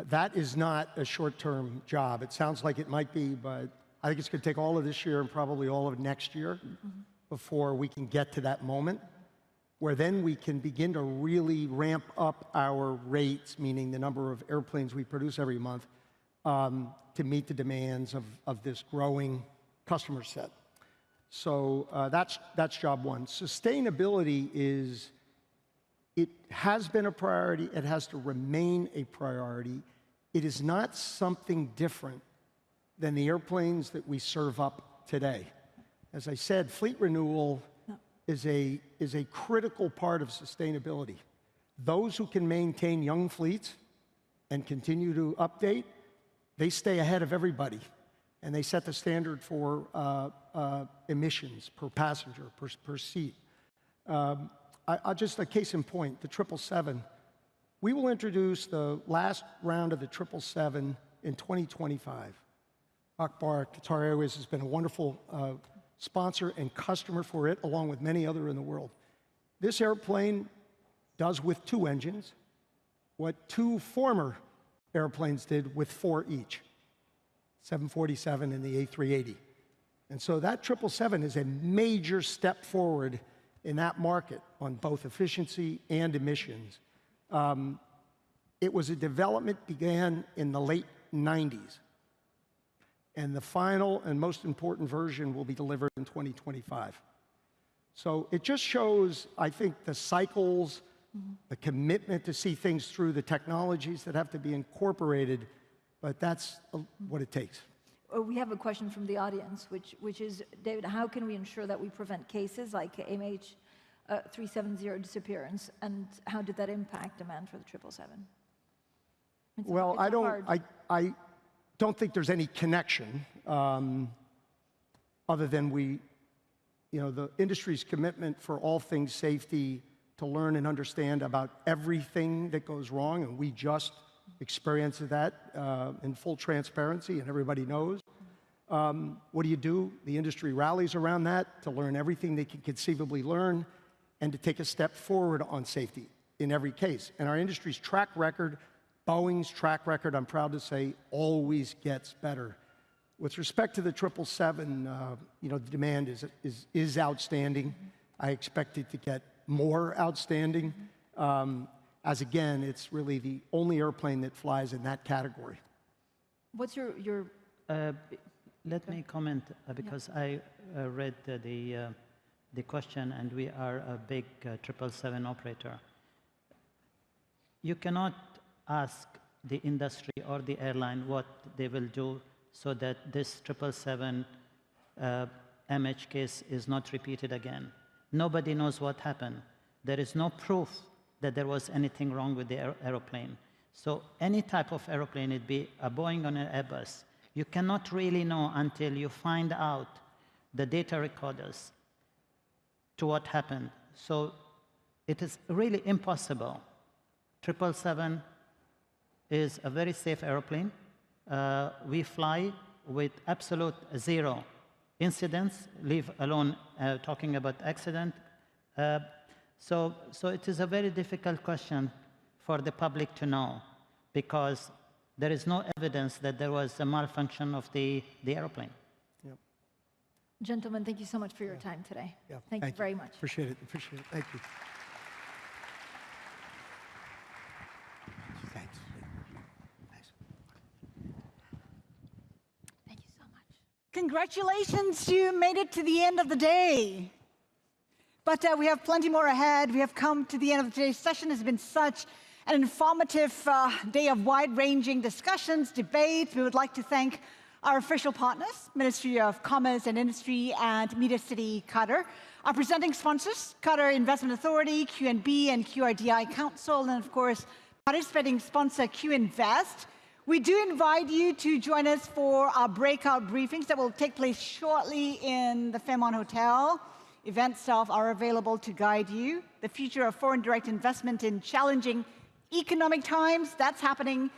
That is not a short-term job. It sounds like it might be, but I think it's going to take all of this year and probably all of next year before we can get to that moment where then we can begin to really ramp up our rates, meaning the number of airplanes we produce every month, to meet the demands of this growing customer set. So that's job 1. Sustainability it has been a priority. It has to remain a priority. It is not something different than the airplanes that we serve up today. As I said, fleet renewal is a critical part of sustainability. Those who can maintain young fleets and continue to update, they stay ahead of everybody. And they set the standard for emissions per passenger, per seat. Just a case in point, the 777. We will introduce the last round of the 777 in 2025. Akbar, Qatar Airways has been a wonderful sponsor and customer for it, along with many other in the world. This airplane does with 2 engines what 2 former airplanes did with 4 each, 747 and the A380. And so that 777 is a major step forward in that market on both efficiency and emissions. It was a development began in the late 90s. And the final and most important version will be delivered in 2025. So it just shows, I think, the cycles, the commitment to see things through, the technologies that have to be incorporated, but that's what it takes. We have a question from the audience, which is, David, how can we ensure that we prevent cases like MH370 disappearance, and how did that impact demand for the 777? Well, I don't think there's any connection other than the industry's commitment for all things safety to learn and understand about everything that goes wrong, and we just experienced that in full transparency, and everybody knows. What do? The industry rallies around that to learn everything they can conceivably learn, and to take a step forward on safety in every case. And our industry's track record, Boeing's track record, I'm proud to say, always gets better. With respect to the 777, the demand is outstanding. I expect it to get more outstanding, as again, it's really the only airplane that flies in that category. What's your Let me comment, because I read the question, and we are a big 777 operator. You cannot ask the industry or the airline what they will do so that this 777 MH case is not repeated again. Nobody knows what happened. There is no proof that there was anything wrong with the aeroplane. So any type of aeroplane, it be a Boeing or an Airbus, you cannot really know until you find out the data recorders to what happened. So it is really impossible. 777 is a very safe airplane. We fly with absolute zero incidents, leave alone talking about accident. So it is a very difficult question for the public to know, because there is no evidence that there was a malfunction of the airplane. Yep. Gentlemen, thank you so much for your time today. Yeah, Thank you very much. Appreciate it. Appreciate it. Thank you. Thanks. Thank you so much. Congratulations, you made it to the end of the day. But we have plenty more ahead. We have come to the end of today's session. It's been such an informative day of wide-ranging discussions, debates. We would like to thank our official partners, Ministry of Commerce and Industry and Media City Qatar, our presenting sponsors, Qatar Investment Authority, QNB and QRDI Council, and of course, participating sponsor QInvest. We do invite you to join us for our breakout briefings that will take place shortly in the Fairmont Hotel. Event staff are available to guide you. The future of foreign direct investment in challenging economic times, that's happening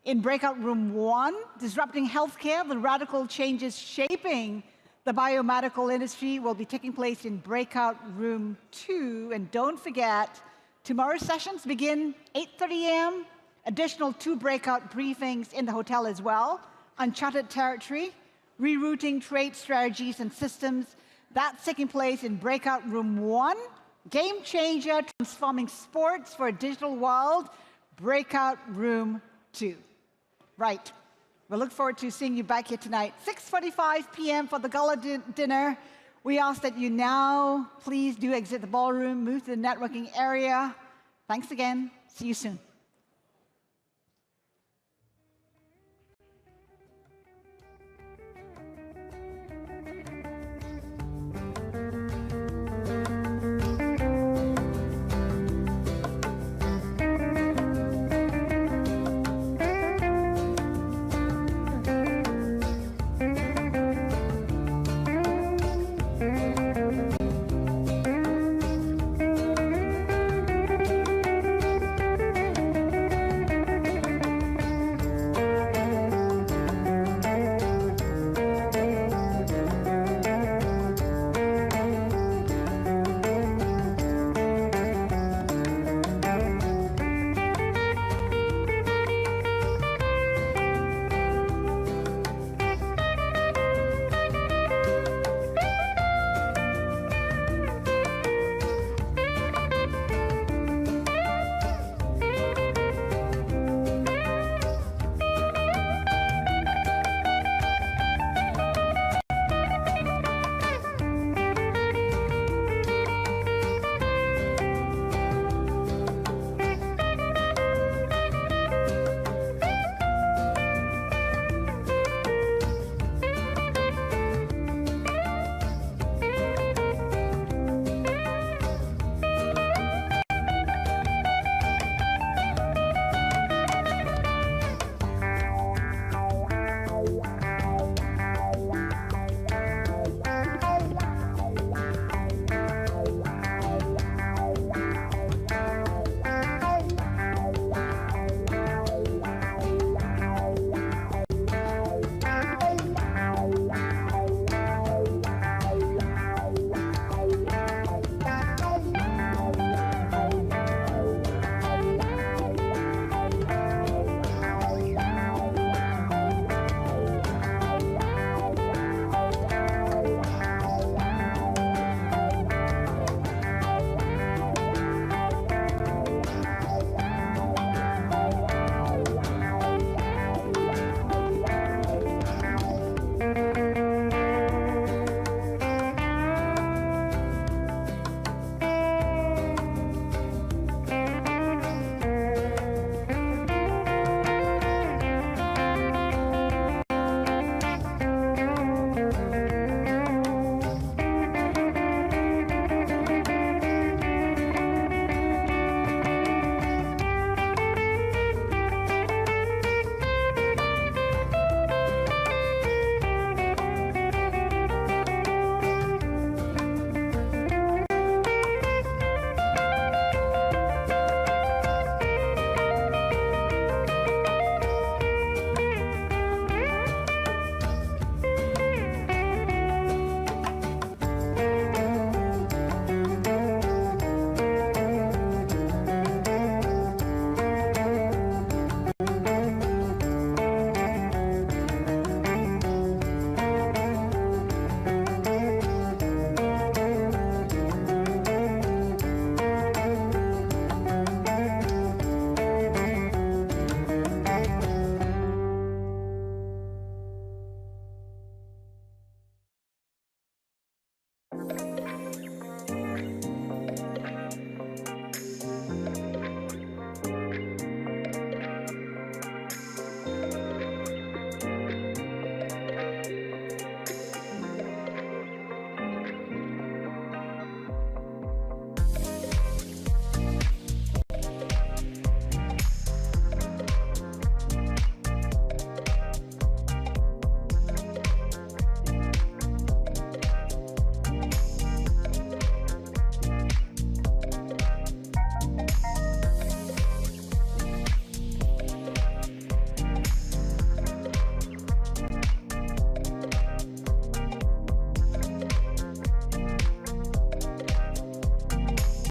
in breakout room 1. Disrupting healthcare, the radical changes shaping the biomedical industry will be taking place in breakout room 2. And don't forget, tomorrow's sessions begin 8:30 a.m. Additional 2 breakout briefings in the hotel as well. Uncharted territory, rerouting trade strategies and systems. That's taking place in breakout room 1. Game changer, transforming sports for a digital world, breakout room 2. Right. We look forward to seeing you back here tonight. 6:45 p.m. for the gala dinner. We ask that you now please do exit the ballroom, move to the networking area. Thanks again. See you soon.